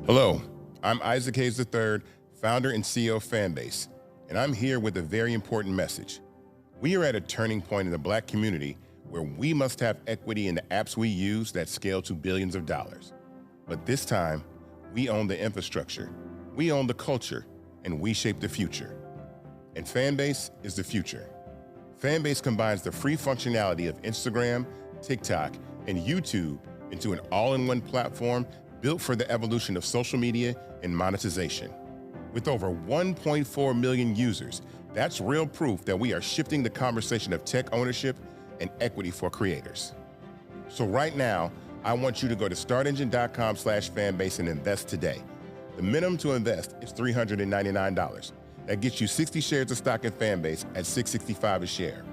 Hello, I'm Isaac Hayes III, founder and CEO of Fanbase, and I'm here with a very important message. We are at a turning point in the Black community where we must have equity in the apps we use that scale to billions of dollars. But this time, we own the infrastructure, we own the culture, and we shape the future. And Fanbase is the future. Fanbase combines the free functionality of Instagram, TikTok, and YouTube into an all-in-one platform built for the evolution of social media and monetization. With over 1.4 million users, that's real proof that we are shifting the conversation of tech ownership and equity for creators. So right now, I want you to go to startengine.com/fanbase and invest today. The minimum to invest is $399. That gets you 60 shares of stock in Fanbase at $665 a share.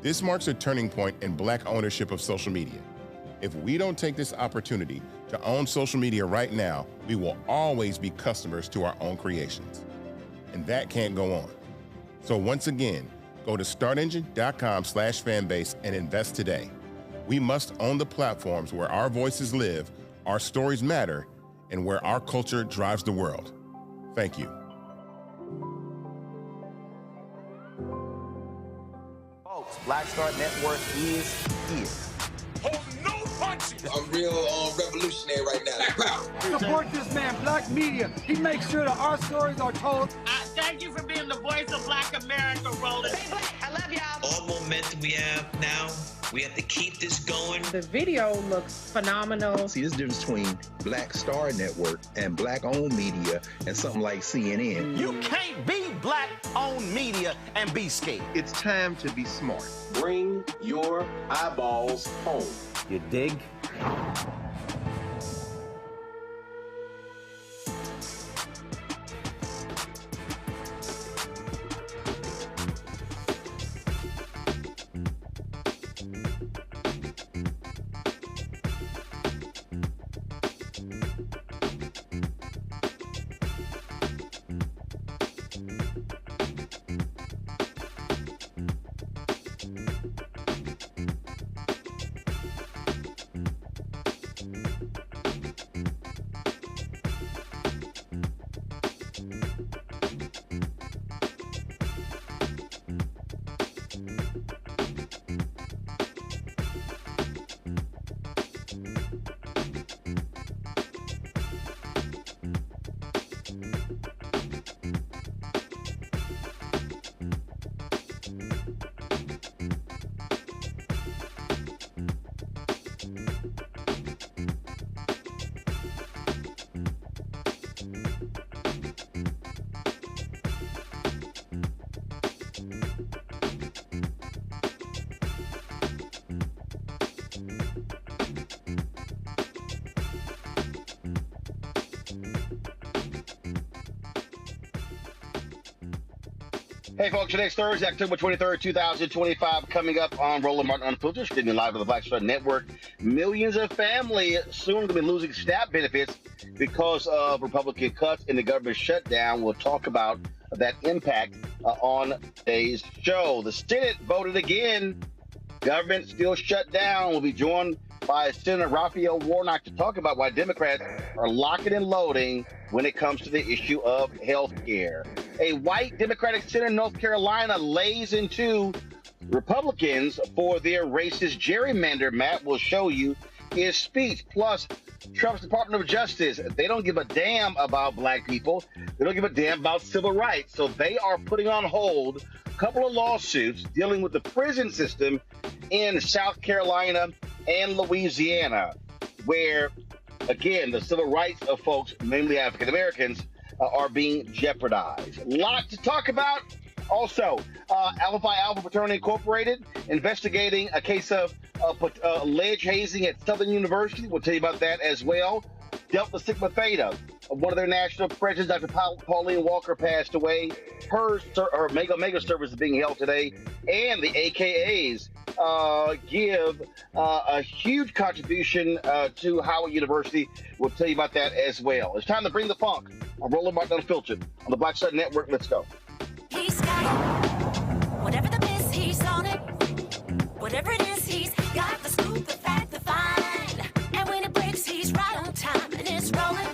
This marks a turning point in Black ownership of social media. If we don't take this opportunity to own social media right now, we will always be customers to our own creations. And that can't go on. So once again, go to startengine.com/fanbase and invest today. We must own the platforms where our voices live, our stories matter, and where our culture drives the world. Thank you. Folks, Black Star Network is here. Hold no punches. I'm real revolutionary right now. Support this man, Black Media. He makes sure that our stories are told. Thank you for being the voice of Black America, Roland. Stay black. I love y'all. All momentum we have now, we have to keep this going. The video looks phenomenal. See, this difference between Black Star Network and Black-owned media and something like CNN. You can't be Black-owned media and be scared. It's time to be smart. Bring your eyeballs home. You dig? Hey folks, today's Thursday, October 23rd, 2025, coming up on Roland Martin Unfiltered, streaming live on the Black Star Network. Millions of families soon going to be losing SNAP benefits because of Republican cuts in the government shutdown. We'll talk about that impact on today's show. The Senate voted again. Government still shut down. We'll be joined by Senator Raphael Warnock to talk about why Democrats are locking and loading when it comes to the issue of health care. A white Democratic senator in North Carolina lays into Republicans for their racist gerrymander. Matt will show you his speech. Plus, Trump's Department of Justice, they don't give a damn about Black people. They don't give a damn about civil rights. So they are putting on hold a couple of lawsuits dealing with the prison system in South Carolina and Louisiana, where, again, the civil rights of folks, mainly African Americans, are being jeopardized. A lot to talk about. Also, Alpha Phi Alpha Fraternity Incorporated investigating a case of alleged hazing at Southern University. We'll tell you about that as well. Delta Sigma Theta, one of their national presidents, Dr. Pauline Walker, passed away. Her mega service is being held today. And the AKAs give a huge contribution to Howard University. We'll tell you about that as well. It's time to bring the funk. I'm Roland Martin Unfiltered on the Black Star Network. Let's go. He's got it. Whatever the miss, he's on it. Whatever it is, he's got the scoop, the fact, the find. And when it breaks, he's right on time and it's rolling.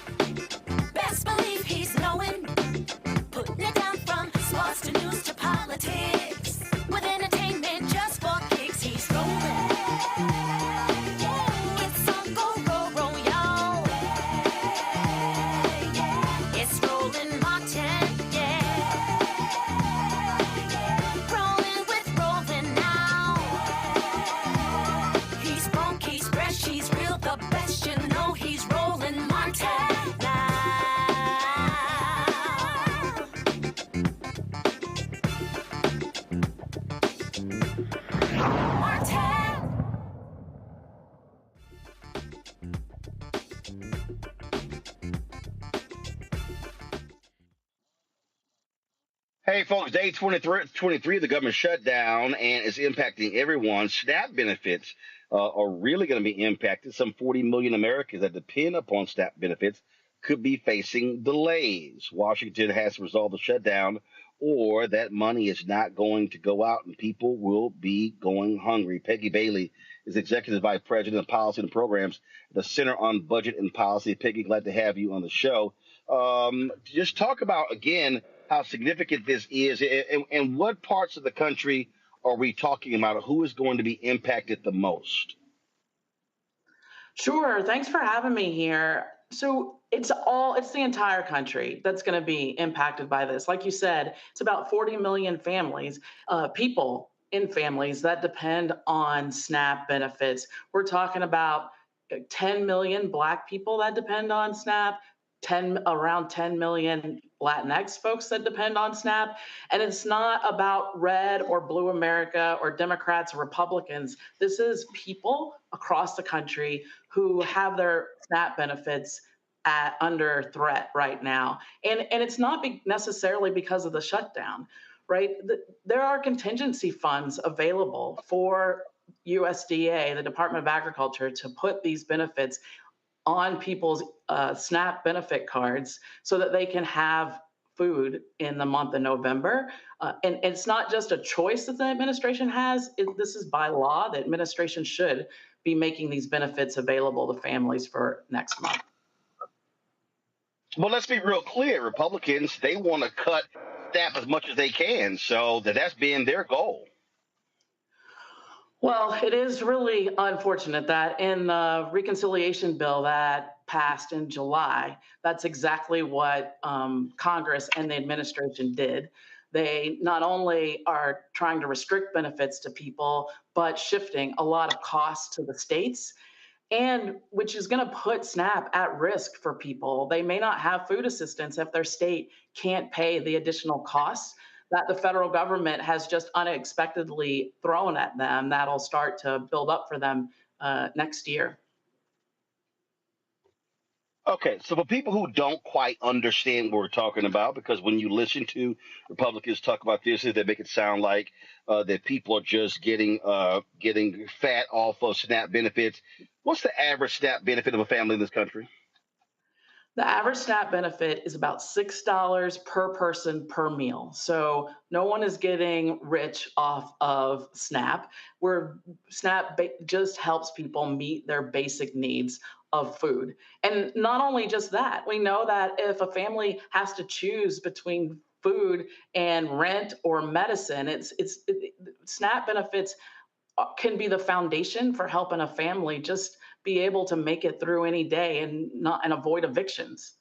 Hey, folks, day 23 of the government shutdown, and it's impacting everyone. SNAP benefits are really going to be impacted. Some 40 million Americans that depend upon SNAP benefits could be facing delays. Washington has to resolve the shutdown, or that money is not going to go out, and people will be going hungry. Peggy Bailey is Executive Vice President of Policy and Programs at the Center on Budget and Policy. Peggy, glad to have you on the show. Just talk about, again, how significant this is, and what parts of the country are we talking about? Who is going to be impacted the most? Sure. Thanks for having me here. So it's the entire country that's going to be impacted by this. Like you said, it's about 40 million families, people in families that depend on SNAP benefits. We're talking about 10 million Black people that depend on SNAP, around 10 million Latinx folks that depend on SNAP. And it's not about red or blue America or Democrats or Republicans. This is people across the country who have their SNAP benefits under threat right now. And it's not necessarily because of the shutdown, right? There are contingency funds available for USDA, the Department of Agriculture, to put these benefits on people's SNAP benefit cards so that they can have food in the month of November. And it's not just a choice that the administration has. This is by law. The administration should be making these benefits available to families for next month. Well, let's be real clear. Republicans, they want to cut SNAP as much as they can. So that's been their goal. Well, it is really unfortunate that in the reconciliation bill that passed in July, that's exactly what Congress and the administration did. They not only are trying to restrict benefits to people, but shifting a lot of costs to the states, and which is going to put SNAP at risk for people. They may not have food assistance if their state can't pay the additional costs that the federal government has just unexpectedly thrown at them. That'll start to build up for them next year. Okay, so for people who don't quite understand what we're talking about, because when you listen to Republicans talk about this, they make it sound like that people are just getting fat off of SNAP benefits. What's the average SNAP benefit of a family in this country? The average SNAP benefit is about $6 per person per meal. So no one is getting rich off of SNAP, where SNAP just helps people meet their basic needs of food. And not only just that, we know that if a family has to choose between food and rent or medicine, SNAP benefits can be the foundation for helping a family just be able to make it through any day and avoid evictions.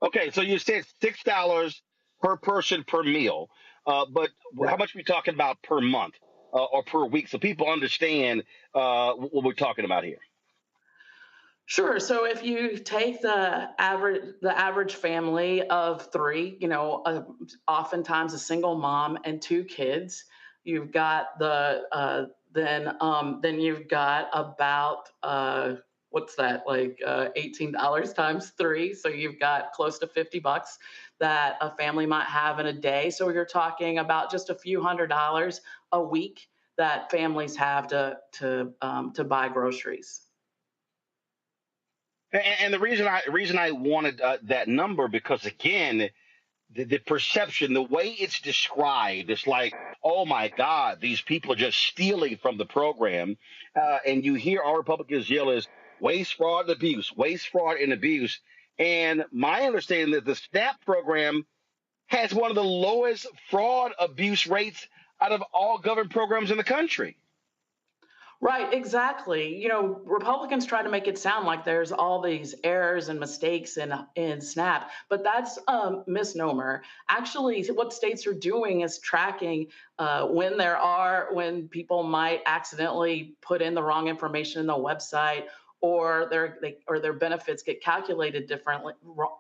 Okay, so you said $6 per person per meal, but how much are we talking about per month or per week, so people understand what we're talking about here? Sure. So if you take the average family of three, oftentimes a single mom and two kids, you've got then you've got about what's that, like $18 times three. So you've got close to $50 that a family might have in a day. So you're talking about just a few $100s a week that families have to buy groceries. And the reason I wanted that number, because again, the perception, the way it's described, it's like, oh my God, these people are just stealing from the program. And you hear our Republicans yell is waste, fraud, and abuse, waste, fraud, and abuse. And my understanding is that the SNAP program has one of the lowest fraud abuse rates out of all government programs in the country. Right, exactly. Republicans try to make it sound like there's all these errors and mistakes in SNAP, but that's a misnomer. Actually, what states are doing is tracking when people might accidentally put in the wrong information in the website, or their benefits get calculated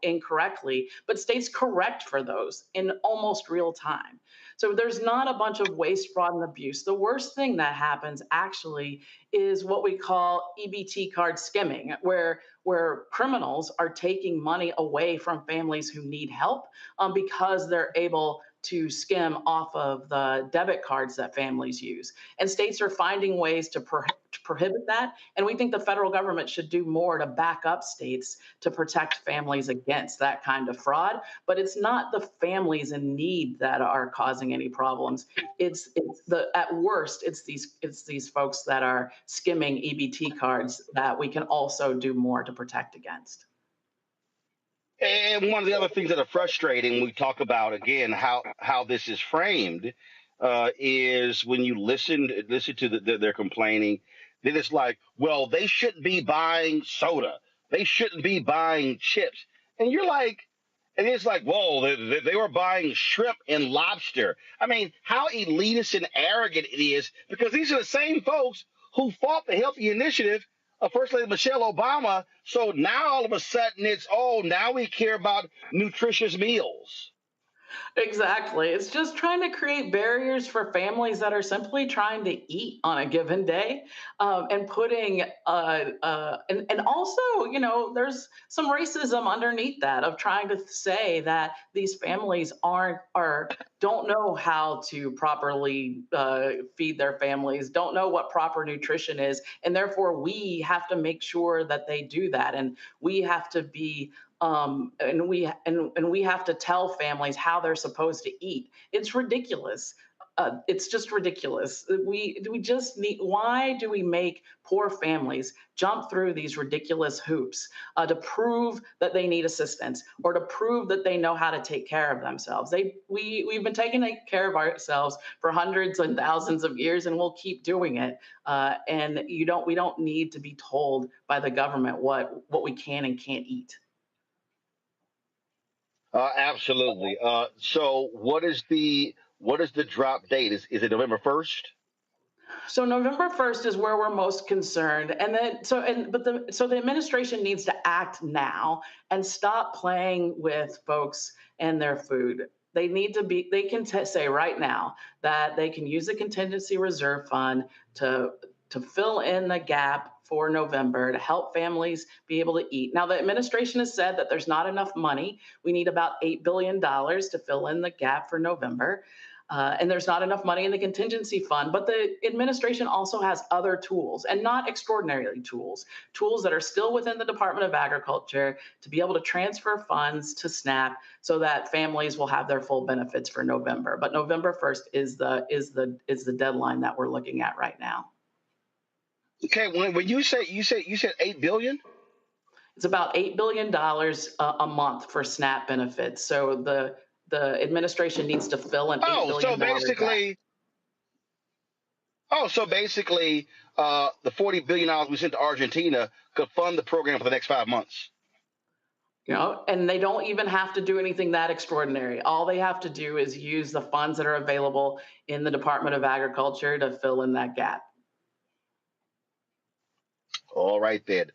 incorrectly, but states correct for those in almost real time. So there's not a bunch of waste, fraud, and abuse. The worst thing that happens actually is what we call EBT card skimming, where where criminals are taking money away from families who need help because they're able to skim off of the debit cards that families use. And states are finding ways to prohibit that. And we think the federal government should do more to back up states to protect families against that kind of fraud. But it's not the families in need that are causing any problems. At worst, it's these folks that are skimming EBT cards that we can also do more to protect against. And one of the other things that are frustrating, we talk about again how this is framed, is when you listen to their complaining, then it's like, well, they shouldn't be buying soda, they shouldn't be buying chips, and you're like, and it's like, whoa, they were buying shrimp and lobster. I mean, how elitist and arrogant it is, because these are the same folks who fought the Healthy Initiative of First Lady Michelle Obama. So now all of a sudden it's, oh, now we care about nutritious meals. Exactly. It's just trying to create barriers for families that are simply trying to eat on a given day, and putting and also, you know, there's some racism underneath that of trying to say that these families don't know how to properly feed their families, don't know what proper nutrition is, and therefore we have to make sure that they do that, and we have to be and we have to tell families how they're supposed to eat. It's ridiculous. It's just ridiculous. Why do we make poor families jump through these ridiculous hoops to prove that they need assistance or to prove that they know how to take care of themselves? We've been taking care of ourselves for hundreds and thousands of years, and we'll keep doing it. And we don't need to be told by the government what we can and can't eat. Absolutely. So what is the drop date? Is it November 1st? So November 1st is where we're most concerned. And then the administration needs to act now and stop playing with folks and their food. They can say right now that they can use the contingency reserve fund to fill in the gap for November to help families be able to eat. Now, the administration has said that there's not enough money. We need about $8 billion to fill in the gap for November. And there's not enough money in the contingency fund. But the administration also has other tools, and not extraordinary tools that are still within the Department of Agriculture to be able to transfer funds to SNAP so that families will have their full benefits for November. But November 1st is the deadline that we're looking at right now. Okay, when you said $8 billion? It's about $8 billion a month for SNAP benefits. So the administration needs to fill an $8 billion so basically, the $40 billion we sent to Argentina could fund the program for the next 5 months. You know, and they don't even have to do anything that extraordinary. All they have to do is use the funds that are available in the Department of Agriculture to fill in that gap. All right, then.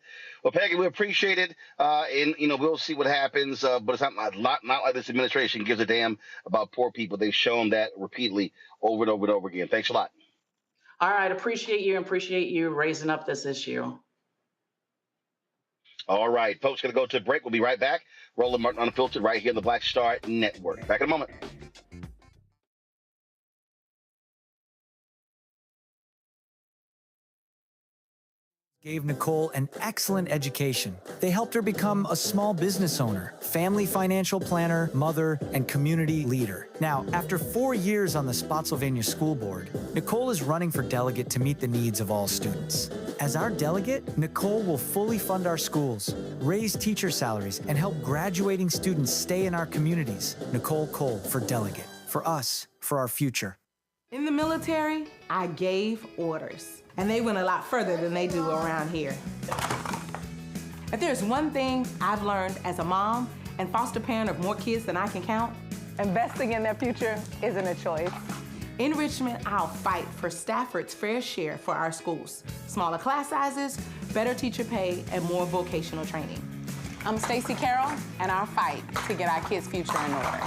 Well, Peggy, we appreciate it, and we'll see what happens. But it's not like this administration gives a damn about poor people. They've shown that repeatedly over and over and over again. Thanks a lot. All right, appreciate you raising up this issue. All right, folks, going to go to a break. We'll be right back. Roland Martin Unfiltered right here on the Black Star Network. Back in a moment. Gave Nicole an excellent education. They helped her become a small business owner, family financial planner, mother, and community leader. Now, after 4 years on the Spotsylvania School Board, Nicole is running for delegate to meet the needs of all students. As our delegate, Nicole will fully fund our schools, raise teacher salaries, and help graduating students stay in our communities. Nicole Cole for delegate. For us, for our future. In the military, I gave orders. And they went a lot further than they do around here. If there's one thing I've learned as a mom and foster parent of more kids than I can count, investing in their future isn't a choice. In Richmond, I'll fight for Stafford's fair share for our schools. Smaller class sizes, better teacher pay, and more vocational training. I'm Stacey Carroll, and I'll fight to get our kids' future in order.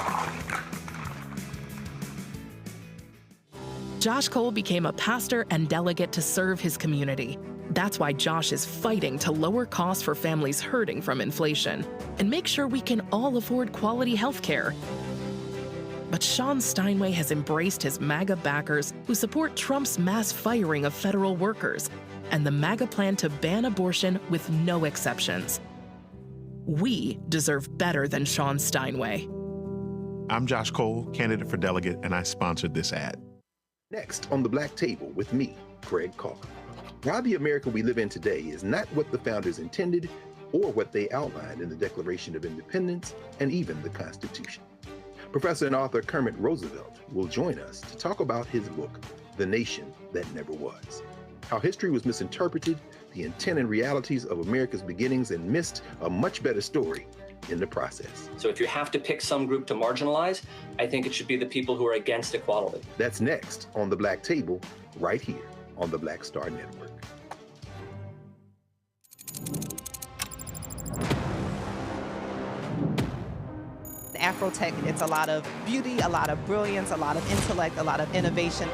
Josh Cole became a pastor and delegate to serve his community. That's why Josh is fighting to lower costs for families hurting from inflation and make sure we can all afford quality health care. But Sean Steinway has embraced his MAGA backers who support Trump's mass firing of federal workers and the MAGA plan to ban abortion with no exceptions. We deserve better than Sean Steinway. I'm Josh Cole, candidate for delegate, and I sponsored this ad. Next on the Black Table with me, Greg Carr. Why the America we live in today is not what the founders intended or what they outlined in the Declaration of Independence and even the Constitution. Professor and author Kermit Roosevelt will join us to talk about his book, The Nation That Never Was. How history was misinterpreted, the intent and realities of America's beginnings, and missed a much better story in the process. So if you have to pick some group to marginalize, I think it should be the people who are against equality. That's next on the Black Table, right here on the Black Star Network. Afrotech, it's a lot of beauty, a lot of brilliance, a lot of intellect, a lot of innovation.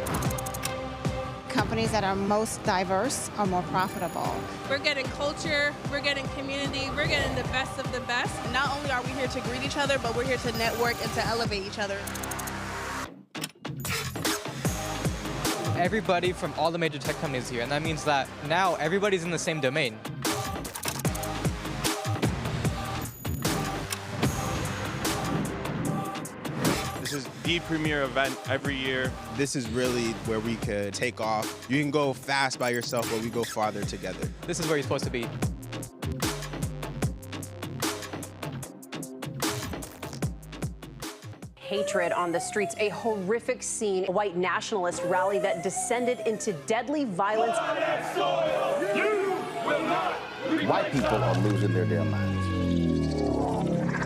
Companies that are most diverse are more profitable. We're getting culture, we're getting community, we're getting the best of the best. Not only are we here to greet each other, but we're here to network and to elevate each other. Everybody from all the major tech companies here, and that means that now everybody's in the same domain. This is the premier event every year. This is really where we could take off. You can go fast by yourself, but we go farther together. This is where you're supposed to be. Hatred on the streets, a horrific scene, a white nationalist rally that descended into deadly violence. White people are losing their damn minds.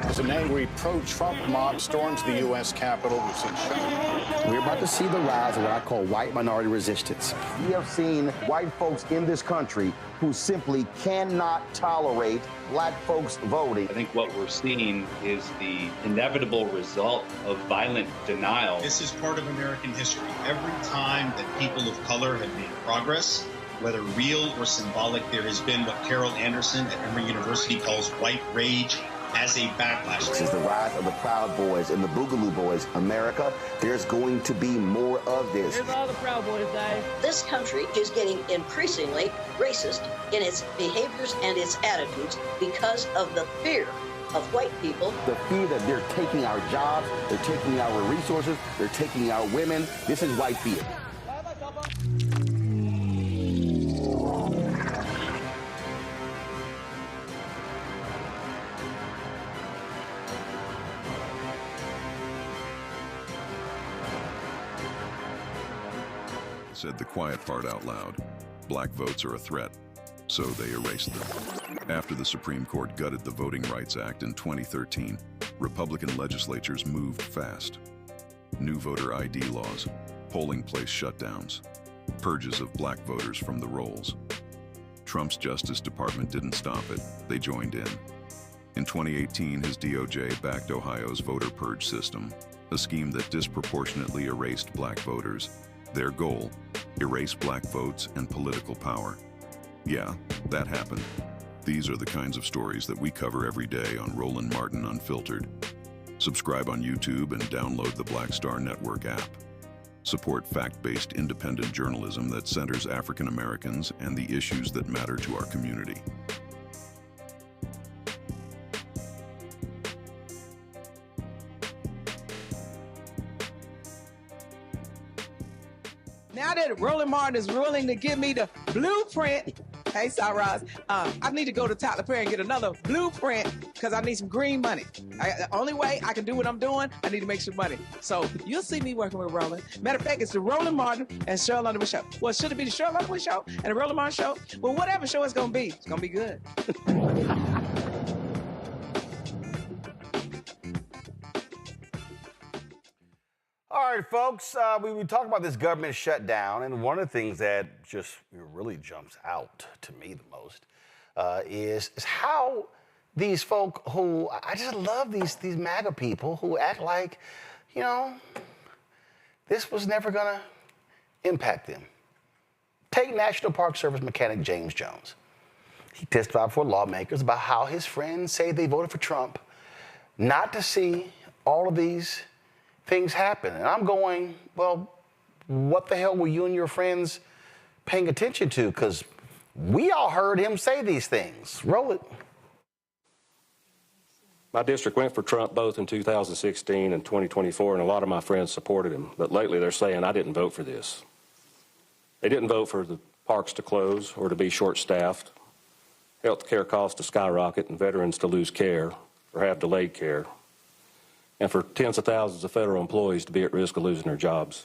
As an angry pro-Trump mob storms the U.S. Capitol, we've seen shooting. We're about to see the rise of what I call white minority resistance. We have seen white folks in this country who simply cannot tolerate black folks voting. I think what we're seeing is the inevitable result of violent denial. This is part of American history. Every time that people of color have made progress, whether real or symbolic, there has been what Carol Anderson at Emory University calls white rage as a backlash. This is the rise of the Proud Boys and the Boogaloo Boys. America, there's going to be more of this. Here's all the Proud Boys, guys. This country is getting increasingly racist in its behaviors and its attitudes because of the fear of white people. The fear that they're taking our jobs, they're taking our resources, they're taking our women. This is white fear. Said the quiet part out loud. Black votes are a threat, so they erased them. After the Supreme Court gutted the Voting Rights Act in 2013, Republican legislatures moved fast. New voter ID laws, polling place shutdowns, purges of black voters from the rolls. Trump's Justice Department didn't stop it, they joined in. In 2018, his DOJ backed Ohio's voter purge system, a scheme that disproportionately erased black voters. Their goal, erase black votes and political power. Yeah, that happened. These are the kinds of stories that we cover every day on Roland Martin Unfiltered. Subscribe on YouTube and download the Black Star Network app. Support fact-based independent journalism that centers African Americans and the issues that matter to our community. Now that Roland Martin is willing to give me the blueprint, hey, Ross, I need to go to Tyler Perry and get another blueprint because I need some green money. The only way I can do what I'm doing, I need to make some money. So you'll see me working with Roland. Matter of fact, it's the Roland Martin and Cheryl Underwood show. Well, should it be the Cheryl Underwood show and the Roland Martin show? Well, whatever show it's going to be good. All right, folks, we talk about this government shutdown, and one of the things that just really jumps out to me the most is how these folk who, I just love these MAGA people who act like, this was never going to impact them. Take National Park Service mechanic James Jones. He testified before lawmakers about how his friends say they voted for Trump not to see all of these things happen. And I'm going, well, what the hell were you and your friends paying attention to? Because we all heard him say these things. Roll it. My district went for Trump both in 2016 and 2024, and a lot of my friends supported him. But lately they're saying, I didn't vote for this. They didn't vote for the parks to close or to be short-staffed, health care costs to skyrocket, and veterans to lose care or have delayed care, and for tens of thousands of federal employees to be at risk of losing their jobs.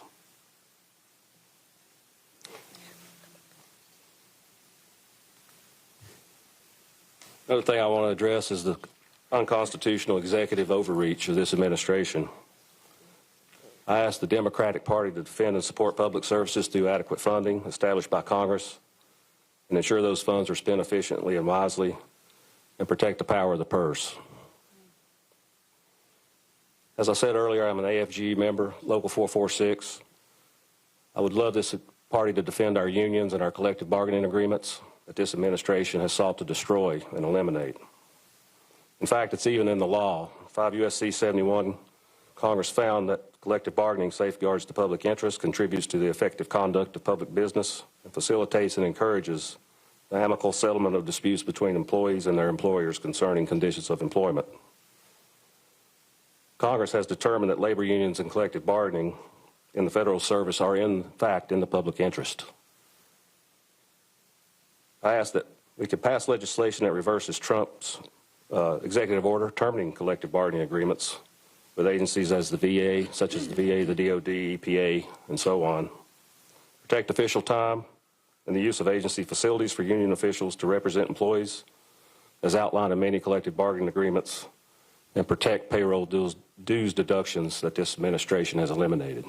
Another thing I want to address is the unconstitutional executive overreach of this administration. I asked the Democratic Party to defend and support public services through adequate funding established by Congress and ensure those funds are spent efficiently and wisely and protect the power of the purse. As I said earlier, I'm an AFG member, Local 446. I would love this party to defend our unions and our collective bargaining agreements that this administration has sought to destroy and eliminate. In fact, it's even in the law. 5 U.S.C. 71, Congress found that collective bargaining safeguards the public interest, contributes to the effective conduct of public business, and facilitates and encourages the amicable settlement of disputes between employees and their employers concerning conditions of employment. Congress has determined that labor unions and collective bargaining in the federal service are in fact in the public interest. I ask that we could pass legislation that reverses Trump's executive order terminating collective bargaining agreements with agencies as the VA, such as the VA, the DOD, EPA, and so on. Protect official time and the use of agency facilities for union officials to represent employees as outlined in many collective bargaining agreements, and protect payroll dues deductions that this administration has eliminated.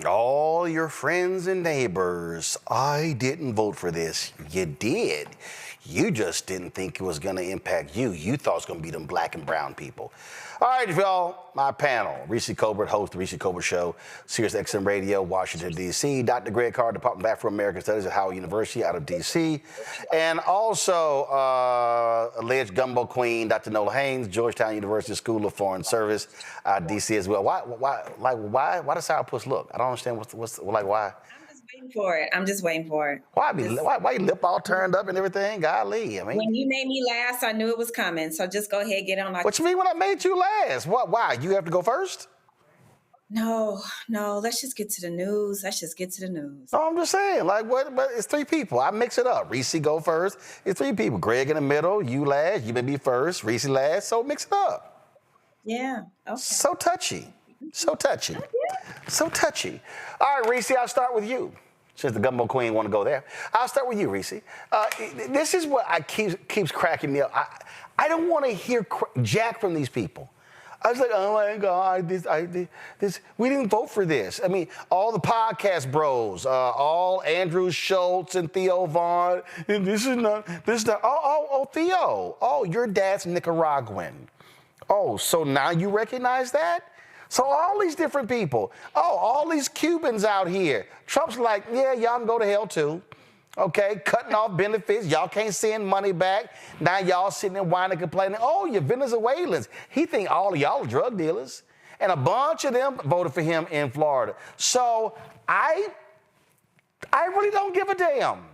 All your friends and neighbors, I didn't vote for this. You did. You just didn't think it was going to impact you. You thought it was going to be them black and brown people. All right, y'all, my panel. Reese Colbert, host of the Reese Colbert Show, Sirius XM Radio, Washington, D.C. Dr. Greg Carr, Department of Afro-American Studies at Howard University out of D.C. And also alleged gumbo queen, Dr. Nola Haynes, Georgetown University School of Foreign Service, D.C. as well. Why does Sourpuss look? I don't understand why. I'm just waiting for it. Why your lip all turned up and everything? Golly, I mean. When you made me last, I knew it was coming. So just go ahead, get on. What you mean when I made you last? Why? You have to go first? No. Let's just get to the news. No, I'm just saying, what? But it's three people. I mix it up. Reese go first. It's three people. Greg in the middle. You last. You may be first. Reese last. So mix it up. Yeah. Okay. So touchy. So touchy. All right, Reese, I'll start with you. Since the gumbo queen want to go there, I'll start with you, Reese. This is what keeps cracking me up. I don't want to hear jack from these people. I was like, oh my God, this. We didn't vote for this. I mean, all the podcast bros, all Andrew Schultz and Theo Vaughn, and this is not. Oh, Theo. Oh, your dad's Nicaraguan. Oh, so now you recognize that? So all these different people, all these Cubans out here. Trump's like, yeah, y'all can go to hell too. Okay, cutting off benefits. Y'all can't send money back. Now y'all sitting there whining, complaining. Oh, you're Venezuelans. He think all of y'all are drug dealers. And a bunch of them voted for him in Florida. So I really don't give a damn.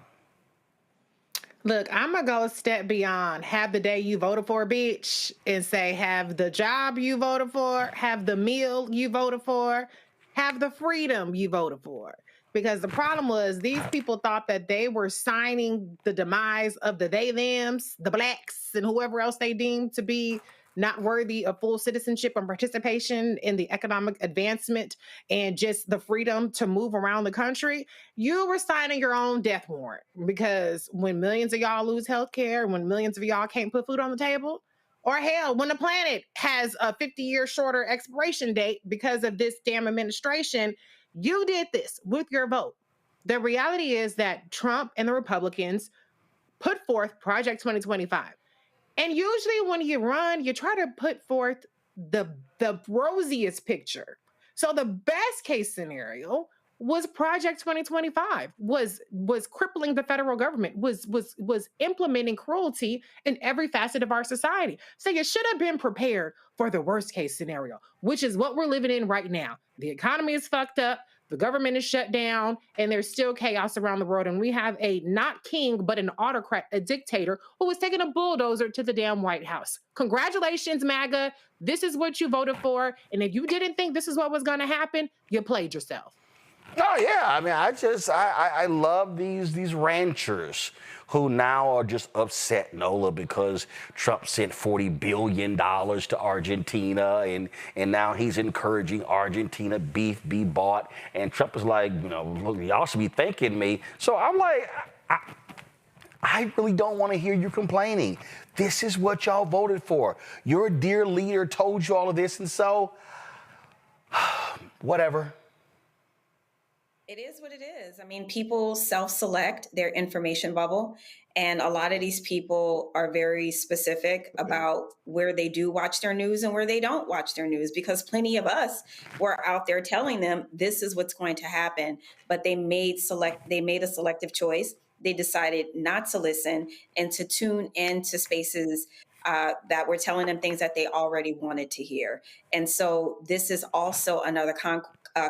Look, I'm going to go a step beyond. Have the day you voted for, bitch, and say have the job you voted for, have the meal you voted for, have the freedom you voted for. Because the problem was these people thought that they were signing the demise of the they-thems, the blacks, and whoever else they deemed to be not worthy of full citizenship and participation in the economic advancement and just the freedom to move around the country. You were signing your own death warrant, because when millions of y'all lose health care, when millions of y'all can't put food on the table, or hell, when the planet has a 50-year shorter expiration date because of this damn administration, you did this with your vote. The reality is that Trump and the Republicans put forth Project 2025. And usually when you run, you try to put forth the rosiest picture. So the best case scenario was Project 2025, was crippling the federal government, was implementing cruelty in every facet of our society. So you should have been prepared for the worst case scenario, which is what we're living in right now. The economy is fucked up, the government is shut down, and there's still chaos around the world. And we have a not king, but an autocrat, a dictator who was taking a bulldozer to the damn White House. Congratulations, MAGA. This is what you voted for. And if you didn't think this is what was going to happen, you played yourself. Oh yeah, I mean, I love these ranchers who now are just upset, Nola, because Trump sent $40 billion to Argentina, and now he's encouraging Argentina beef be bought, and Trump is like, you know, look, y'all should be thanking me. So I'm like, I really don't want to hear you complaining. This is what y'all voted for. Your dear leader told you all of this, and so whatever. It is what it is. I mean, people self-select their information bubble, and a lot of these people are very specific about where they do watch their news and where they don't watch their news, because plenty of us were out there telling them this is what's going to happen, but they made a selective choice. They decided not to listen and to tune into spaces that were telling them things that they already wanted to hear. And so this is also another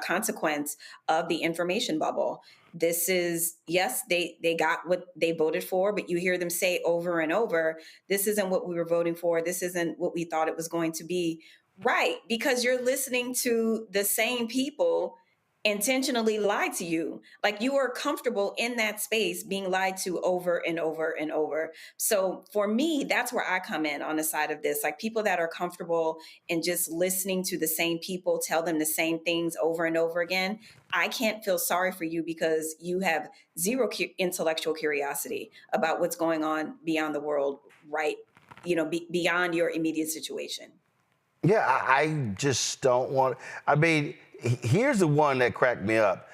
consequence of the information bubble. This is, yes, they got what they voted for, but you hear them say over and over, this isn't what we were voting for. This isn't what we thought it was going to be. Right, because you're listening to the same people intentionally lie to you. Like, you are comfortable in that space being lied to over and over and over. So for me, that's where I come in on the side of this. Like, people that are comfortable in just listening to the same people tell them the same things over and over again. I can't feel sorry for you because you have zero intellectual curiosity about what's going on beyond the world, right? You know, beyond your immediate situation. Yeah, I just don't want. I mean, here's the one that cracked me up.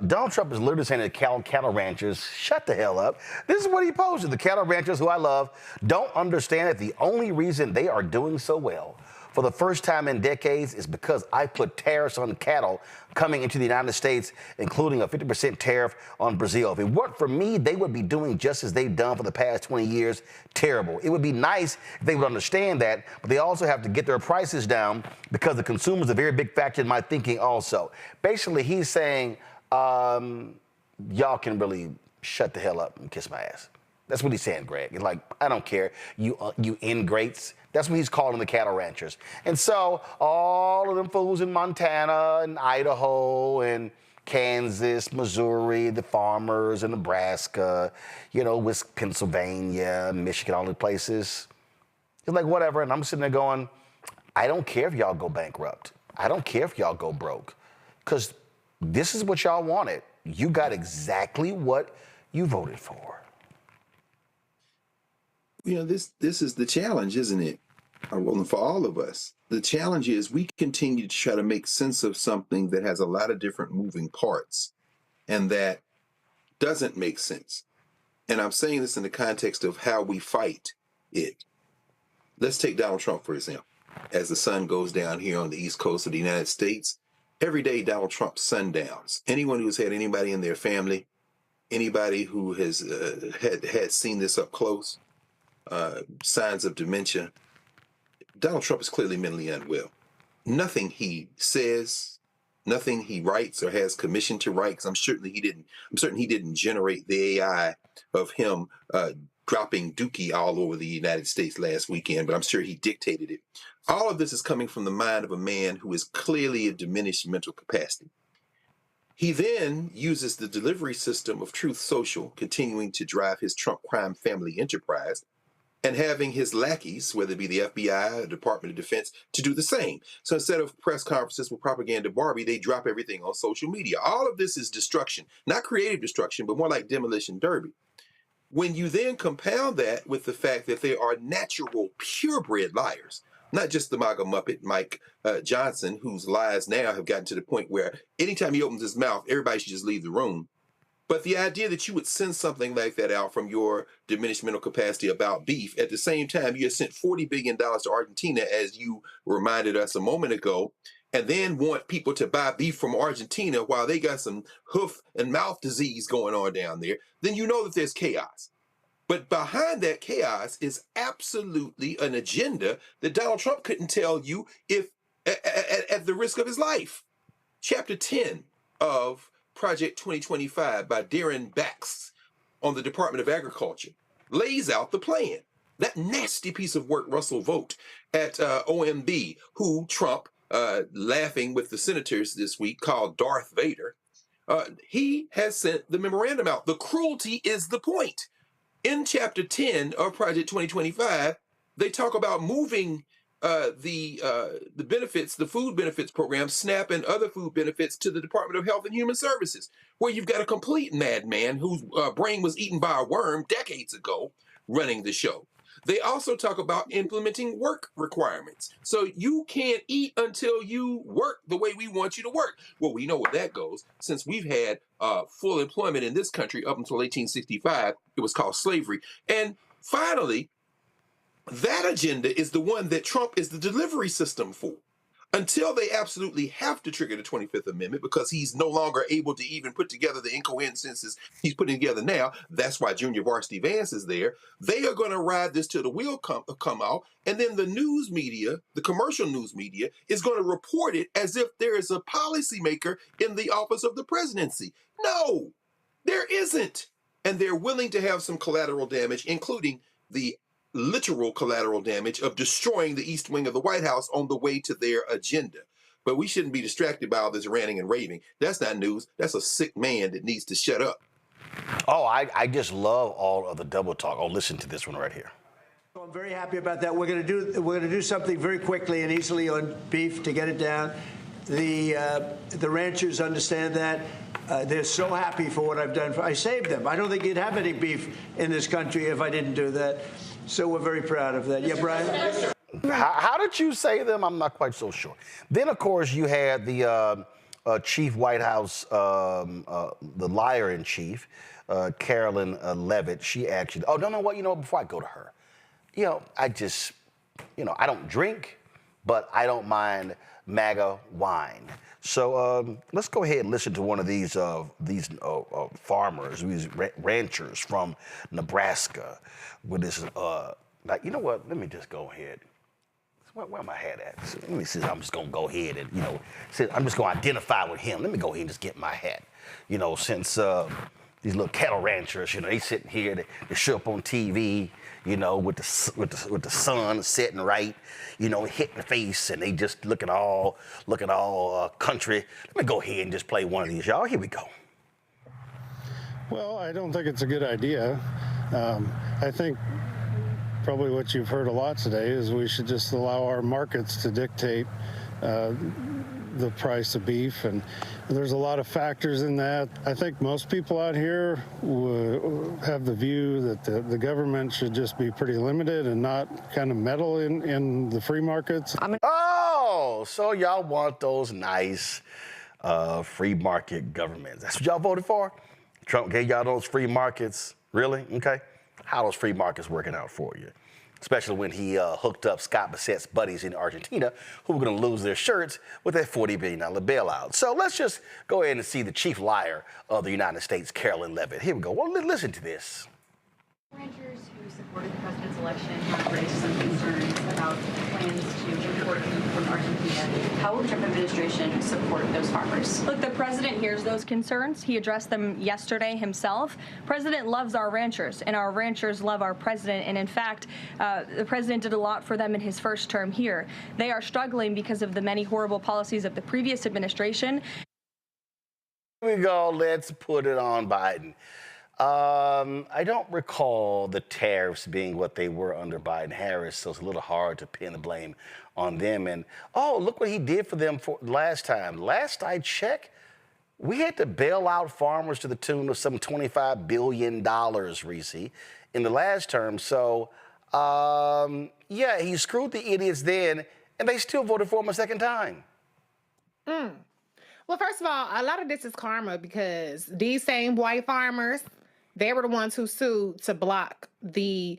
Donald Trump is literally saying to cattle ranchers, shut the hell up. This is what he posted. The cattle ranchers, who I love, don't understand that the only reason they are doing so well for the first time in decades is because I put tariffs on cattle coming into the United States, including a 50% tariff on Brazil. If it weren't for me, they would be doing just as they've done for the past 20 years. Terrible. It would be nice if they would understand that, but they also have to get their prices down because the consumer is a very big factor in my thinking also. Basically, he's saying, y'all can really shut the hell up and kiss my ass. That's what he's saying, Greg. He's like, I don't care, you ingrates. That's what he's calling the cattle ranchers. And so all of them fools in Montana and Idaho and Kansas, Missouri, the farmers in Nebraska, you know, Pennsylvania, Michigan, all the places. It's like, whatever. And I'm sitting there going, I don't care if y'all go bankrupt. I don't care if y'all go broke. Because this is what y'all wanted. You got exactly what you voted for. You know, this is the challenge, isn't it? Well, for all of us, the challenge is we continue to try to make sense of something that has a lot of different moving parts and that doesn't make sense. And I'm saying this in the context of how we fight it. Let's take Donald Trump, for example. As the sun goes down here on the East Coast of the United States, every day Donald Trump sundowns. Anyone who's had anybody in their family, anybody who has had seen this up close, signs of dementia, Donald Trump is clearly mentally unwell. Nothing he says, nothing he writes or has commission to write, because I'm certain he didn't generate the AI of him dropping Dookie all over the United States last weekend, but I'm sure he dictated it. All of this is coming from the mind of a man who is clearly a diminished mental capacity. He then uses the delivery system of Truth Social, continuing to drive his Trump crime family enterprise, and having his lackeys, whether it be the FBI or Department of Defense, to do the same. So instead of press conferences with Propaganda Barbie, they drop everything on social media. All of this is destruction, not creative destruction, but more like demolition derby. When you then compound that with the fact that they are natural, purebred liars, not just the MAGA Muppet, Mike Johnson, whose lies now have gotten to the point where anytime he opens his mouth, everybody should just leave the room. But the idea that you would send something like that out from your diminished mental capacity about beef, at the same time, you had sent $40 billion to Argentina, as you reminded us a moment ago, and then want people to buy beef from Argentina while they got some hoof and mouth disease going on down there, then you know that there's chaos. But behind that chaos is absolutely an agenda that Donald Trump couldn't tell you if at the risk of his life. Chapter 10 of Project 2025 by Darren Bax on the Department of Agriculture lays out the plan. That nasty piece of work Russell Vogt at OMB, who Trump, laughing with the senators this week, called Darth Vader, he has sent the memorandum out. The cruelty is the point. In Chapter 10 of Project 2025, they talk about moving the benefits, the food benefits program, SNAP and other food benefits to the Department of Health and Human Services, where you've got a complete madman whose brain was eaten by a worm decades ago running the show. They also talk about implementing work requirements. So you can't eat until you work the way we want you to work. Well, we know where that goes. Since we've had full employment in this country up until 1865, it was called slavery. And finally, that agenda is the one that Trump is the delivery system for. Until they absolutely have to trigger the 25th Amendment because he's no longer able to even put together the incoherent sentences he's putting together now. That's why Junior Varsity Vance is there. They are going to ride this till the wheel come out. And then the news media, the commercial news media, is going to report it as if there is a policymaker in the office of the presidency. No, there isn't. And they're willing to have some collateral damage, including the literal collateral damage of destroying the East Wing of the White House on the way to their agenda. But we shouldn't be distracted by all this ranting and raving. That's not news. That's a sick man that needs to shut up. Oh, I just love all of the double talk. Oh, listen to this one right here. So I'm very happy about that. We're going to do something very quickly and easily on beef to get it down. The ranchers understand that. They're so happy for what I've done. I saved them. I don't think you'd have any beef in this country if I didn't do that. So we're very proud of that. Yeah, Brian? How did you say them? I'm not quite so sure. Then, of course, you had the chief White House, the liar in chief, Carolyn Levitt. She actually, oh, no, what? Before I go to her, I just, I don't drink, but I don't mind MAGA wine. So let's go ahead and listen to one of these farmers, these ranchers from Nebraska with this, you know what, let me just go ahead. Where my hat at? So let me see, I'm just going to go ahead and, I'm just going to identify with him. Let me go ahead and just get my hat. Since these little cattle ranchers, they sitting here, they show up on TV, with the sun setting right, hitting the face, and they just looking all country. Let me go ahead and just play one of these, y'all. Here we go. Well, I don't think it's a good idea. I think probably what you've heard a lot today is we should just allow our markets to dictate the price of beef, and there's a lot of factors in that. I think most people out here have the view that the government should just be pretty limited and not kind of meddle in the free markets. Oh, so y'all want those nice free market governments. That's what y'all voted for? Trump gave y'all those free markets? Really? Okay. How are those free markets working out for you? Especially when he hooked up Scott Bassett's buddies in Argentina, who were going to lose their shirts with that $40 billion bailout. So let's just go ahead and see the chief liar of the United States, Carolyn Levitt. Here we go. Well, listen to this. Ranchers who supported the president's election have raised some concerns about plans to import food from Argentina. How will the Trump administration support those farmers? Look, the president hears those concerns. He addressed them yesterday himself. President loves our ranchers, and our ranchers love our president. And in fact, the president did a lot for them in his first term here. They are struggling because of the many horrible policies of the previous administration. Here we go. Let's put it on Biden. I don't recall the tariffs being what they were under Biden-Harris, so it's a little hard to pin the blame on them. And, oh, look what he did for them last time. Last I checked, we had to bail out farmers to the tune of some $25 billion, Reese, in the last term. So, yeah, he screwed the idiots then, and they still voted for him a second time. Well, first of all, a lot of this is karma because these same white farmers, they were the ones who sued to block the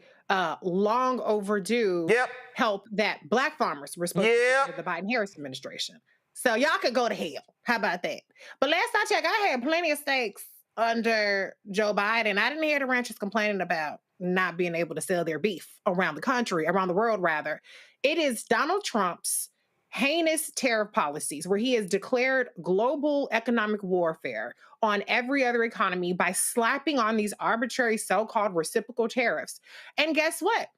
long overdue help that black farmers were supposed to get under the Biden-Harris administration. So y'all could go to hell. How about that? But last I checked, I had plenty of steaks under Joe Biden. I didn't hear the ranchers complaining about not being able to sell their beef around the country, around the world, rather. It is Donald Trump's heinous tariff policies where he has declared global economic warfare on every other economy by slapping on these arbitrary so-called reciprocal tariffs. And guess what?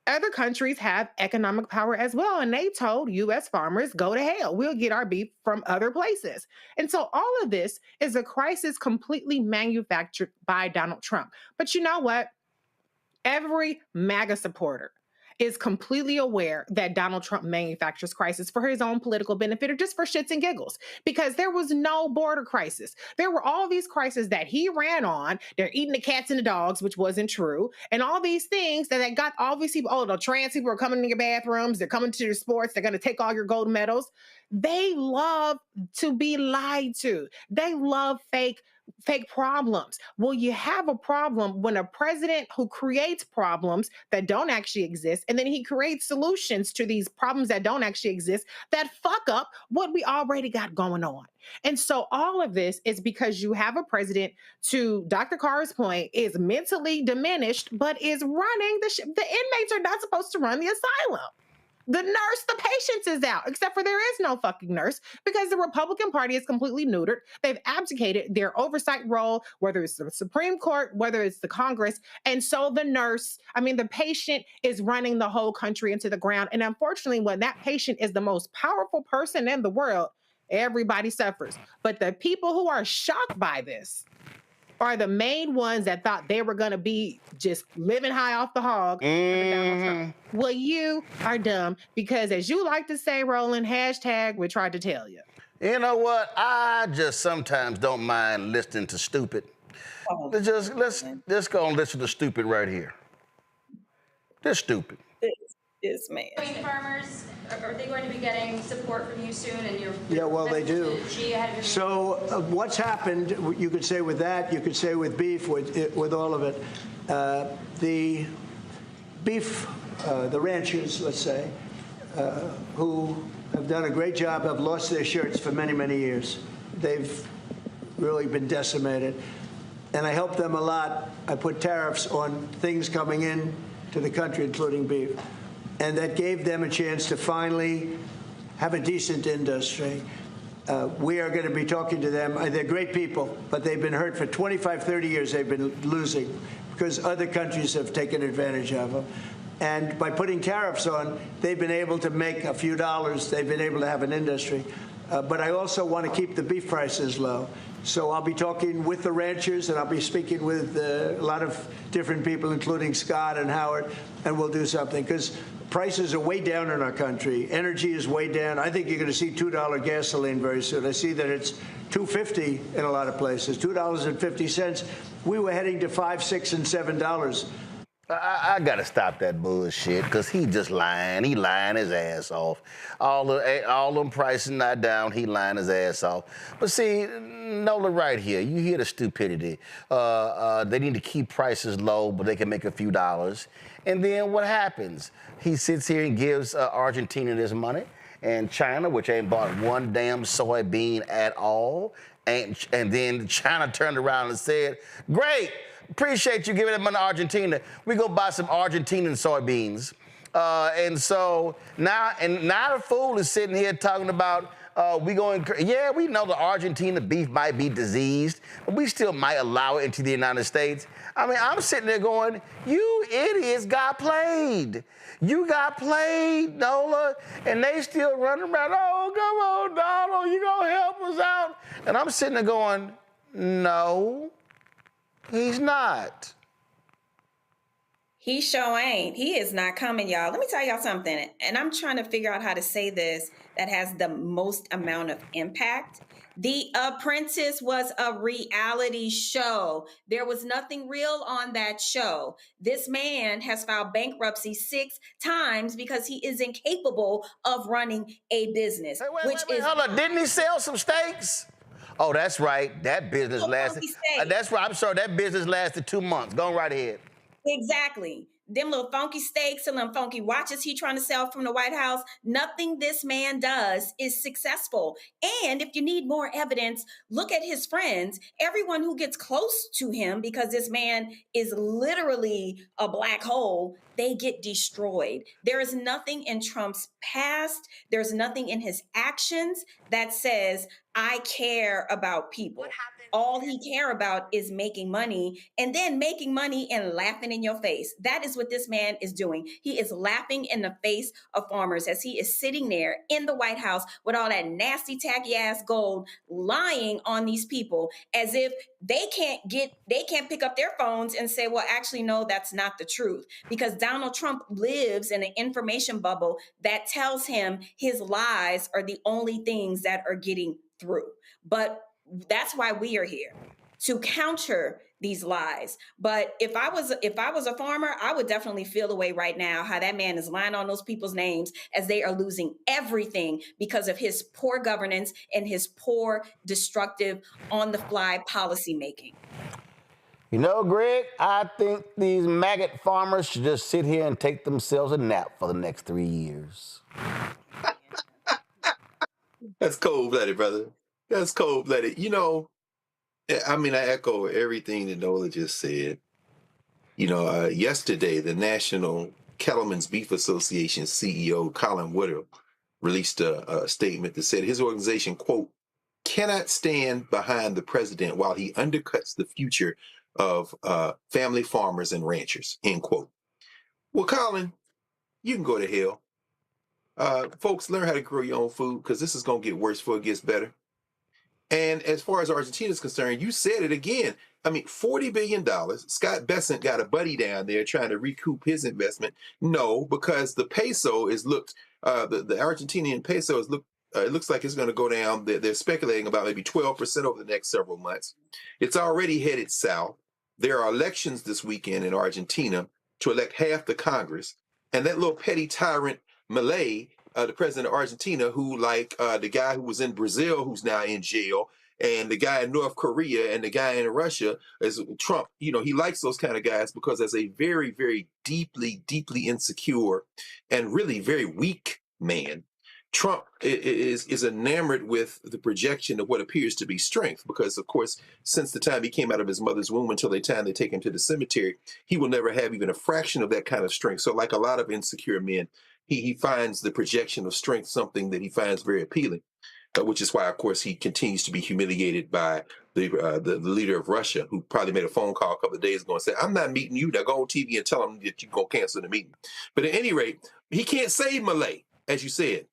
Other countries have economic power as well, and they told U.S. farmers, go to hell. We'll get our beef from other places. And so all of this is a crisis completely manufactured by Donald Trump. But you know what? Every MAGA supporter is completely aware that Donald Trump manufactures crisis for his own political benefit or just for shits and giggles, because there was no border crisis. There were all these crises that he ran on. They're eating the cats and the dogs, which wasn't true. And all these things that got all these people, oh, the trans people are coming to your bathrooms. They're coming to your sports. They're going to take all your gold medals. They love to be lied to. They love fake problems. Well, you have a problem when a president who creates problems that don't actually exist, and then he creates solutions to these problems that don't actually exist that fuck up what we already got going on. And so all of this is because you have a president, to Dr. Carr's point, is mentally diminished, but is running the ship. The inmates are not supposed to run the asylum. The nurse, the patient is out, except for there is no fucking nurse because the Republican Party is completely neutered. They've abdicated their oversight role, whether it's the Supreme Court, whether it's the Congress. And so the patient is running the whole country into the ground. And unfortunately, when that patient is the most powerful person in the world, everybody suffers. But the people who are shocked by this are the main ones that thought they were going to be just living high off the hog. Well, you are dumb because, as you like to say, Roland, hashtag we tried to tell you. You know what? I just sometimes don't mind listening to stupid. Let's go and listen to stupid right here. They're stupid. This man. Farmers, are they going to be getting support from you soon? And yeah, well, they do. So what's happened, you could say with that, you could say with beef, with all of it. The beef, the ranchers, let's say, who have done a great job, have lost their shirts for many, many years. They've really been decimated. And I helped them a lot. I put tariffs on things coming in to the country, including beef. And that gave them a chance to finally have a decent industry. We are going to be talking to them. They're great people, but they've been hurt for 25, 30 years. They've been losing because other countries have taken advantage of them. And by putting tariffs on, they've been able to make a few dollars. They've been able to have an industry. But I also want to keep the beef prices low. So I'll be talking with the ranchers, and I'll be speaking with a lot of different people, including Scott and Howard, and we'll do something. Because prices are way down in our country. Energy is way down. I think you're going to see $2 gasoline very soon. I see that it's $2.50 in a lot of places, $2.50. We were heading to $5, $6, and $7. I got to stop that bullshit because he just lying. He lying his ass off. All them prices not down, he lying his ass off. But see, Nola, right here, you hear the stupidity. They need to keep prices low, but they can make a few dollars. And then what happens? He sits here and gives Argentina this money, and China, which ain't bought one damn soybean at all. And then China turned around and said, great. Appreciate you giving that money to Argentina. We go buy some Argentinian soybeans. And so now the fool is sitting here talking about we know the Argentina beef might be diseased, but we still might allow it into the United States. I mean, I'm sitting there going, you idiots got played. You got played, Nola, and they still running around, oh, come on, Donald, you gonna help us out? And I'm sitting there going, no. He's not. He sure ain't. He is not coming, y'all. Let me tell y'all something. And I'm trying to figure out how to say this that has the most amount of impact. The Apprentice was a reality show. There was nothing real on that show. This man has filed bankruptcy 6 times because he is incapable of running a business. Wait, hold on. Didn't he sell some steaks? Oh, that's right. That business lasted. That's right. I'm sorry. That business lasted 2 months. Go right ahead. Exactly. them little funky steaks and them funky watches he trying to sell from the White House, nothing this man does is successful. And if you need more evidence, look at his friends, everyone who gets close to him, because this man is literally a black hole, they get destroyed. There is nothing in Trump's past, there's nothing in his actions that says, I care about people. All he care about is making money, and then making money and laughing in your face. That is what this man is doing. He is laughing in the face of farmers as he is sitting there in the White House with all that nasty, tacky ass gold, lying on these people as if they can't pick up their phones and say, well, actually, no, that's not the truth. Because Donald Trump lives in an information bubble that tells him his lies are the only things that are getting through. But that's why we are here, to counter these lies. But if I was a farmer, I would definitely feel the way right now how that man is lying on those people's names as they are losing everything because of his poor governance and his poor, destructive, on-the-fly policy making. You know, Greg, I think these maggot farmers should just sit here and take themselves a nap for the next 3 years. That's cold-blooded, brother. That's cold-blooded. You know, I mean, I echo everything that Nola just said. You know, yesterday, the National Cattlemen's Beef Association CEO, Colin Woodall, released a statement that said his organization, quote, cannot stand behind the president while he undercuts the future of family farmers and ranchers, end quote. Well, Colin, you can go to hell. Folks, learn how to grow your own food, because this is going to get worse before it gets better. And as far as Argentina is concerned, you said it again. I mean, $40 billion. Scott Bessent got a buddy down there trying to recoup his investment. No, because the peso is looked, the Argentinian peso is looked, it looks like it's going to go down. They're speculating about maybe 12% over the next several months. It's already headed south. There are elections this weekend in Argentina to elect half the Congress. And that little petty tyrant Milei, the president of Argentina, who like the guy who was in Brazil, who's now in jail, and the guy in North Korea and the guy in Russia is Trump. You know, he likes those kind of guys because as a very, very deeply, deeply insecure and really very weak man, Trump is enamored with the projection of what appears to be strength because, of course, since the time he came out of his mother's womb until the time they take him to the cemetery, he will never have even a fraction of that kind of strength. So like a lot of insecure men, he finds the projection of strength something that he finds very appealing, which is why, of course, he continues to be humiliated by the leader of Russia, who probably made a phone call a couple of days ago and said, I'm not meeting you. Now go on TV and tell him that you're going to cancel the meeting. But at any rate, he can't save Milei, as you said.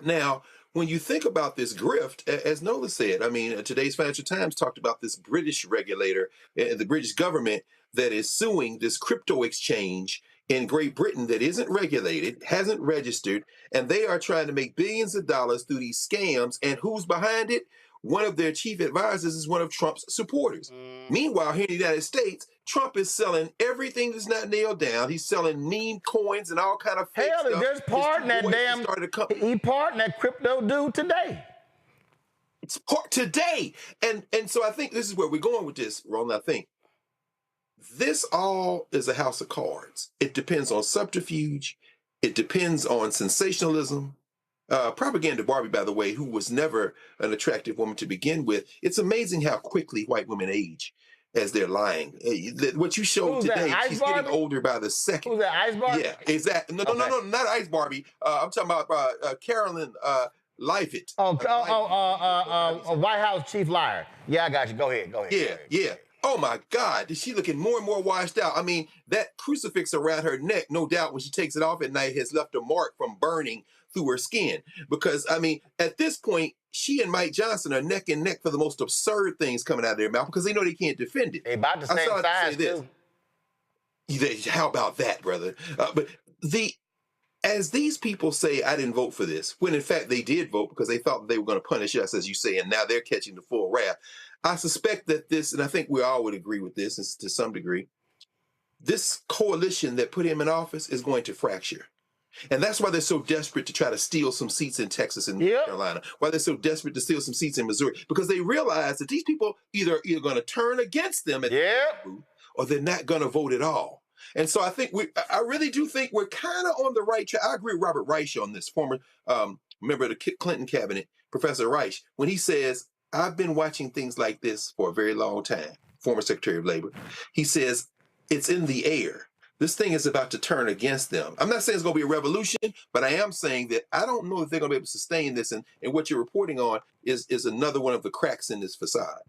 Now, when you think about this grift, as Nola said, I mean, today's Financial Times talked about this British regulator, the British government that is suing this crypto exchange in Great Britain that isn't regulated, hasn't registered, and they are trying to make billions of dollars through these scams. And who's behind it? One of their chief advisors is one of Trump's supporters. Meanwhile, here in the United States, Trump is selling everything that's not nailed down. He's selling meme coins and all kind of fake stuff. Hell, he just pardoned that he pardoned that crypto dude today. It's today. And so I think this is where we're going with this, Ron. I think this all is a house of cards. It depends on subterfuge. It depends on sensationalism. Propaganda Barbie, by the way, who was never an attractive woman to begin with. It's amazing how quickly white women age as they're lying. What you showed today, she's getting older by the second. Who's that, Ice Barbie? Yeah, exactly. No, not Ice Barbie. I'm talking about Carolyn Leavitt. White House chief liar. Yeah, I got you. Go ahead. Yeah. Oh my God, is she looking more and more washed out? I mean, that crucifix around her neck, no doubt when she takes it off at night, has left a mark from burning through her skin. Because, I mean, at this point, she and Mike Johnson are neck and neck for the most absurd things coming out of their mouth because they know they can't defend it. They about the same size, too. How about that, brother? But as these people say, I didn't vote for this, when in fact they did vote because they thought they were going to punish us, as you say, and now they're catching the full wrath. I suspect that this, and I think we all would agree with this to some degree, this coalition that put him in office is going to fracture. And that's why they're so desperate to try to steal some seats in Texas and North Carolina, why they're so desperate to steal some seats in Missouri, because they realize that these people either going to turn against them at the booth, or they're not going to vote at all. And so I think I really do think we're kind of on the right track. I agree with Robert Reich on this, former member of the Clinton cabinet, Professor Reich, when he says, I've been watching things like this for a very long time, former Secretary of Labor. He says, it's in the air. This thing is about to turn against them. I'm not saying it's going to be a revolution, but I am saying that I don't know if they're going to be able to sustain this. And what you're reporting on is another one of the cracks in this facade.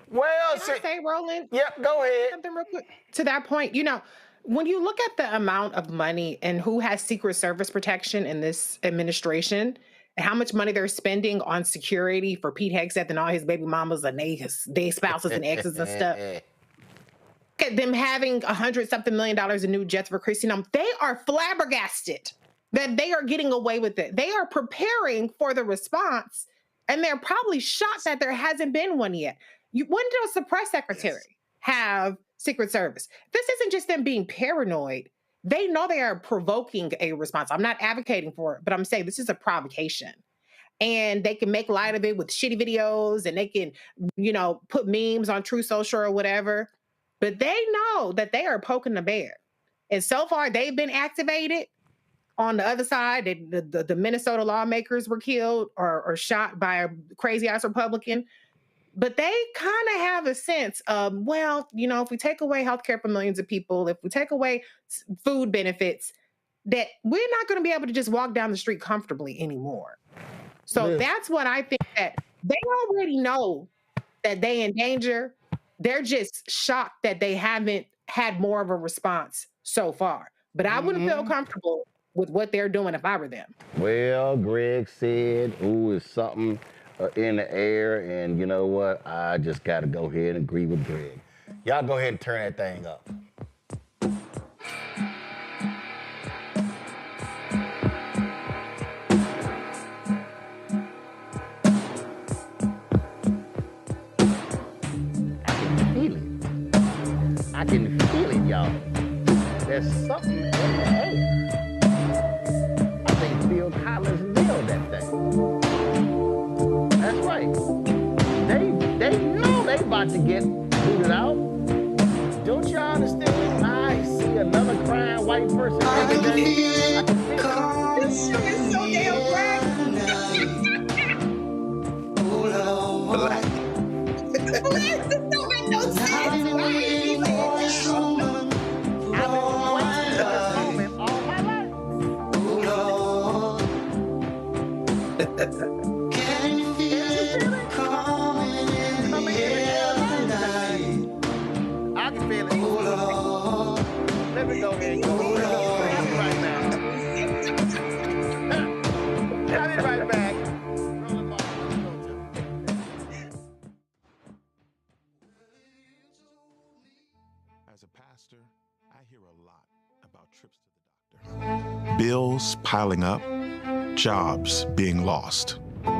Well, Can I say, Roland? Yep, go ahead. Something real quick to that point. You know, when you look at the amount of money and who has Secret Service protection in this administration, and how much money they're spending on security for Pete Hegseth and all his baby mamas and their spouses and exes and stuff. Look at them having $100-something million in new jets for Christine. They are flabbergasted that they are getting away with it. They are preparing for the response, and they're probably shocked that there hasn't been one yet. When does the press secretary have Secret Service? This isn't just them being paranoid. They know they are provoking a response. I'm not advocating for it, but I'm saying this is a provocation. And they can make light of it with shitty videos, and they can, put memes on True Social or whatever. But they know that they are poking the bear. And so far, they've been activated. On the other side, the Minnesota lawmakers were killed or shot by a crazy-ass Republican. But they kind of have a sense of, if we take away healthcare for millions of people, if we take away food benefits, that we're not going to be able to just walk down the street comfortably anymore. So that's what I think, that they already know that they in danger. They're just shocked that they haven't had more of a response so far. But I wouldn't feel comfortable with what they're doing if I were them. Well, Greg said, it's something in the air, and you know what? I just got to go ahead and agree with Greg. Y'all go ahead and turn that thing up. I can feel it, y'all. There's something in the air. I think Phil Collins nailed that thing. That's right. They know they about to get booted out. Don't y'all understand? I see another crying white person every day. I can feel it. This shit is so damn crack. This don't make no sense. Why is he saying that? I've been waiting for this moment all my life. Can you feel it coming in the air tonight? I can feel it. Let me go ahead and go. I'll be right back. I'll be right back. As a pastor, I hear a lot about trips to the doctor. Bills piling up, jobs being lost.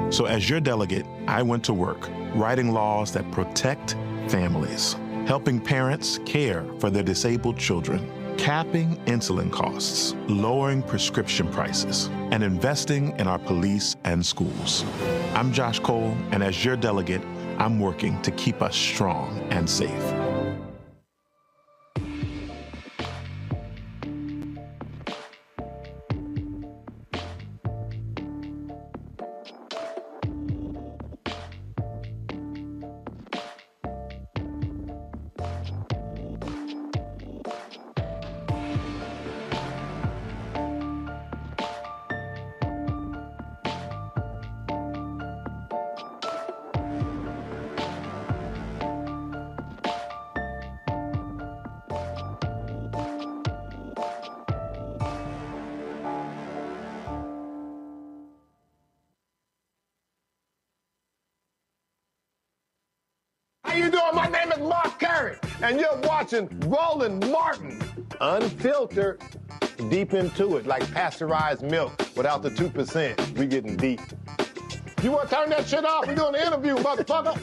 So as your delegate, I went to work writing laws that protect families, helping parents care for their disabled children, capping insulin costs, lowering prescription prices, and investing in our police and schools. I'm Josh Cole, and as your delegate, I'm working to keep us strong and safe. How you doing? My name is Mark Curry, and you're watching Roland Martin, unfiltered, deep into it, like pasteurized milk without the 2%. We getting deep. You want to turn that shit off? We're doing an interview, motherfucker.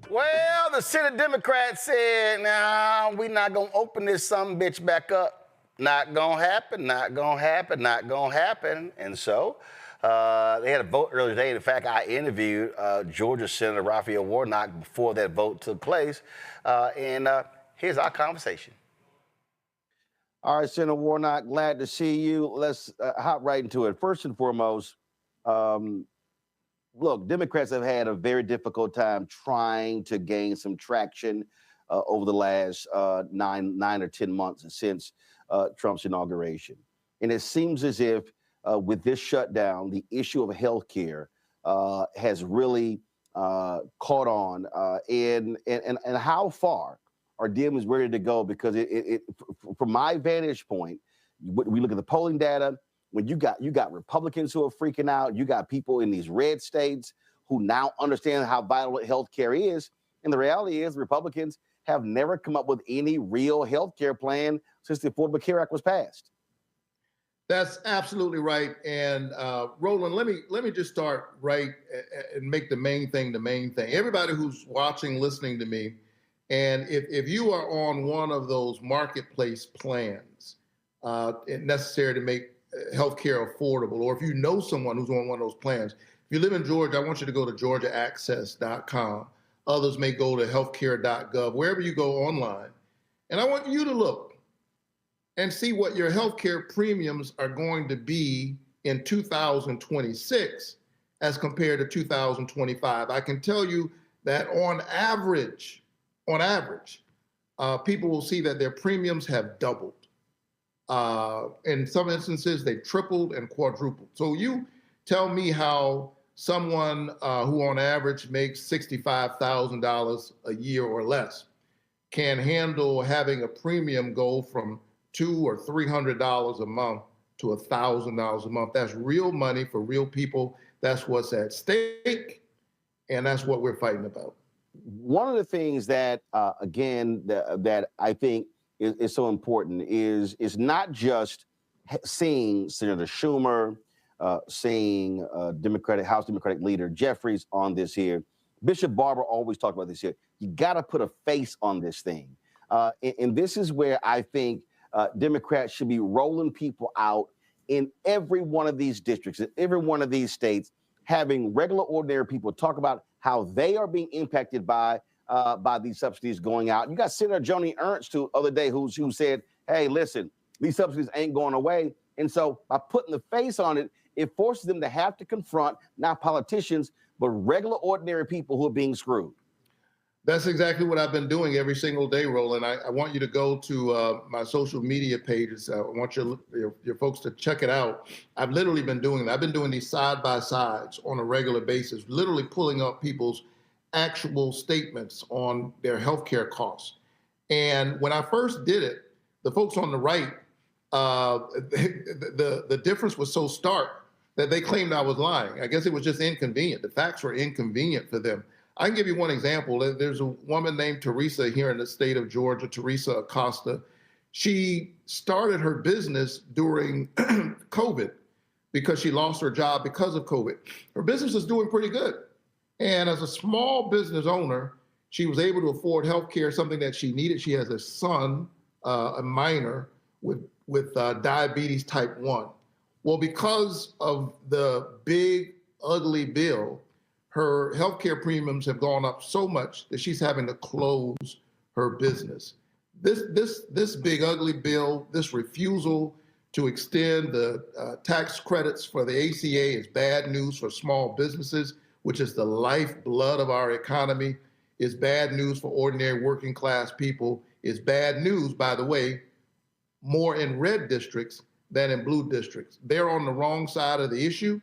Well, the Senate Democrats said, nah, we're not going to open this sumbitch back up. Not going to happen, not going to happen, not going to happen. And so They had a vote earlier today. In fact, I interviewed Georgia Senator Raphael Warnock before that vote took place. And here's our conversation. All right, Senator Warnock, glad to see you. Let's hop right into it. First and foremost, look, Democrats have had a very difficult time trying to gain some traction over the last 9 or 10 months since Trump's inauguration. And it seems as if with this shutdown, the issue of health care has really caught on. And how far are Dems ready to go? Because from my vantage point, we look at the polling data. When you got Republicans who are freaking out, you got people in these red states who now understand how vital health care is. And the reality is Republicans have never come up with any real health care plan since the Affordable Care Act was passed. That's absolutely right. And Roland, let me just start right and make the main thing the main thing. Everybody who's watching, listening to me, and if you are on one of those marketplace plans necessary to make healthcare affordable, or if you know someone who's on one of those plans, if you live in Georgia, I want you to go to georgiaaccess.com. Others may go to healthcare.gov, wherever you go online. And I want you to look and see what your healthcare premiums are going to be in 2026 as compared to 2025. I can tell you that on average, people will see that their premiums have doubled. In some instances, they've tripled and quadrupled. So you tell me how someone who on average makes $65,000 a year or less can handle having a premium go from $200 or $300 a month to $1,000 a month. That's real money for real people. That's what's at stake, and that's what we're fighting about. One of the things that, again, that I think is so important is not just seeing Senator Schumer, seeing House Democratic leader Jeffries on this here. Bishop Barber always talked about this here. You got to put a face on this thing. And this is where I think Democrats should be rolling people out in every one of these districts, in every one of these states, having regular, ordinary people talk about how they are being impacted by these subsidies going out. You got Senator Joni Ernst the other day who said, hey, listen, these subsidies ain't going away. And so by putting the face on it, it forces them to have to confront not politicians, but regular, ordinary people who are being screwed. That's exactly what I've been doing every single day, Roland. I want you to go to my social media pages. I want your folks to check it out. I've literally been doing that. I've been doing these side-by-sides on a regular basis, literally pulling up people's actual statements on their healthcare costs. And when I first did it, the folks on the right, the difference was so stark that they claimed I was lying. I guess it was just inconvenient. The facts were inconvenient for them. I can give you one example. There's a woman named Teresa here in the state of Georgia, Teresa Acosta. She started her business during COVID because she lost her job because of COVID. Her business is doing pretty good. And as a small business owner, she was able to afford health care, something that she needed. She has a son, a minor, with diabetes type 1. Well, because of the big, ugly bill, her healthcare premiums have gone up so much that she's having to close her business. This big ugly bill, this refusal to extend the tax credits for the ACA is bad news for small businesses, which is the lifeblood of our economy, is bad news for ordinary working class people, is bad news, by the way, more in red districts than in blue districts. They're on the wrong side of the issue.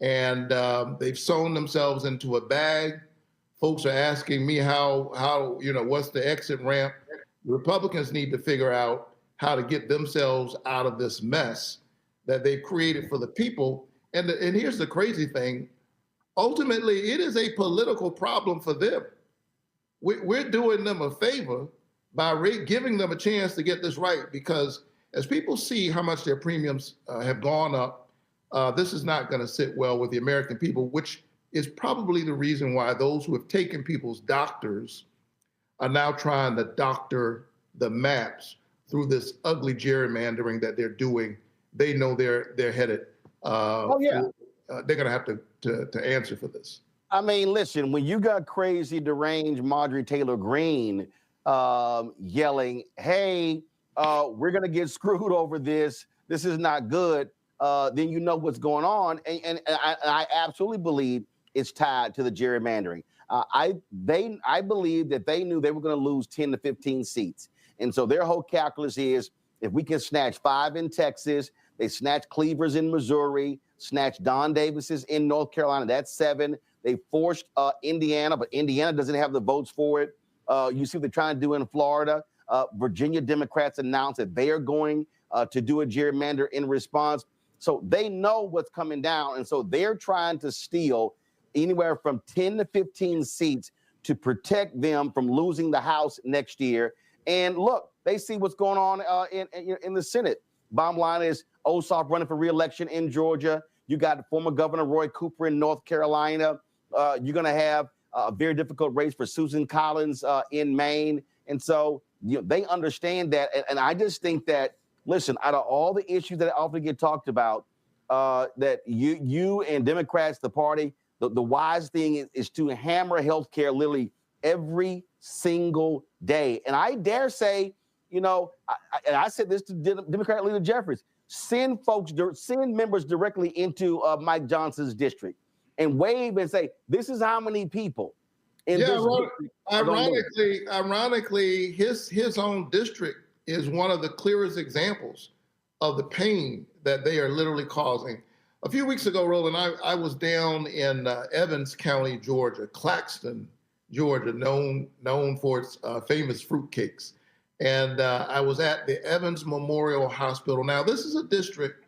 And they've sewn themselves into a bag. Folks are asking me how what's the exit ramp? Republicans need to figure out how to get themselves out of this mess that they've created for the people. And here's the crazy thing. Ultimately, it is a political problem for them. We're doing them a favor by giving them a chance to get this right, because as people see how much their premiums have gone up, this is not going to sit well with the American people, which is probably the reason why those who have taken people's doctors are now trying to doctor the maps through this ugly gerrymandering that they're doing. They know they're headed they're going to have to answer for this. I mean, listen, when you got crazy, deranged Marjorie Taylor Greene yelling, hey, we're going to get screwed over this. This is not good. Then you know what's going on. And I absolutely believe it's tied to the gerrymandering. I believe that they knew they were going to lose 10 to 15 seats. And so their whole calculus is if we can snatch 5 in Texas, they snatch Cleavers in Missouri, snatch Don Davis's in North Carolina, that's 7. They forced Indiana, but Indiana doesn't have the votes for it. You see what they're trying to do in Florida. Virginia Democrats announced that they are going to do a gerrymander in response. So they know what's coming down. And so they're trying to steal anywhere from 10 to 15 seats to protect them from losing the House next year. And look, they see what's going on in the Senate. Bottom line is Ossoff running for re-election in Georgia. You got former Governor Roy Cooper in North Carolina. You're going to have a very difficult race for Susan Collins in Maine. And so they understand that. And I just think that, listen, out of all the issues that often get talked about, that you and Democrats, the party, the wise thing is to hammer healthcare literally every single day. And I dare say, and I said this to Democrat leader Jeffries, send members directly into Mike Johnson's district and wave and say, this is how many people in this district. Ironically, his own district is one of the clearest examples of the pain that they are literally causing. A few weeks ago, Roland, I was down in Evans County, Georgia, Claxton, Georgia, known for its famous fruitcakes. And I was at the Evans Memorial Hospital. Now, this is a district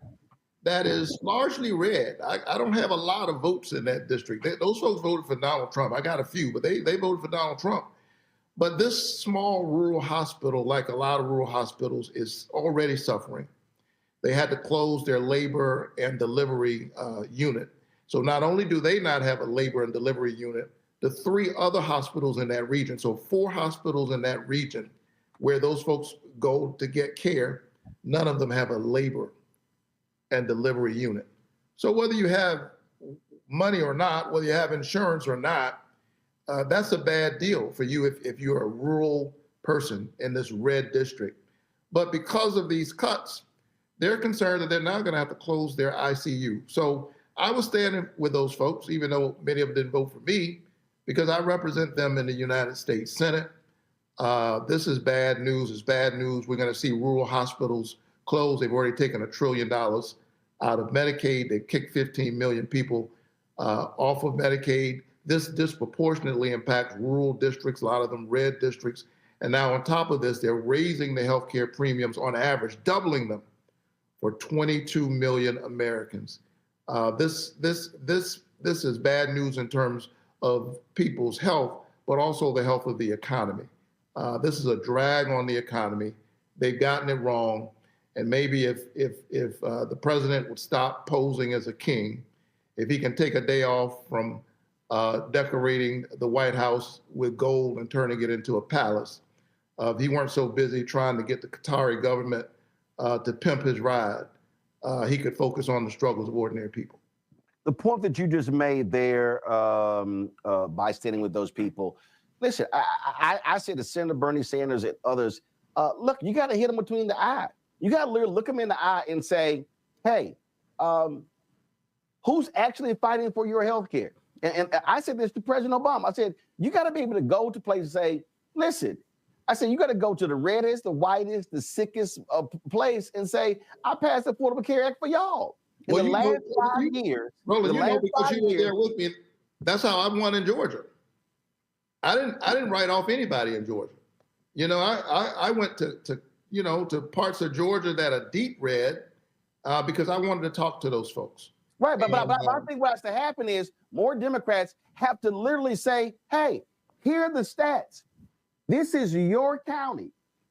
that is largely red. I don't have a lot of votes in that district. Those folks voted for Donald Trump. I got a few, but they voted for Donald Trump. But this small rural hospital, like a lot of rural hospitals, is already suffering. They had to close their labor and delivery unit. So not only do they not have a labor and delivery unit, the 3 other hospitals in that region, so 4 hospitals in that region where those folks go to get care, none of them have a labor and delivery unit. So whether you have money or not, whether you have insurance or not, that's a bad deal for you if you're a rural person in this red district. But because of these cuts, they're concerned that they're now going to have to close their ICU. So I was standing with those folks, even though many of them didn't vote for me, because I represent them in the United States Senate. This is bad news. It's bad news. We're going to see rural hospitals close. They've already taken $1 trillion out of Medicaid. They've kicked 15 million people off of Medicaid. This disproportionately impacts rural districts, a lot of them red districts. And now on top of this, they're raising the healthcare premiums on average, doubling them for 22 million Americans. This is bad news in terms of people's health, but also the health of the economy. This is a drag on the economy. They've gotten it wrong. And maybe if the president would stop posing as a king, if he can take a day off from decorating the White House with gold and turning it into a palace, if he weren't so busy trying to get the Qatari government to pimp his ride, he could focus on the struggles of ordinary people. The point that you just made there by standing with those people, listen, I said to Senator Bernie Sanders and others, look, you got to hit them between the eye. You got to literally look them in the eye and say, hey, who's actually fighting for your health care? And I said this to President Obama. I said, you got to be able to go to places and say, listen, I said, you got to go to the reddest, the whitest, the sickest place and say, I passed the Affordable Care Act for y'all. In the last 5 years. Roland, because you were there with me, that's how I won in Georgia. I didn't write off anybody in Georgia. I went to parts of Georgia that are deep red because I wanted to talk to those folks. Right, but I think what has to happen is more Democrats have to literally say, hey, here are the stats. This is your county.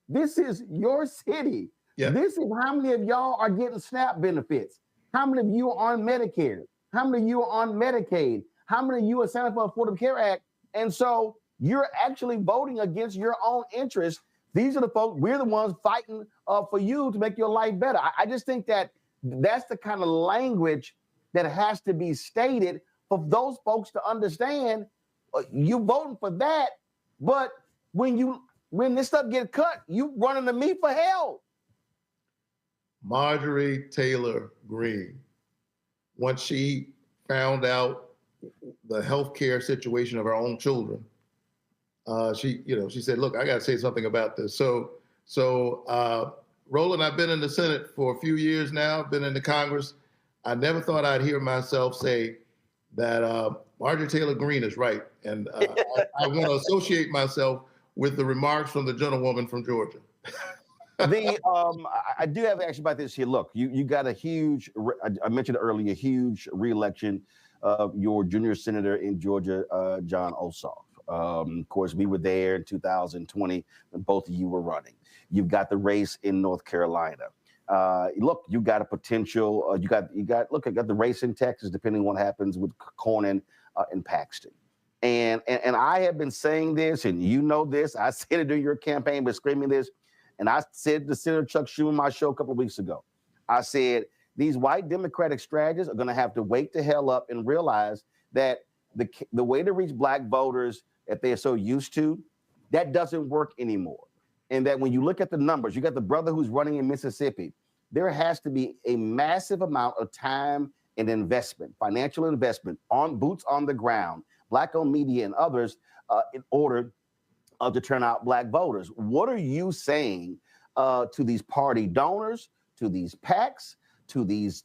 This is your city. Yeah. This is how many of y'all are getting SNAP benefits. How many of you are on Medicare? How many of you are on Medicaid? How many of you are signing for the Affordable Care Act? And so you're actually voting against your own interests. These are the folks, we're the ones fighting for you to make your life better. I just think that that's the kind of language that has to be stated for those folks to understand you voting for that, but when this stuff get cut, you running to me for help. Marjorie Taylor Greene, once she found out the healthcare situation of her own children, she said, "Look, I got to say something about this." So, Roland, I've been in the Senate for a few years now, been in the Congress. I never thought I'd hear myself say that Marjorie Taylor Greene is right, and I want to associate myself with the remarks from the gentlewoman from Georgia. I do have action about this here. Look, you got a huge, I mentioned earlier, a huge reelection of your junior senator in Georgia, John Ossoff. Of course, we were there in 2020 when both of you were running. You've got the race in North Carolina. Look, you got a potential. You got the race in Texas, depending on what happens with Cornyn and Paxton. And I have been saying this, and you know this. I said it during your campaign, but screaming this. And I said to Senator Chuck Schumer on my show a couple of weeks ago, I said, these white Democratic strategists are going to have to wake the hell up and realize that the way to reach black voters that they're so used to, that doesn't work anymore. And that when you look at the numbers, you got the brother who's running in Mississippi, there has to be a massive amount of time and investment, financial investment on boots on the ground, black-owned media and others in order to turn out black voters. What are you saying to these party donors, to these PACs, to these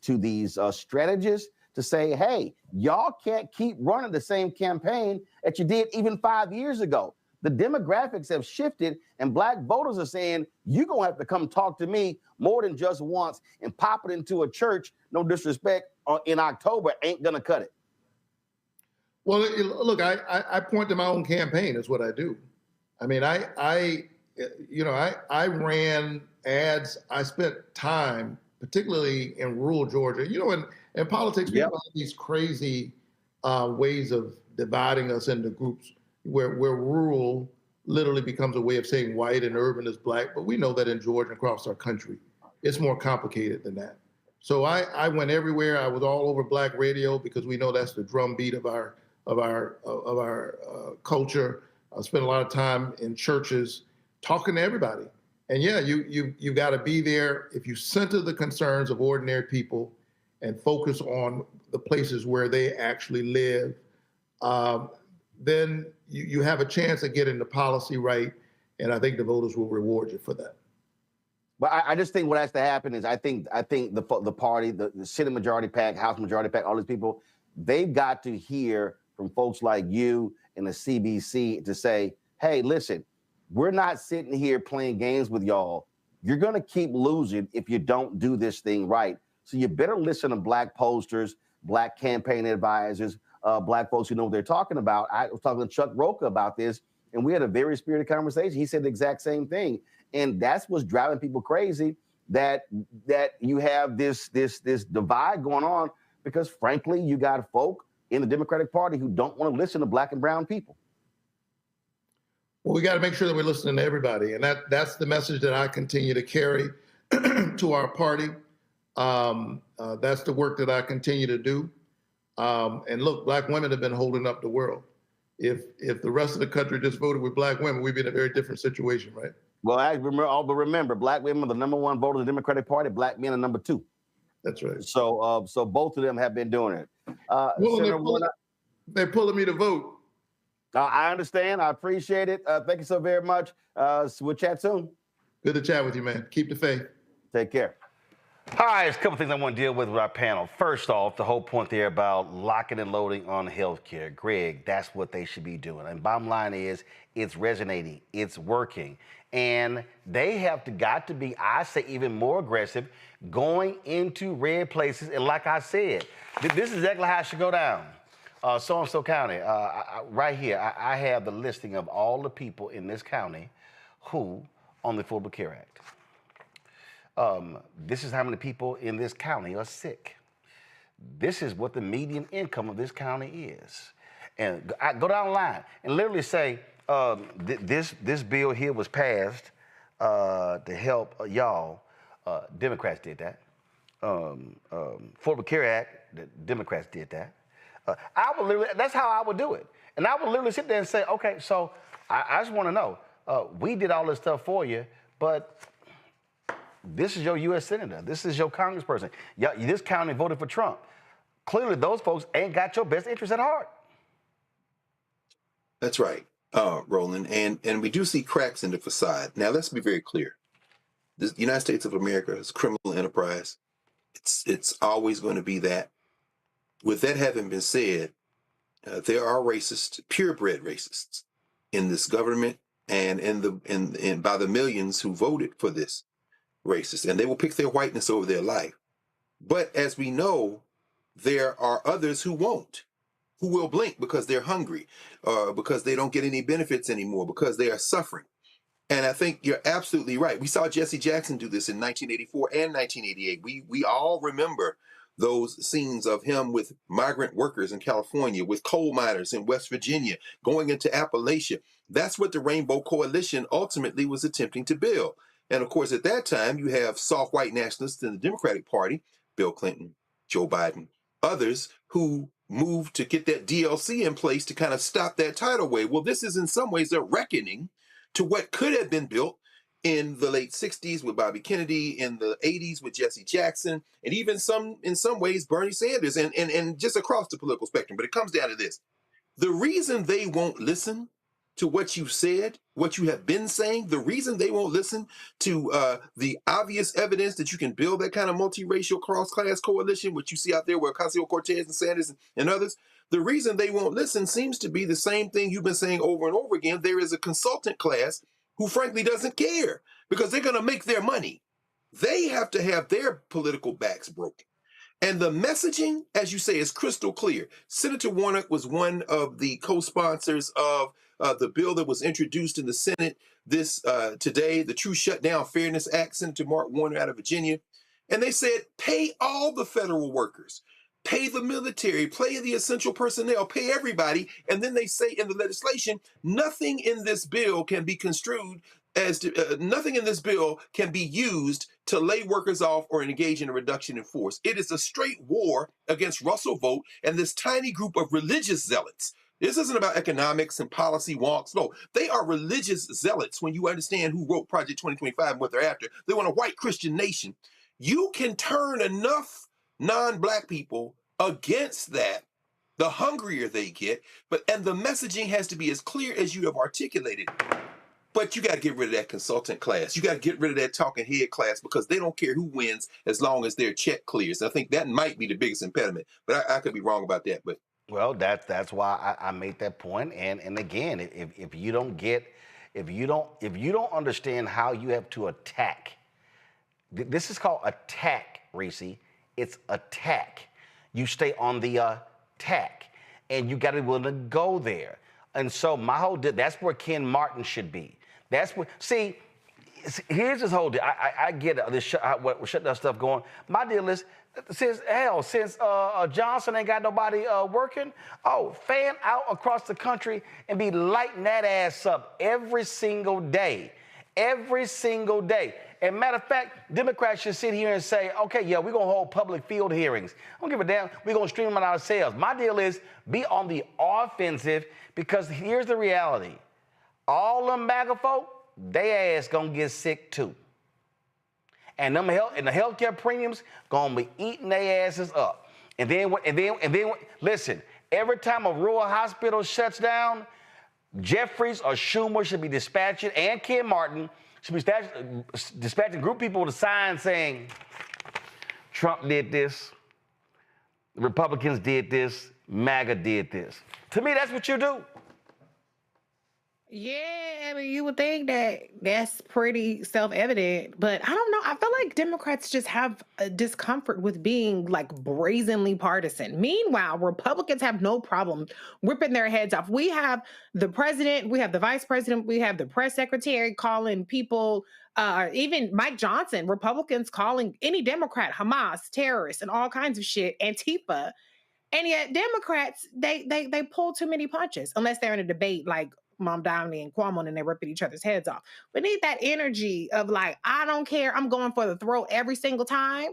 strategists to say, hey, y'all can't keep running the same campaign that you did even 5 years ago. The demographics have shifted, and black voters are saying, you're going to have to come talk to me more than just once, and pop it into a church, no disrespect, in October ain't going to cut it. Well, look, I point to my own campaign is what I do. I mean, I ran ads. I spent time, particularly in rural Georgia. You know, in politics, we have these crazy ways of dividing us into groups where rural literally becomes a way of saying white and urban is black. But we know that in Georgia and across our country, it's more complicated than that. So I went everywhere. I was all over black radio because we know that's the drumbeat of our culture. I spent a lot of time in churches talking to everybody. And yeah, you got to be there. If you center the concerns of ordinary people and focus on the places where they actually live, then you have a chance of getting the policy right. And I think the voters will reward you for that. But I just think what has to happen is I think the party, the Senate majority PAC, House majority PAC, all these people, they've got to hear from folks like you and the CBC to say, hey, listen, we're not sitting here playing games with y'all. You're going to keep losing if you don't do this thing right. So you better listen to black posters, black campaign advisors, black folks who know what they're talking about. I was talking to Chuck Rocha about this, and we had a very spirited conversation. He said the exact same thing. And that's what's driving people crazy, that you have this divide going on because, frankly, you got folk in the Democratic Party who don't want to listen to black and brown people. Well, we got to make sure that we're listening to everybody. And that's the message that I continue to carry to our party. That's the work that I continue to do. And look, black women have been holding up the world. If the rest of the country just voted with black women, we'd be in a very different situation, right? Well, remember, black women are the number one voter in the Democratic Party. Black men are number two. That's right. So both of them have been doing it. They're pulling me to vote. I understand. I appreciate it. Thank you so very much. We'll chat soon. Good to chat with you, man. Keep the faith. Take care. All right, there's a couple things I want to deal with our panel. First off, the whole point there about locking and loading on healthcare. Greg, that's what they should be doing. And bottom line is, it's resonating, it's working. And they got to be, I say, even more aggressive going into red places. And like I said, this is exactly how it should go down. So-and-so county, right here, I have the listing of all the people in this county who on the Affordable Care Act. This is how many people in this county are sick. This is what the median income of this county is. And I go down the line and literally say, this bill here was passed to help y'all. Democrats did that. Affordable Care Act, the Democrats did that. I would literally, that's how I would do it. And I would literally sit there and say, okay, so I just want to know, we did all this stuff for you, but this is your U.S. Senator. This is your congressperson. This county voted for Trump. Clearly, those folks ain't got your best interest at heart. That's right, Roland. And we do see cracks in the facade. Now, let's be very clear. The United States of America is a criminal enterprise. It's always going to be that. With that having been said, there are racists, purebred racists, in this government and by the millions who voted for this racist, and they will pick their whiteness over their life. But as we know, there are others who won't, who will blink because they're hungry, because they don't get any benefits anymore, because they are suffering. And I think you're absolutely right. We saw Jesse Jackson do this in 1984 and 1988. We all remember those scenes of him with migrant workers in California, with coal miners in West Virginia, going into Appalachia. That's what the Rainbow Coalition ultimately was attempting to build. And of course, at that time, you have soft white nationalists in the Democratic Party, Bill Clinton, Joe Biden, others who moved to get that DLC in place to kind of stop that tidal wave. Well, this is in some ways a reckoning to what could have been built in the late 60s with Bobby Kennedy, in the 80s with Jesse Jackson, and even in some ways Bernie Sanders, and just across the political spectrum. But it comes down to this. The reason they won't listen to what you said, what you have been saying, the reason they won't listen to the obvious evidence that you can build that kind of multiracial cross-class coalition, which you see out there with Ocasio-Cortez and Sanders and others, the reason they won't listen seems to be the same thing you've been saying over and over again. There is a consultant class who frankly doesn't care because they're going to make their money. They have to have their political backs broken. And the messaging, as you say, is crystal clear. Senator Warnock was one of the co-sponsors of the bill that was introduced in the Senate today, the True Shutdown Fairness Act, Senator Mark Warner out of Virginia. And they said, pay all the federal workers, pay the military, pay the essential personnel, pay everybody. And then they say in the legislation, nothing in this bill can be construed as nothing in this bill can be used to lay workers off or engage in a reduction in force. It is a straight war against Russell Vogt and this tiny group of religious zealots. This isn't about economics and policy wonks. No, they are religious zealots when you understand who wrote Project 2025 and what they're after. They want a white Christian nation. You can turn enough non-black people against that, the hungrier they get, and the messaging has to be as clear as you have articulated. But you got to get rid of that consultant class. You got to get rid of that talking head class because they don't care who wins as long as their check clears. I think that might be the biggest impediment, but I could be wrong about that. But well, that's why I made that point. And again, if you don't understand how you have to attack, this is called attack, Reese. It's attack. You stay on the attack, and you got to be willing to go there. And so that's where Ken Martin should be. That's where, see, here's this whole deal. I get this what shutdown stuff going. My deal is, since Johnson ain't got nobody working, fan out across the country and be lighting that ass up every single day. Every single day. And matter of fact, Democrats should sit here and say, okay, yeah, we're going to hold public field hearings. I don't give a damn. We're going to stream them ourselves. My deal is be on the offensive because here's the reality. All them MAGA folk, they ass going to get sick too. And the healthcare premiums going to be eating their asses up. And then, listen, every time a rural hospital shuts down, Jeffries or Schumer should be dispatching, and Ken Martin should be dispatching group people with a sign saying, Trump did this, the Republicans did this, MAGA did this. To me, that's what you do. Yeah, I mean, you would think that that's pretty self-evident, but I don't know. I feel like Democrats just have a discomfort with being like brazenly partisan. Meanwhile, Republicans have no problem ripping their heads off. We have the president, we have the vice president, we have the press secretary calling people, even Mike Johnson, Republicans calling any Democrat Hamas, terrorists, and all kinds of shit, Antifa. And yet Democrats, they pull too many punches unless they're in a debate like Mom Downey and Cuomo and they're ripping each other's heads off. We need that energy of like, I don't care, I'm going for the throat every single time.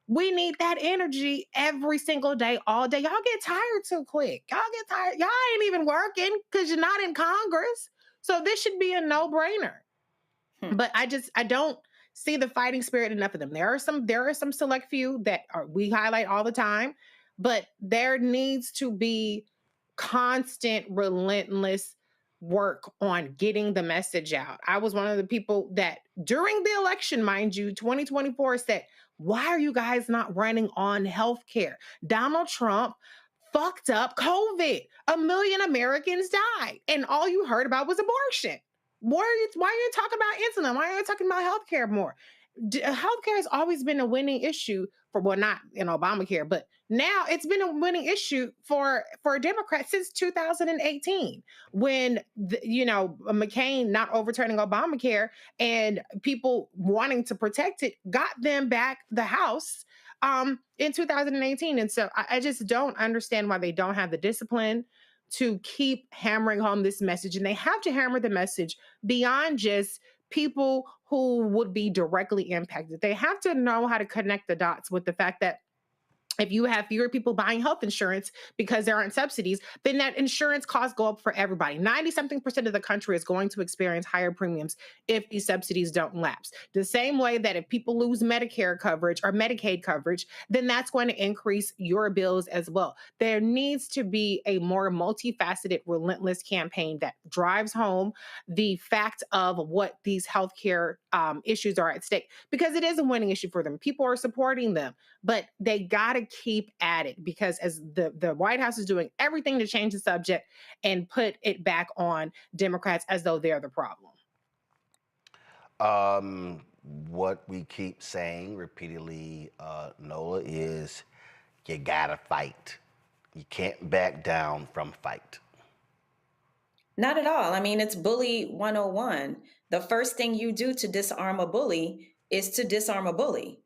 We need that energy every single day, all day. Y'all get tired too quick. Y'all get tired. Y'all ain't even working because you're not in Congress. So this should be a no-brainer. But I don't see the fighting spirit in enough of them. There are some select few that we highlight all the time, but there needs to be constant, relentless work on getting the message out. I was one of the people that during the election, mind you, 2024 said, why are you guys not running on healthcare? Donald Trump fucked up COVID. 1 million Americans died, and all you heard about was abortion. Why are you talking about insulin? Why are you talking about healthcare more? Healthcare has always been a winning issue for, well, not in Obamacare, but now it's been a winning issue for Democrats since 2018, when McCain not overturning Obamacare and people wanting to protect it got them back the House in 2018. And so I just don't understand why they don't have the discipline to keep hammering home this message. And they have to hammer the message beyond just people who would be directly impacted. They have to know how to connect the dots with the fact that if you have fewer people buying health insurance because there aren't subsidies, then that insurance costs go up for everybody. 90-something% of the country is going to experience higher premiums if these subsidies don't lapse. The same way that if people lose Medicare coverage or Medicaid coverage, then that's going to increase your bills as well. There needs to be a more multifaceted, relentless campaign that drives home the fact of what these healthcare issues are at stake, because it is a winning issue for them. People are supporting them, but they got to keep at it, because as the White House is doing everything to change the subject and put it back on Democrats as though they're the problem. What we keep saying repeatedly, Nola, is you gotta fight. You can't back down from fight. Not at all. I mean, it's bully 101. The first thing you do to disarm a bully is to disarm a bully.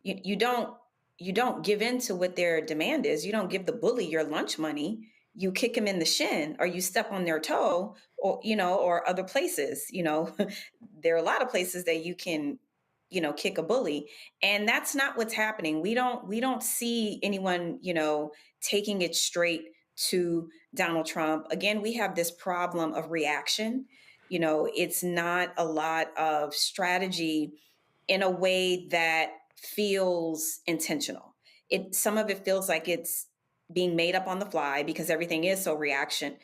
You don't give in to what their demand is. You don't give the bully your lunch money. You kick them in the shin, or you step on their toe, or other places. There are a lot of places that you can, kick a bully, and that's not what's happening. We don't see anyone, taking it straight to Donald Trump. Again, we have this problem of reaction. It's not a lot of strategy in a way that feels intentional. Some of it feels like it's being made up on the fly, because everything is so reaction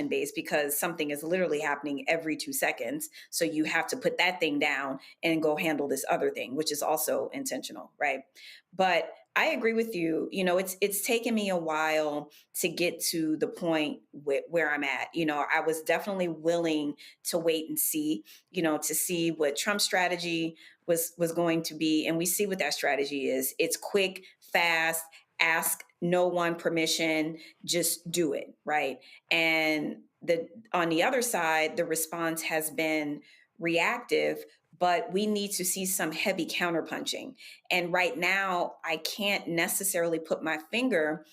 based, because something is literally happening every 2 seconds. So you have to put that thing down and go handle this other thing, which is also intentional, right? But I agree with you. It's taken me a while to get to the point where I'm at. I was definitely willing to wait and see, to see what Trump's strategy was going to be. And we see what that strategy is. It's quick, fast, ask no one permission, just do it, right? And on the other side, the response has been reactive, but we need to see some heavy counterpunching. And right now, I can't necessarily put my finger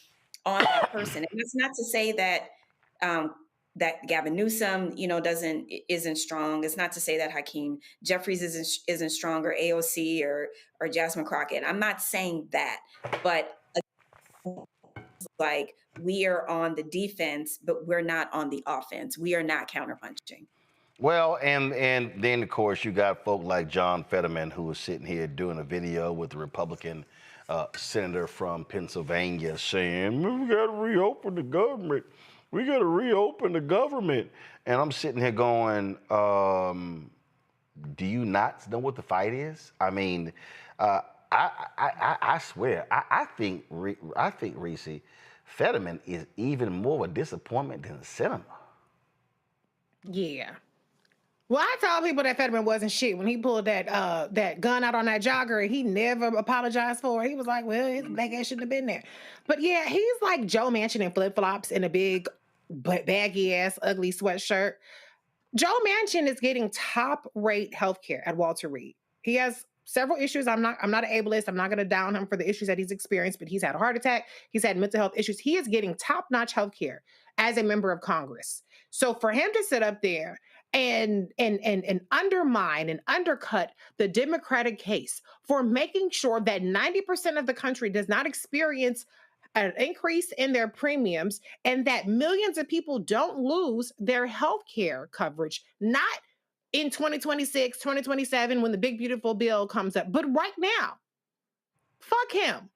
on that person. And that's not to say that that Gavin Newsom, isn't strong. It's not to say that Hakeem Jeffries isn't strong, or AOC or Jasmine Crockett. I'm not saying that, but like, we are on the defense, but we're not on the offense. We are not counterpunching. Well, and then, of course, you got folk like John Fetterman, who was sitting here doing a video with the Republican senator from Pennsylvania saying, we got to reopen the government. We got to reopen the government. And I'm sitting here going, do you not know what the fight is? I mean, I swear, I think Reese, Fetterman is even more of a disappointment than Sinema. Yeah. Well, I told people that Fetterman wasn't shit when he pulled that gun out on that jogger. He never apologized for it. He was like, well, his black ass shouldn't have been there. But yeah, he's like Joe Manchin in flip-flops and a big baggy ass ugly sweatshirt. Joe Manchin is getting top-rate healthcare at Walter Reed. He has several issues. I'm not an ableist. I'm not going to down him for the issues that he's experienced, but he's had a heart attack. He's had mental health issues. He is getting top-notch healthcare as a member of Congress. So for him to sit up there and undermine and undercut the Democratic case for making sure that 90% of the country does not experience an increase in their premiums and that millions of people don't lose their health care coverage, not in 2026, 2027, when the big beautiful bill comes up, but right now. Fuck him.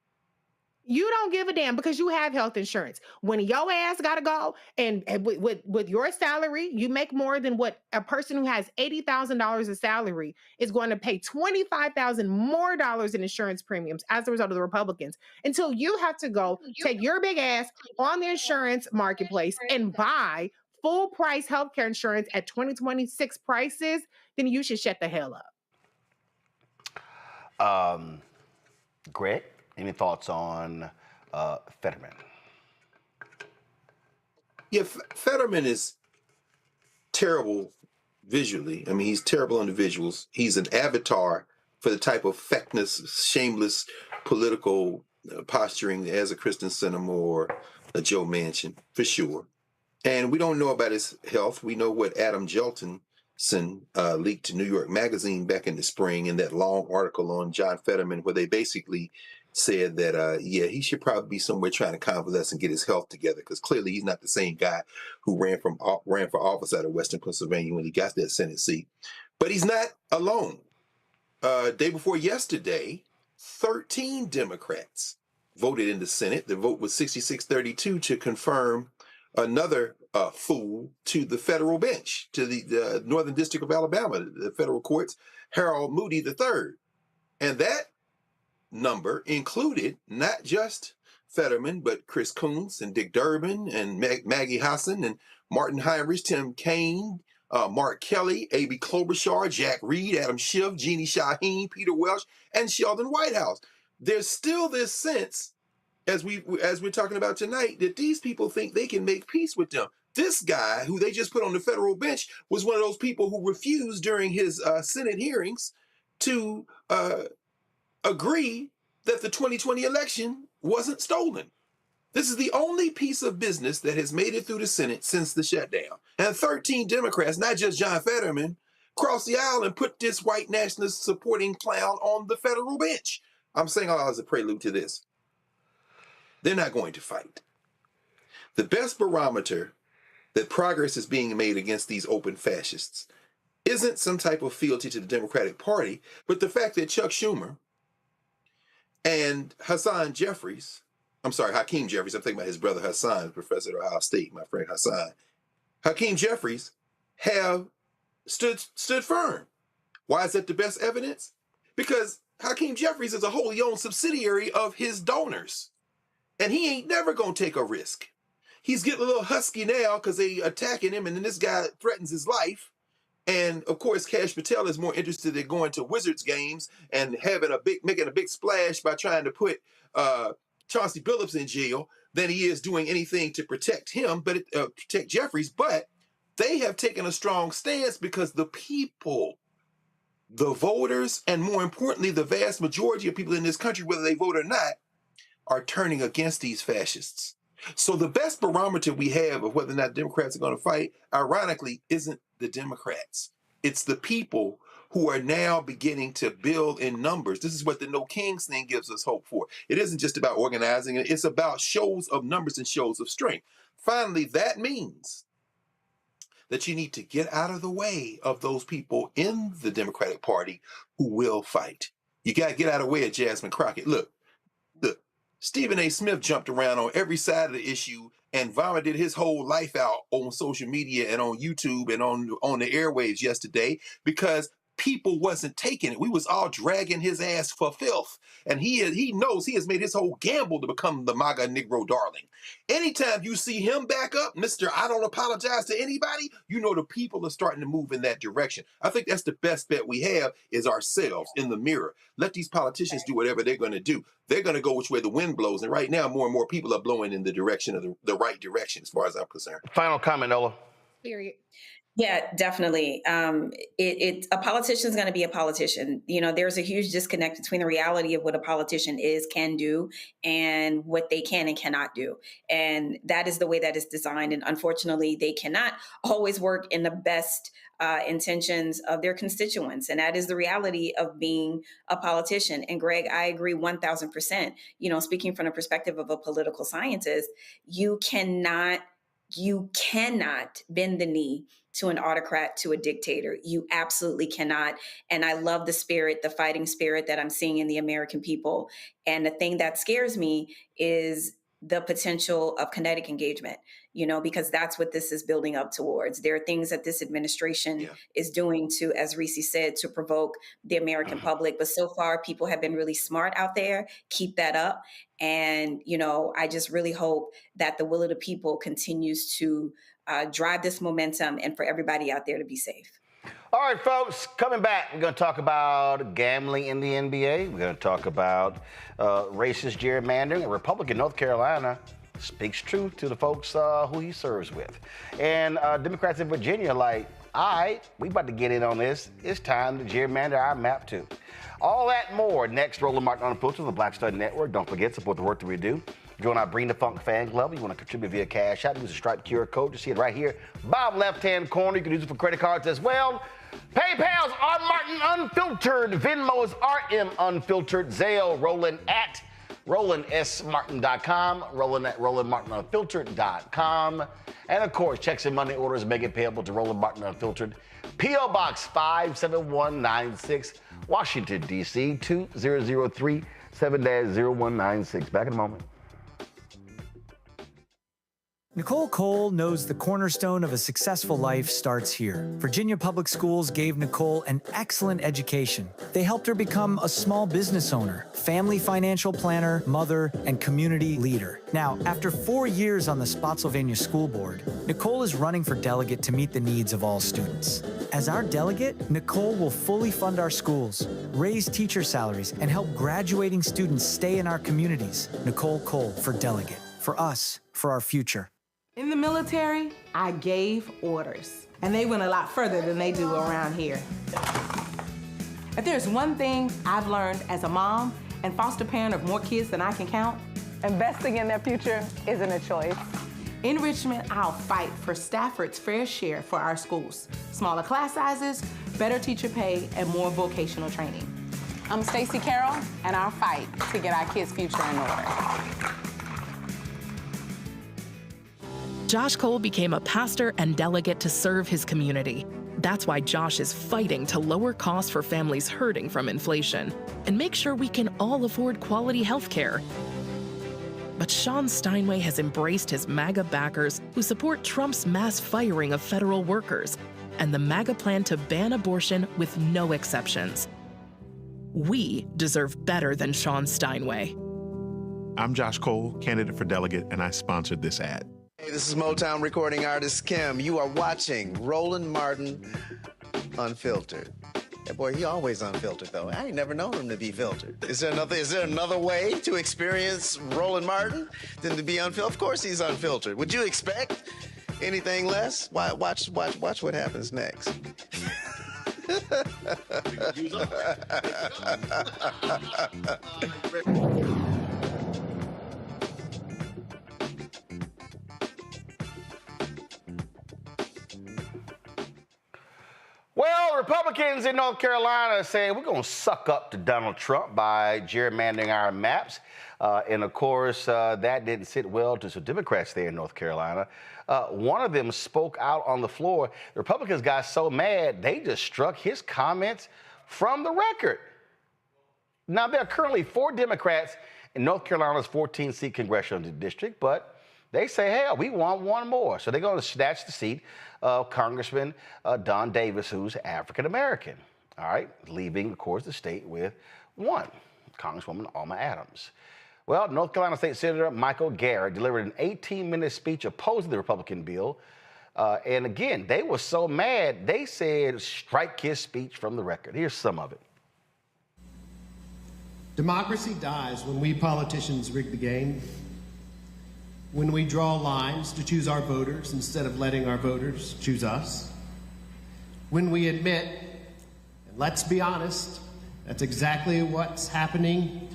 You don't give a damn because you have health insurance. When your ass gotta go, and with your salary, you make more than what a person who has $80,000 of salary is going to pay $25,000 more dollars in insurance premiums as a result of the Republicans. Until you have to go take your big ass on the insurance marketplace and buy full price healthcare insurance at 2026 prices, then you should shut the hell up. Greg, any thoughts on Fetterman? Yeah, Fetterman is terrible visually. I mean, he's terrible on the visuals. He's an avatar for the type of feckless, shameless political posturing as a Kristen Sinema or a Joe Manchin, for sure. And we don't know about his health. We know what Adam Jeltonson leaked to New York Magazine back in the spring in that long article on John Fetterman, where they basically said that, yeah, he should probably be somewhere trying to convalesce and get his health together, because clearly he's not the same guy who ran for office out of Western Pennsylvania when he got that Senate seat. But he's not alone. Day before yesterday, 13 Democrats voted in the Senate. The vote was 66-32 to confirm another fool to the federal bench, to the Northern District of Alabama, the federal courts, Harold Moody III. And that number included not just Fetterman, but Chris Coons and Dick Durbin and Maggie Hassan and Martin Heinrich, Tim Kaine, Mark Kelly, A.B. Klobuchar, Jack Reed, Adam Schiff, Jeannie Shaheen, Peter Welch, and Sheldon Whitehouse. There's still this sense, as we're talking about tonight, that these people think they can make peace with them. This guy, who they just put on the federal bench, was one of those people who refused during his Senate hearings to agree that the 2020 election wasn't stolen. This is the only piece of business that has made it through the Senate since the shutdown. And 13 Democrats, not just John Fetterman, crossed the aisle and put this white nationalist supporting clown on the federal bench. I'm saying all as a prelude to this. They're not going to fight. The best barometer that progress is being made against these open fascists isn't some type of fealty to the Democratic Party, but the fact that Chuck Schumer and Hakeem Jeffries, I'm thinking about his brother Hassan, professor at Ohio State, my friend Hassan. Hakeem Jeffries have stood firm. Why is that the best evidence? Because Hakeem Jeffries is a wholly owned subsidiary of his donors, and he ain't never gonna take a risk. He's getting a little husky now because they attacking him, and then this guy threatens his life. And of course, Kash Patel is more interested in going to Wizards games and making a big splash by trying to put Chauncey Billups in jail than he is doing anything to protect him, but protect Jeffries. But they have taken a strong stance because the people, the voters, and more importantly, the vast majority of people in this country, whether they vote or not, are turning against these fascists. So the best barometer we have of whether or not Democrats are going to fight, ironically, isn't the Democrats. It's the people who are now beginning to build in numbers. This is what the No Kings thing gives us hope for. It isn't just about organizing. It's about shows of numbers and shows of strength. Finally, that means that you need to get out of the way of those people in the Democratic Party who will fight. You got to get out of the way of Jasmine Crockett. Look, Stephen A. Smith jumped around on every side of the issue and vomited his whole life out on social media and on YouTube and on the airwaves yesterday because people wasn't taking it. We was all dragging his ass for filth. And he knows he has made his whole gamble to become the MAGA Negro darling. Anytime you see him back up, Mr. I don't apologize to anybody, you know the people are starting to move in that direction. I think that's the best bet we have is ourselves in the mirror. Let these politicians do whatever they're going to do. They're going to go which way the wind blows. And right now, more and more people are blowing in the direction of the right direction as far as I'm concerned. Final comment, Ola. Period. Yeah, definitely. A politician is going to be a politician. You know, there's a huge disconnect between the reality of what a politician can do, and what they can and cannot do. And that is the way that it's designed. And unfortunately, they cannot always work in the best intentions of their constituents. And that is the reality of being a politician. And Greg, I agree 1000%. You know, speaking from the perspective of a political scientist, you cannot bend the knee to an autocrat, to a dictator. You absolutely cannot. And I love the spirit, the fighting spirit that I'm seeing in the American people. And the thing that scares me is the potential of kinetic engagement, you know, because that's what this is building up towards. There are things that this administration is doing to, as Reese said, to provoke the American public. But so far, people have been really smart out there. Keep that up. And, you know, I just really hope that the will of the people continues to drive this momentum and for everybody out there to be safe. All right, folks, coming back, we're going to talk about gambling in the NBA. We're going to talk about racist gerrymandering. A Republican North Carolina speaks truth to the folks who he serves with. And Democrats in Virginia like, all right, we about to get in on this. It's time to gerrymander our map too. All that and more next. Roland Martin Unfiltered on the Black Stud Network. Don't forget, support the work that we do. Join our Bring the Funk fan club. You want to contribute via Cash App, use a Stripe QR code. You see it right here, bottom left-hand corner. You can use it for credit cards as well. PayPal's R Martin Unfiltered. Venmo is RM Unfiltered. Zelle, Roland at RolandSMartin.com. Roland at RolandMartinUnfiltered.com. And of course, checks and money orders make it payable to Roland Martin Unfiltered. P.O. Box 57196, Washington, D.C. 20037-0196. Back in a moment. Nicole Cole knows the cornerstone of a successful life starts here. Virginia Public Schools gave Nicole an excellent education. They helped her become a small business owner, family financial planner, mother, and community leader. Now, after 4 years on the Spotsylvania School Board, Nicole is running for delegate to meet the needs of all students. As our delegate, Nicole will fully fund our schools, raise teacher salaries, and help graduating students stay in our communities. Nicole Cole for delegate. For us, for our future. In the military, I gave orders, and they went a lot further than they do around here. If there's one thing I've learned as a mom and foster parent of more kids than I can count, investing in their future isn't a choice. In Richmond, I'll fight for Stafford's fair share for our schools. Smaller class sizes, better teacher pay, and more vocational training. I'm Stacey Carroll, and I'll fight to get our kids' future in order. Josh Cole became a pastor and delegate to serve his community. That's why Josh is fighting to lower costs for families hurting from inflation and make sure we can all afford quality health care. But Sean Steinway has embraced his MAGA backers who support Trump's mass firing of federal workers and the MAGA plan to ban abortion with no exceptions. We deserve better than Sean Steinway. I'm Josh Cole, candidate for delegate, and I sponsored this ad. Hey, this is Motown recording artist Kim. You are watching Roland Martin Unfiltered. That boy, he always unfiltered though. I ain't never known him to be filtered. Is there another way to experience Roland Martin than to be unfiltered? Of course he's unfiltered. Would you expect anything less? Watch what happens next. Well, Republicans in North Carolina say we're going to suck up to Donald Trump by gerrymandering our maps. And of course, that didn't sit well to some Democrats there in North Carolina. One of them spoke out on the floor. The Republicans got so mad, they just struck his comments from the record. Now, there are currently 4 Democrats in North Carolina's 14-seat congressional district, but they say, hell, we want one more. So they're going to snatch the seat of Congressman Don Davis, who's African-American, all right, leaving, of course, the state with one, Congresswoman Alma Adams. Well, North Carolina State Senator Michael Garrett delivered an 18-minute speech opposing the Republican bill. And again, they were so mad, they said, strike his speech from the record. Here's some of it. Democracy dies when we politicians rig the game, when we draw lines to choose our voters instead of letting our voters choose us, when we admit, and let's be honest, that's exactly what's happening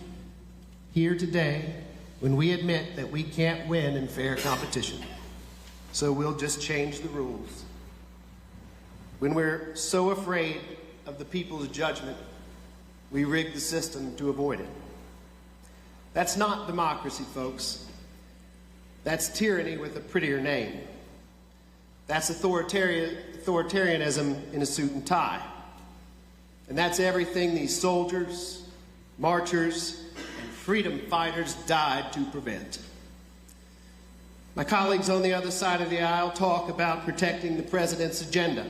here today, when we admit that we can't win in fair competition. So we'll just change the rules. When we're so afraid of the people's judgment, we rig the system to avoid it. That's not democracy, folks. That's tyranny with a prettier name. That's authoritarianism in a suit and tie. And that's everything these soldiers, marchers, and freedom fighters died to prevent. My colleagues on the other side of the aisle talk about protecting the president's agenda.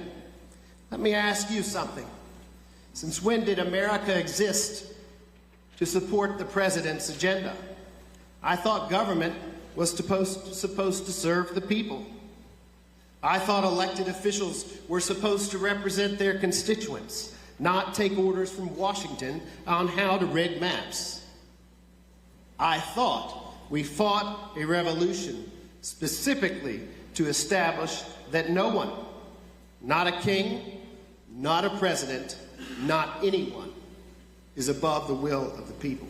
Let me ask you something. Since when did America exist to support the president's agenda? I thought government was supposed to serve the people. I thought elected officials were supposed to represent their constituents, not take orders from Washington on how to rig maps. I thought we fought a revolution specifically to establish that no one, not a king, not a president, not anyone, is above the will of the people.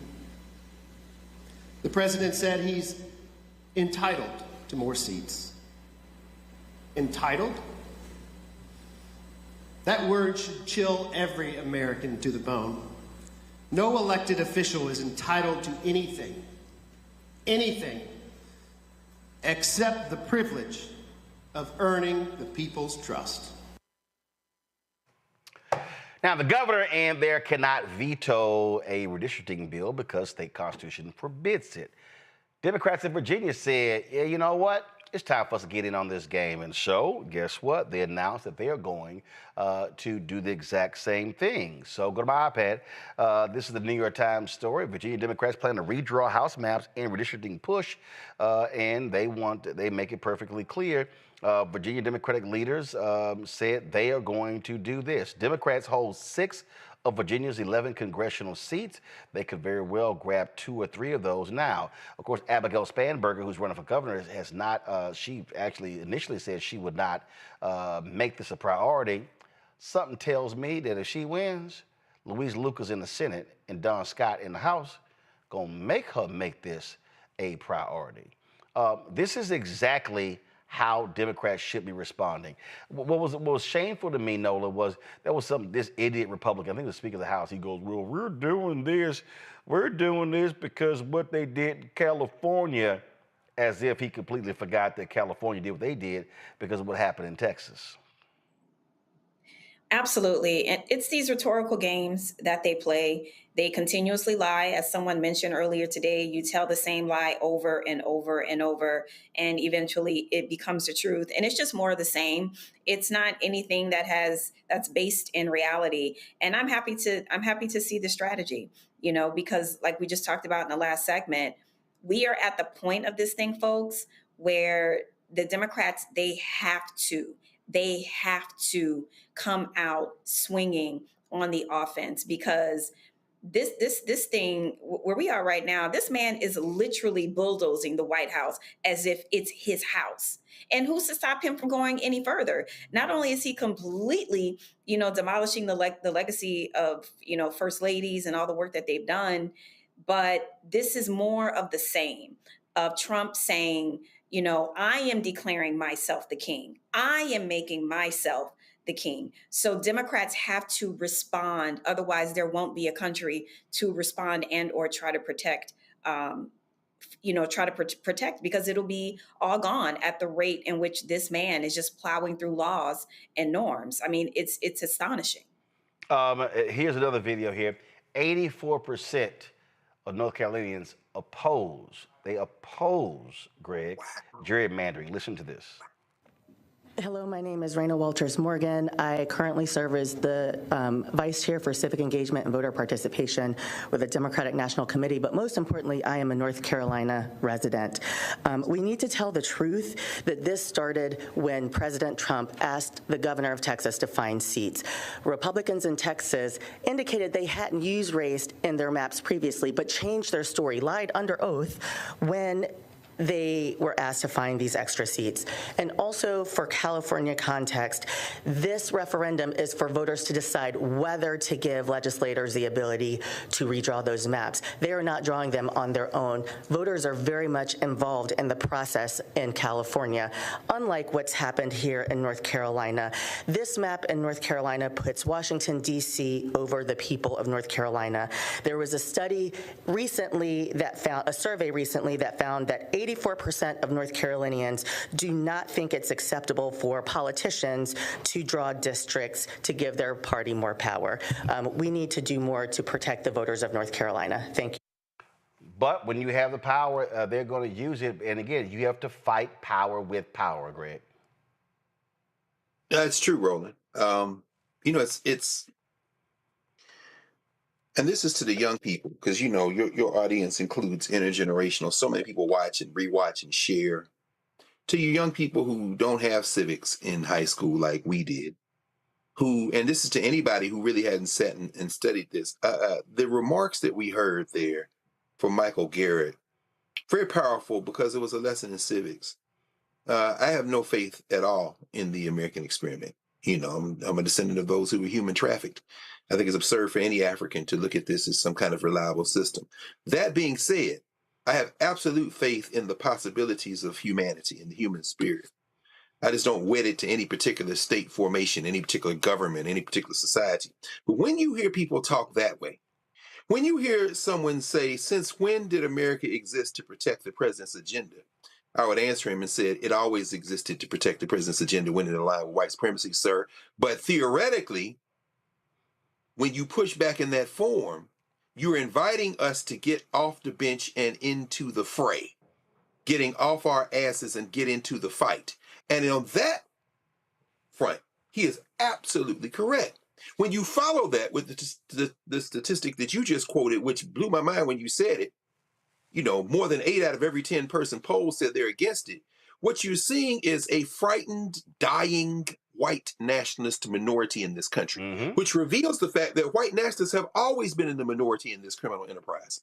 The president said he's entitled to more seats. Entitled? That word should chill every American to the bone. No elected official is entitled to anything, except the privilege of earning the people's trust. Now, the governor and there cannot veto a redistricting bill because state constitution forbids it. Democrats in Virginia said, yeah, you know what? It's time for us to get in on this game. And so, guess what? They announced that they are going to do the exact same thing. So go to my iPad. This is the New York Times story. Virginia Democrats plan to redraw House maps in redistricting push, and they make it perfectly clear. Virginia Democratic leaders said they are going to do this. Democrats hold 6 of Virginia's 11 congressional seats. They could very well grab 2 or 3 of those now. Of course, Abigail Spanberger, who's running for governor, has not, she actually initially said she would not make this a priority. Something tells me that if she wins, Louise Lucas in the Senate and Don Scott in the House gonna make her make this a priority. This is exactly how Democrats should be responding. What was shameful to me, Nola, was this idiot Republican, I think the Speaker of the House, he goes, well, we're doing this because what they did in California, as if he completely forgot that California did what they did because of what happened in Texas. Absolutely. And it's these rhetorical games that they play. They continuously lie. As someone mentioned earlier today, you tell the same lie over and over and over, and eventually it becomes the truth. And it's just more of the same. It's not anything that's based in reality. And I'm happy to see the strategy, because like we just talked about in the last segment, we are at the point of this thing, folks, where the Democrats, they have to come out swinging on the offense, because this thing where we are right now, this man is literally bulldozing the White House as if it's his house. And who's to stop him from going any further? Not only is he completely, demolishing the legacy of, first ladies and all the work that they've done, but this is more of the same of Trump saying, I am declaring myself the king. I am making myself the king. So Democrats have to respond. Otherwise, there won't be a country to respond and or try to protect, protect, because it'll be all gone at the rate in which this man is just plowing through laws and norms. I mean, it's astonishing. Here's another video here. 84% of North Carolinians oppose, Greg, gerrymandering. Listen to this. Hello, my name is Raina Walters Morgan. I currently serve as the Vice Chair for Civic Engagement and Voter Participation with the Democratic National Committee, but most importantly, I am a North Carolina resident. We need to tell the truth that this started when President Trump asked the governor of Texas to find seats. Republicans in Texas indicated they hadn't used race in their maps previously, but changed their story, lied under oath when they were asked to find these extra seats. And also for California context, this referendum is for voters to decide whether to give legislators the ability to redraw those maps. They are not drawing them on their own. Voters are very much involved in the process in California, unlike what's happened here in North Carolina. This map in North Carolina puts Washington, D.C. over the people of North Carolina. There was a study recently that found, a survey recently that found that 84% of North Carolinians do not think it's acceptable for politicians to draw districts to give their party more power. We need to do more to protect the voters of North Carolina. Thank you. But when you have the power, they're going to use it. And again, you have to fight power with power, Greg. That's true, Roland. You know, and this is to the young people, because, you know, your audience includes intergenerational. So many people watch and rewatch and share. To you young people who don't have civics in high school like we did, and this is to anybody who really hadn't sat and studied this, the remarks that we heard there from Michael Garrett, very powerful because it was a lesson in civics. I have no faith at all in the American experiment. You know, I'm a descendant of those who were human trafficked. I think it's absurd for any African to look at this as some kind of reliable system. That being said, I have absolute faith in the possibilities of humanity and the human spirit. I just don't wed it to any particular state formation, any particular government, any particular society. But when you hear people talk that way, when you hear someone say, since when did America exist to protect the president's agenda? I would answer him and said, it always existed to protect the president's agenda when it aligned with white supremacy, sir. But theoretically, when you push back in that form, you're inviting us to get off the bench and into the fray, getting off our asses and get into the fight. And on that front, he is absolutely correct. When you follow that with the statistic that you just quoted, which blew my mind when you said it, you know, more than 8 out of every 10 person poll said they're against it. What you're seeing is a frightened, dying white nationalist minority in this country, which reveals the fact that white nationalists have always been in the minority in this criminal enterprise.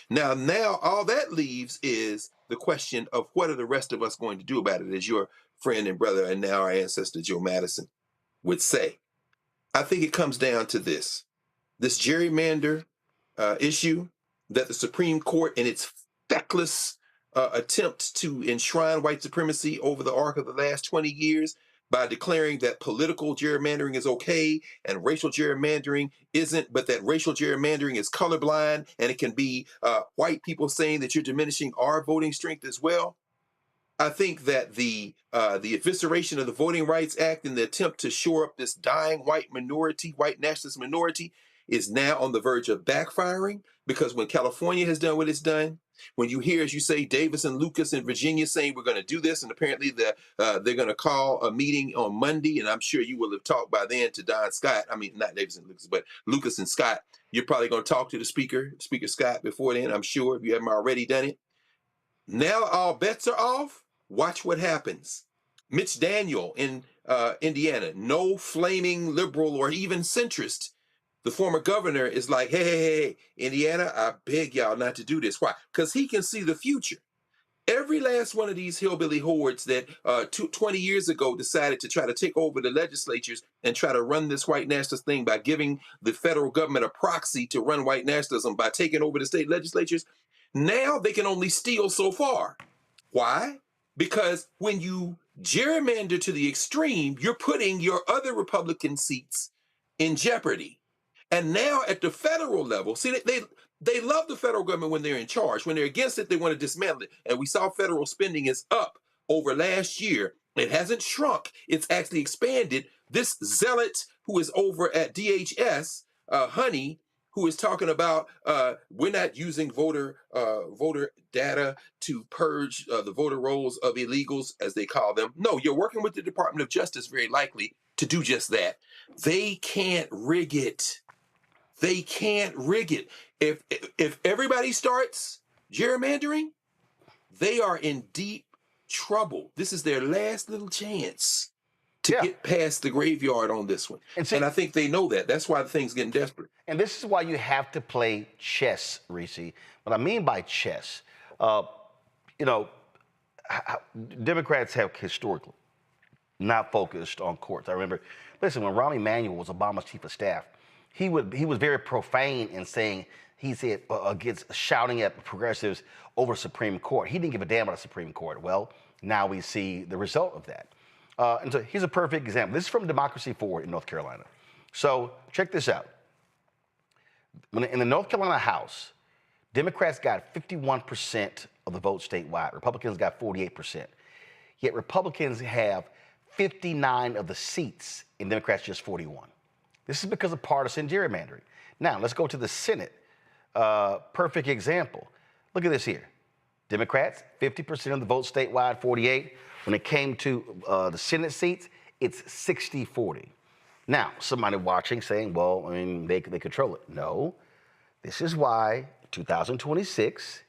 Now all that leaves is the question of what are the rest of us going to do about it, as your friend and brother and now our ancestor Joe Madison would say. I think it comes down to this gerrymander issue that the Supreme Court, in its feckless attempt to enshrine white supremacy over the arc of the last 20 years by declaring that political gerrymandering is okay and racial gerrymandering isn't, but that racial gerrymandering is colorblind and it can be white people saying that you're diminishing our voting strength as well. I think that the evisceration of the Voting Rights Act and the attempt to shore up this dying white nationalist minority is now on the verge of backfiring, because when California has done what it's done, when you hear, as you say, Davis and Lucas in Virginia saying we're going to do this, and apparently they're going to call a meeting on Monday, and I'm sure you will have talked by then to Don Scott. I mean, not Davis and Lucas, but Lucas and Scott. You're probably going to talk to the Speaker Scott, before then, I'm sure, if you haven't already done it. Now all bets are off. Watch what happens. Mitch Daniel in Indiana, no flaming liberal or even centrist. The former governor is like, hey, Indiana, I beg y'all not to do this. Why? Because he can see the future. Every last one of these hillbilly hordes that 20 years ago decided to try to take over the legislatures and try to run this white nationalist thing by giving the federal government a proxy to run white nationalism by taking over the state legislatures, now they can only steal so far. Why? Because when you gerrymander to the extreme, you're putting your other Republican seats in jeopardy. And now at the federal level, see, they love the federal government when they're in charge. When they're against it, they want to dismantle it. And we saw federal spending is up over last year. It hasn't shrunk. It's actually expanded. This zealot who is over at DHS, Honey, who is talking about we're not using voter data to purge the voter rolls of illegals, as they call them. No, you're working with the Department of Justice, very likely, to do just that. They can't rig it. They can't rig it. If everybody starts gerrymandering, they are in deep trouble. This is their last little chance to get past the graveyard on this one. And I think they know that. That's why the thing's getting desperate. And this is why you have to play chess, Reese. What I mean by chess, you know, Democrats have historically not focused on courts. I remember, listen, when Rahm Emanuel was Obama's chief of staff, he was very profane in saying, he said, against shouting at progressives over Supreme Court. He didn't give a damn about the Supreme Court. Well, now we see the result of that. And so here's a perfect example. This is from Democracy Forward in North Carolina. So check this out. In the North Carolina House, Democrats got 51% of the vote statewide. Republicans got 48%. Yet Republicans have 59 of the seats and Democrats just 41. This is because of partisan gerrymandering. Now, let's go to the Senate. Perfect example. Look at this here. Democrats, 50% of the vote statewide, 48. When it came to the Senate seats, it's 60-40. Now, somebody watching saying, well, I mean, they control it. No, this is why 2026,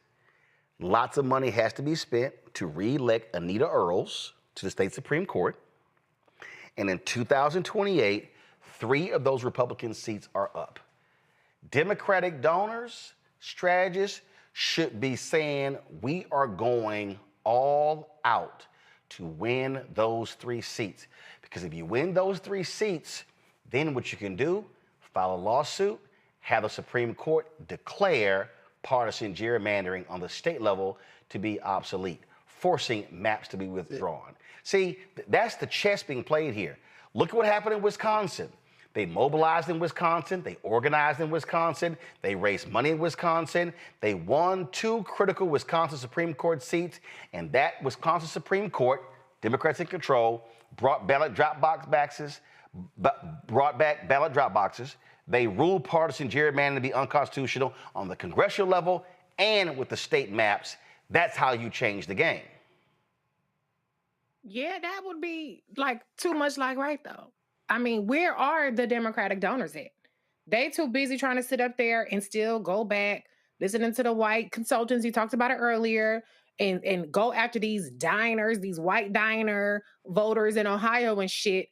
lots of money has to be spent to re-elect Anita Earls to the state Supreme Court. And in 2028, 3 of those Republican seats are up. Democratic donors, strategists should be saying, we are going all out to win those 3 seats. Because if you win those 3 seats, then what you can do, file a lawsuit, have the Supreme Court declare partisan gerrymandering on the state level to be obsolete, forcing maps to be withdrawn. See, that's the chess being played here. Look at what happened in Wisconsin. They mobilized in Wisconsin. They organized in Wisconsin. They raised money in Wisconsin. They won 2 critical Wisconsin Supreme Court seats. And that Wisconsin Supreme Court, Democrats in control, brought back ballot drop boxes. They ruled partisan gerrymandering to be unconstitutional on the congressional level and with the state maps. That's how you change the game. Yeah, that would be like too much like right though. I mean, where are the Democratic donors at? They too busy trying to sit up there and still go back, listening to the white consultants, you talked about it earlier, and go after these diners, these white diner voters in Ohio and shit.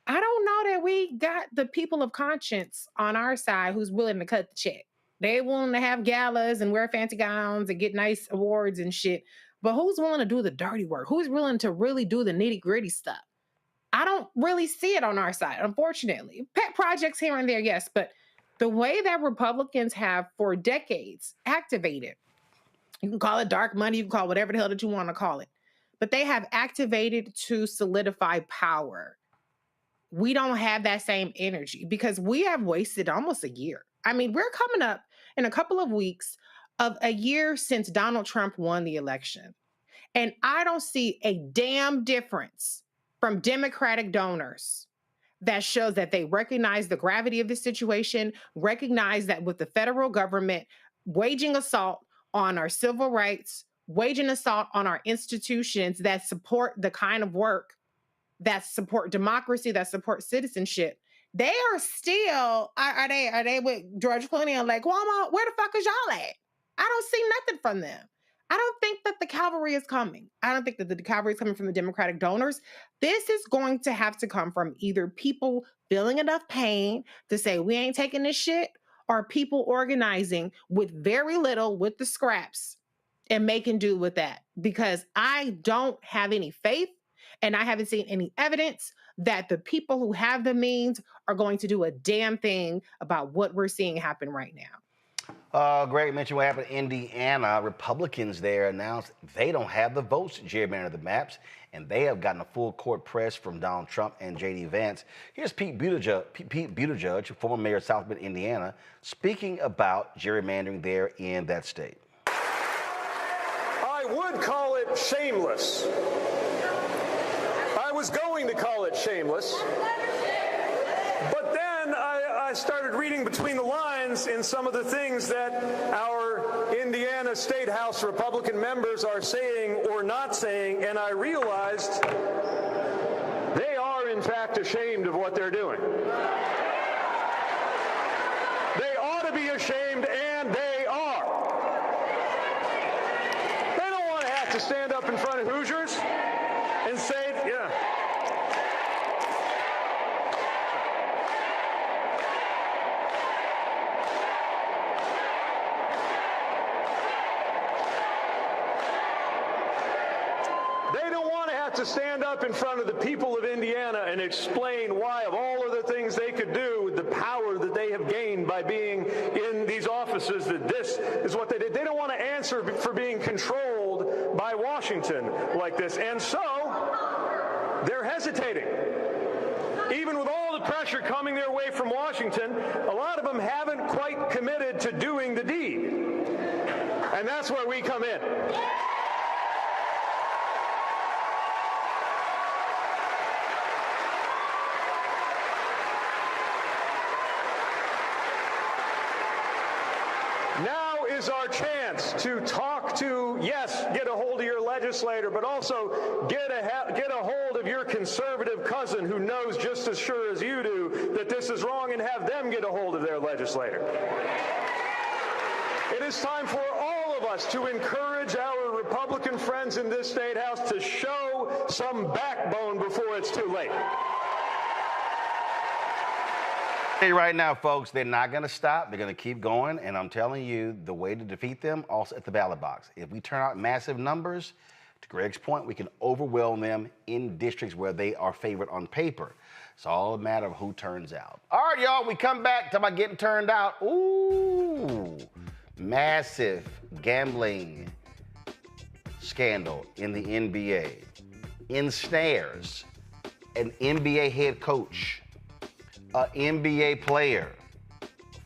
I don't know that we got the people of conscience on our side who's willing to cut the check. They willing to have galas and wear fancy gowns and get nice awards and shit. But who's willing to do the dirty work? Who's willing to really do the nitty gritty stuff? I don't really see it on our side, unfortunately. Pet projects here and there, yes, but the way that Republicans have for decades activated, you can call it dark money, you can call it whatever the hell that you want to call it, but they have activated to solidify power. We don't have that same energy because we have wasted almost a year. I mean, we're coming up in a couple of weeks of a year since Donald Trump won the election. And I don't see a damn difference from Democratic donors that shows that they recognize the gravity of the situation, recognize that with the federal government waging assault on our civil rights, waging assault on our institutions that support the kind of work that support democracy, that support citizenship, they are still, are they with George Clooney and like, Cuomo, where the fuck is y'all at? I don't see nothing from them. I don't think that the cavalry is coming. I don't think that the cavalry is coming from the Democratic donors. This is going to have to come from either people feeling enough pain to say, we ain't taking this shit, or people organizing with very little, with the scraps, and making do with that. Because I don't have any faith, and I haven't seen any evidence that the people who have the means are going to do a damn thing about what we're seeing happen right now. Greg mentioned what happened in Indiana. Republicans there announced they don't have the votes to gerrymander the maps, and they have gotten a full court press from Donald Trump and J.D. Vance. Here's Pete Buttigieg, former mayor of South Bend, Indiana, speaking about gerrymandering there in that state. I would call it shameless. I was going to call it shameless. But then I started reading between the lines in some of the things that our Indiana State House Republican members are saying or not saying, and I realized they are, in fact, ashamed of what they're doing. They ought to be ashamed, and they are. They don't want to have to stand up in front of Hoosiers and say, yeah. They don't want to have to stand up in front of the people of Indiana and explain why, of all of the things they could do with the power that they have gained by being in these offices, that this is what they did. They don't want to answer for being controlled by Washington like this. And so they're hesitating. Even with all the pressure coming their way from Washington, a lot of them haven't quite committed to doing the deed. And that's where we come in. Now is our chance to talk to, yes, get a hold of your legislator, but also get a hold of your conservative cousin who knows just as sure as you do that this is wrong, and have them get a hold of their legislator. It is time for all of us to encourage our Republican friends in this state house to show some backbone before it's too late. Right now, folks, they're not going to stop. They're going to keep going. And I'm telling you, the way to defeat them, also at the ballot box. If we turn out massive numbers, to Greg's point, we can overwhelm them in districts where they are favored on paper. It's all a matter of who turns out. All right, y'all, we come back. Talk about getting turned out. Ooh, massive gambling scandal in the NBA. Ensnares an NBA head coach, an NBA player,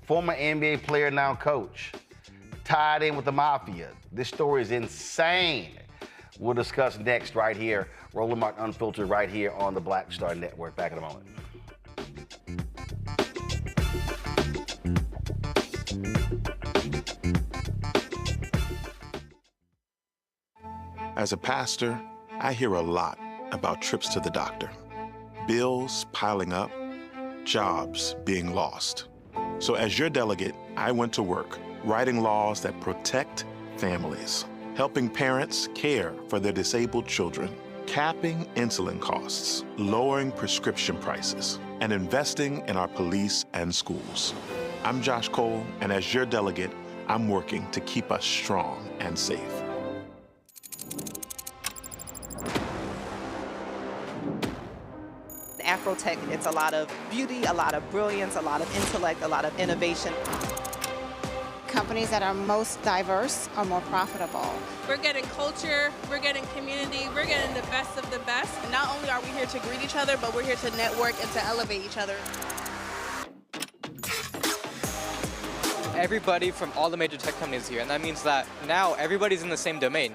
former NBA player, now coach, tied in with the mafia. This story is insane. We'll discuss next right here. Roland Martin Unfiltered right here on the Black Star Network. Back in a moment. As a pastor, I hear a lot about trips to the doctor, bills piling up, jobs being lost. So as your delegate, I went to work writing laws that protect families, helping parents care for their disabled children, capping insulin costs, lowering prescription prices, and investing in our police and schools. I'm Josh Cole, and as your delegate, I'm working to keep us strong and safe. Afrotech, it's a lot of beauty, a lot of brilliance, a lot of intellect, a lot of innovation. Companies that are most diverse are more profitable. We're getting culture, we're getting community, we're getting the best of the best. And not only are we here to greet each other, but we're here to network and to elevate each other. Everybody from all the major tech companies here, and that means that now everybody's in the same domain.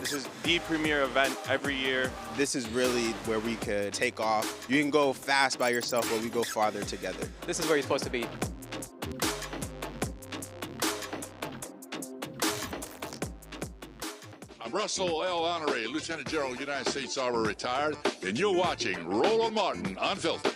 This is the premier event every year. This is really where we could take off. You can go fast by yourself, but we go farther together. This is where you're supposed to be. I'm Russell L. Honoré, Lieutenant General, United States Army, retired, and you're watching Roland Martin Unfiltered.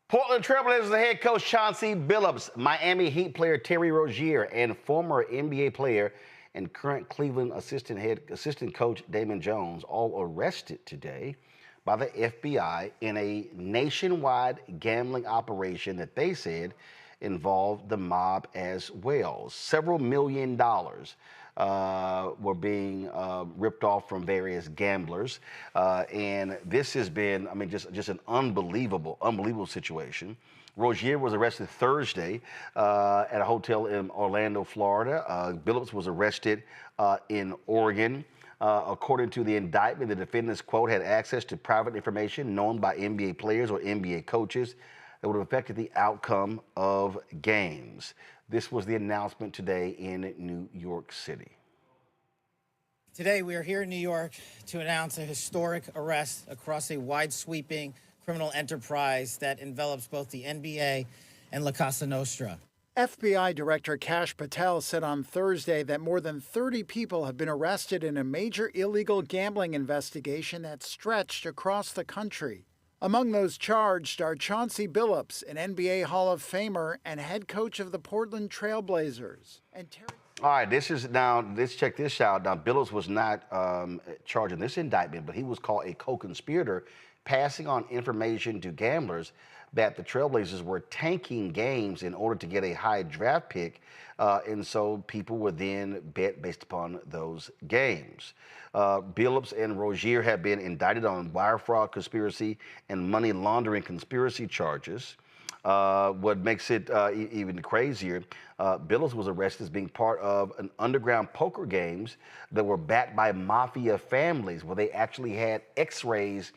Portland Trailblazers head coach Chauncey Billups, Miami Heat player Terry Rozier, and former NBA player and current Cleveland assistant coach Damon Jones all arrested today by the FBI in a nationwide gambling operation that they said involved the mob as well. Several $1 million were being ripped off from various gamblers. And this has been, just an unbelievable situation. Rozier was arrested Thursday at a hotel in Orlando, Florida. Billups was arrested in Oregon. According to the indictment, the defendants, quote, had access to private information known by NBA players or NBA coaches that would have affected the outcome of games. This was the announcement today in New York City. Today, we are here in New York to announce a historic arrest across a wide-sweeping criminal enterprise that envelops both the NBA and La Casa Nostra. FBI Director Kash Patel said on Thursday that more than 30 people have been arrested in a major illegal gambling investigation that stretched across the country. Among those charged are Chauncey Billups, an NBA Hall of Famer and head coach of the Portland Trailblazers. And All right, let's check this out. Now, Billups was not charged in this indictment, but he was called a co-conspirator, passing on information to gamblers that the Trailblazers were tanking games in order to get a high draft pick, and so people would then bet based upon those games. Billups and Rozier have been indicted on wire fraud conspiracy and money laundering conspiracy charges. What makes it even crazier, Billups was arrested as being part of an underground poker games that were backed by mafia families where they actually had x-rays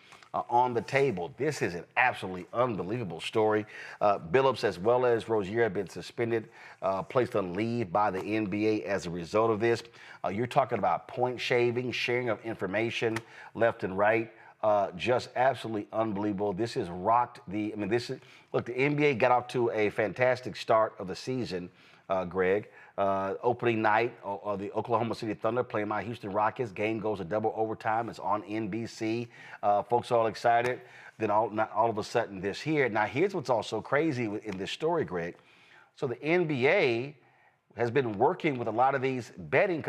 on the table. This is an absolutely unbelievable story. Billups, as well as Rozier, have been suspended, placed on leave by the NBA as a result of this. You're talking about point shaving, sharing of information left and right. Just absolutely unbelievable. This has rocked the, look, the NBA got off to a fantastic start of the season, Greg. Opening night, the Oklahoma City Thunder playing my Houston Rockets. Game goes to double overtime. It's on NBC. Folks are all excited. Then all of a sudden this here. Now here's what's also crazy in this story, Greg. So the NBA has been working with a lot of these betting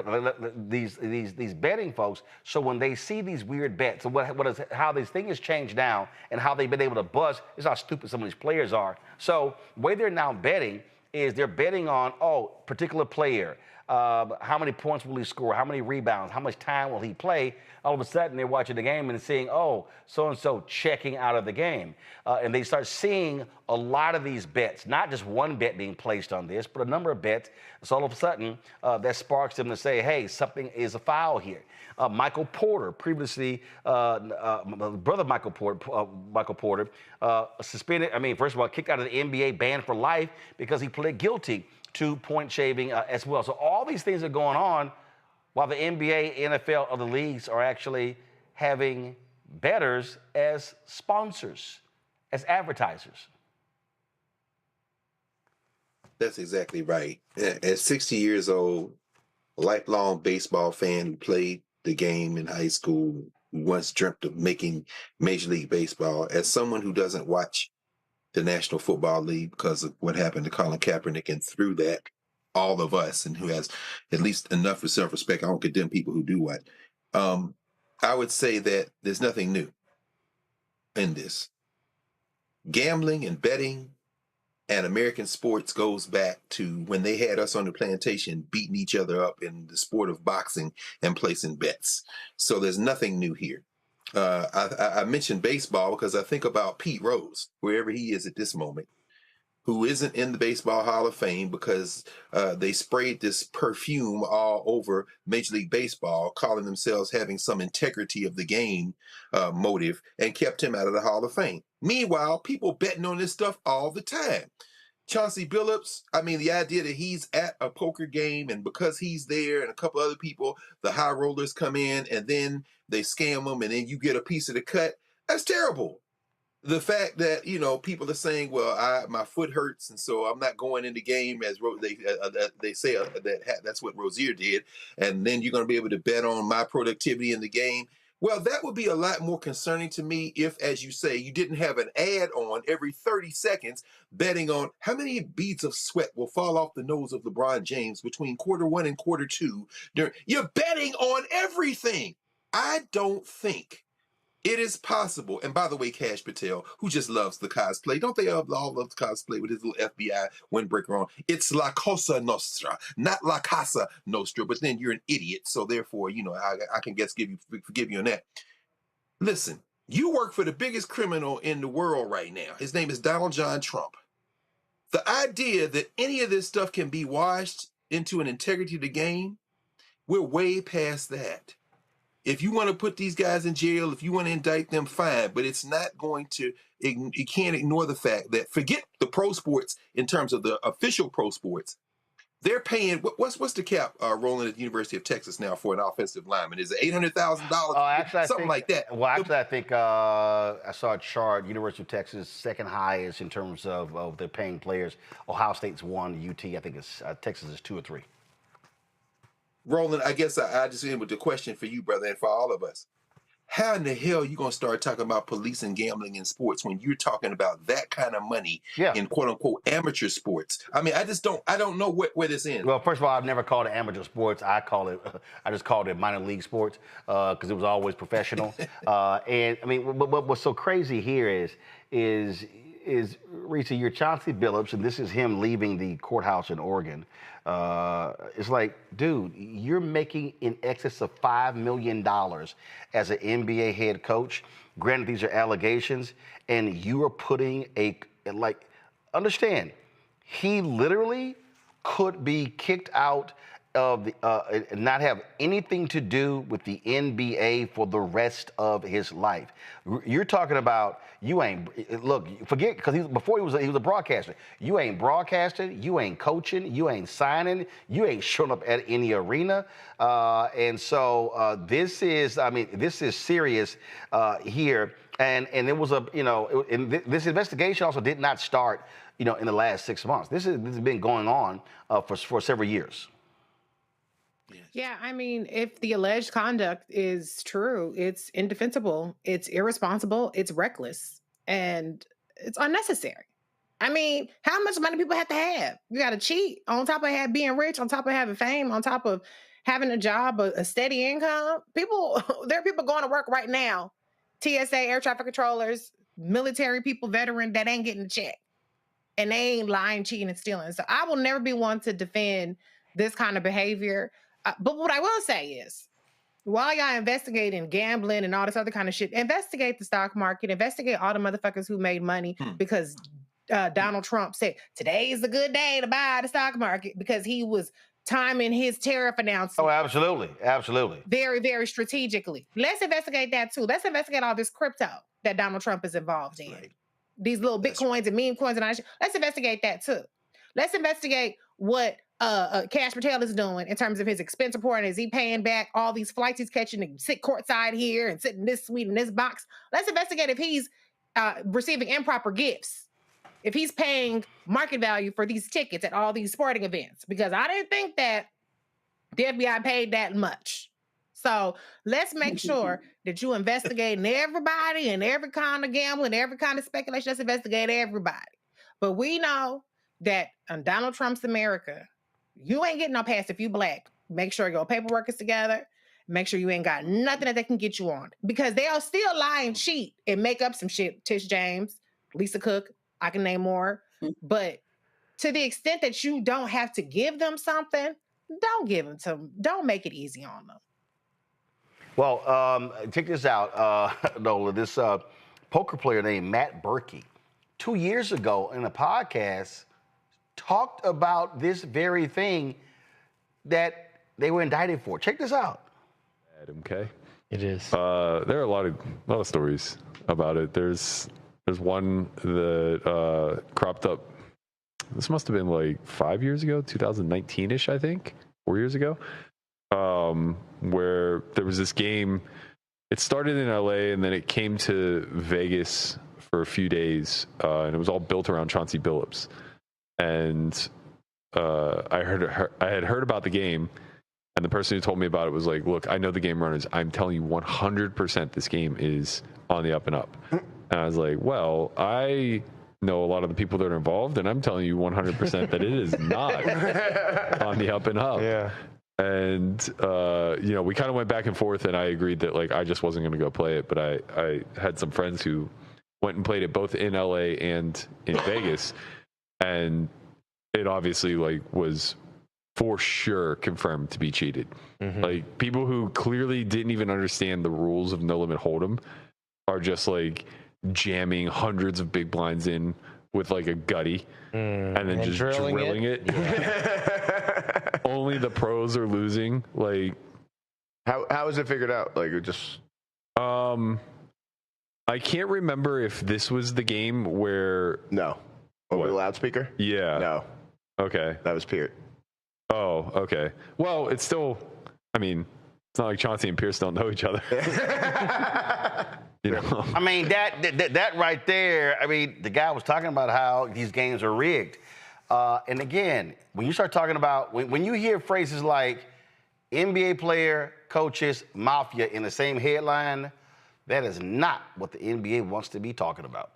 these betting folks. So when they see these weird bets, so how this thing has changed now and how they've been able to buzz is how stupid some of these players are. So the way they're now betting is they're betting on, particular player, how many points will he score, how many rebounds, how much time will he play. All of a sudden they're watching the game and seeing, so-and-so checking out of the game. And they start seeing a lot of these bets, not just one bet being placed on this, but a number of bets. So all of a sudden that sparks them to say, hey, something is a foul here. Michael Porter, previously, brother Michael Porter, suspended, first of all, kicked out of the NBA, banned for life because he pled guilty to point shaving as well. So all these things are going on while the NBA, NFL, other leagues are actually having bettors as sponsors, as advertisers. That's exactly right. At 60 years old, a lifelong baseball fan who played the game in high school, who once dreamt of making Major League Baseball, as someone who doesn't watch the National Football League because of what happened to Colin Kaepernick, and through that, all of us, and who has at least enough for self-respect. I don't condemn people who do what. I would say that there's nothing new in this. Gambling and betting and American sports goes back to when they had us on the plantation beating each other up in the sport of boxing and placing bets. So there's nothing new here. I mentioned baseball because I think about Pete Rose, wherever he is at this moment, who isn't in the Baseball Hall of Fame because they sprayed this perfume all over Major League Baseball, calling themselves having some integrity of the game motive, and kept him out of the Hall of Fame. Meanwhile, people betting on this stuff all the time. Chauncey Billups, the idea that he's at a poker game and because he's there and a couple other people, the high rollers come in and then they scam them and then you get a piece of the cut, that's terrible. The fact that, people are saying, well, my foot hurts and so I'm not going in the game, as they say that's what Rozier did, and then you're going to be able to bet on my productivity in the game. Well, that would be a lot more concerning to me if, as you say, you didn't have an ad on every 30 seconds betting on how many beads of sweat will fall off the nose of LeBron James between quarter one and quarter two. You're betting on everything. I don't think it is possible. And by the way, Kash Patel, who just loves the cosplay, don't they all love the cosplay with his little FBI windbreaker on? It's La Cosa Nostra, not La Casa Nostra, but then you're an idiot. So therefore, I can forgive you on that. Listen, you work for the biggest criminal in the world right now. His name is Donald John Trump. The idea that any of this stuff can be washed into an integrity of the game, we're way past that. If you want to put these guys in jail, if you want to indict them, fine. But it's not going to, you can't ignore the fact that, forget the pro sports in terms of the official pro sports, They're paying what's the cap rolling at the University of Texas now for an offensive lineman? Is it $800,000? Something like that. Well, actually, I think I saw a chart. University of Texas second highest in terms of their paying players. Ohio State's 1. UT, I think it's Texas is 2 or 3. Roland, I guess I just end with the question for you, brother, and for all of us. How in the hell are you going to start talking about policing gambling in sports when you're talking about that kind of money in quote-unquote amateur sports? I mean, I don't know where this ends. Well, first of all, I've never called it amateur sports. I just called it minor league sports because it was always professional. And I mean, what's so crazy here is Reese, you're Chauncey Billups, and this is him leaving the courthouse in Oregon. It's like, dude, you're making in excess of $5 million as an NBA head coach. Granted, these are allegations, and you are putting understand, he literally could be kicked out of the, not have anything to do with the NBA for the rest of his life. You're talking about forget, because before he was a broadcaster. You ain't broadcasting, you ain't coaching, you ain't signing, you ain't showing up at any arena, and so this is serious here. And it was this investigation also did not start in the last 6 months. This has been going on for several years. Yeah, I mean, if the alleged conduct is true, it's indefensible, it's irresponsible, it's reckless, and it's unnecessary. I mean, how much money people have to have? You got to cheat on top of being rich, on top of having fame, on top of having a job, a steady income. There are people going to work right now, TSA, air traffic controllers, military people, veteran, that ain't getting a check. And they ain't lying, cheating, and stealing. So I will never be one to defend this kind of behavior. But what I will say is, while y'all investigating gambling and all this other kind of shit, investigate the stock market, investigate all the motherfuckers who made money because Donald Trump said, today is a good day to buy the stock market because he was timing his tariff announcement. Oh, absolutely. Absolutely. Very, very strategically. Let's investigate that too. Let's investigate all this crypto that Donald Trump is involved in. Right. These little Bitcoins and meme coins and all that shit. Let's investigate that too. Let's investigate what Cash Patel is doing in terms of his expense report. And is he paying back all these flights he's catching to sit courtside here and sit in this suite in this box? Let's investigate if he's receiving improper gifts, if he's paying market value for these tickets at all these sporting events, because I didn't think that the FBI paid that much. So let's make sure that you investigating everybody and every kind of gambling, every kind of speculation. Let's investigate everybody. But we know that in Donald Trump's America, you ain't getting no pass if you black. Make sure your paperwork is together. Make sure you ain't got nothing that they can get you on. Because they'll still lie and cheat and make up some shit. Tish James, Lisa Cook, I can name more. But to the extent that you don't have to give them something, don't give them to them. Don't make it easy on them. Well, check this out, Nola. This poker player named Matt Berkey, 2 years ago in a podcast, talked about this very thing that they were indicted for. Check this out. Okay. It is. There are a lot of stories about it. There's one that cropped up. This must have been like 5 years ago, 2019-ish, I think, 4 years ago, where there was this game. It started in LA and then it came to Vegas for a few days, and it was all built around Chauncey Billups. And I had heard about the game, and the person who told me about it was like, look, I know the game runners. I'm telling you 100% this game is on the up and up. And I was like, well, I know a lot of the people that are involved, and I'm telling you 100% that it is not on the up and up. Yeah. And, we kind of went back and forth, and I agreed that, like, I just wasn't going to go play it. But I had some friends who went and played it both in LA and in Vegas. And it obviously, like, was for sure confirmed to be cheated. Mm-hmm. Like, people who clearly didn't even understand the rules of No Limit Hold'em are just, like, jamming hundreds of big blinds in with, like, a gutty and then just drilling it. Yeah. Only the pros are losing. Like, how is it figured out? Like, it just... I can't remember if this was the game where... No. Over the loudspeaker? Yeah. No. Okay. That was Peart. Oh, okay. Well, it's still, I mean, it's not like Chauncey and Pierce don't know each other. You know? I mean, that right there, I mean, the guy was talking about how these games are rigged. And again, when you start talking about, when you hear phrases like NBA player, coaches, mafia in the same headline, that is not what the NBA wants to be talking about.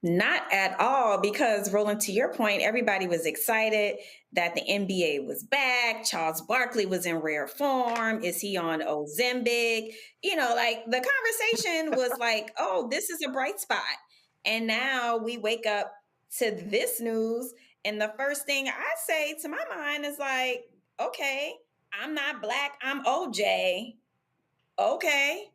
Not at all, because Roland, to your point, everybody was excited that the NBA was back. Charles Barkley was in rare form. Is he on Ozempic? You know, like the conversation was like, oh, this is a bright spot. And now we wake up to this news. And the first thing I say to my mind is like, okay, I'm not black, I'm OJ. Okay.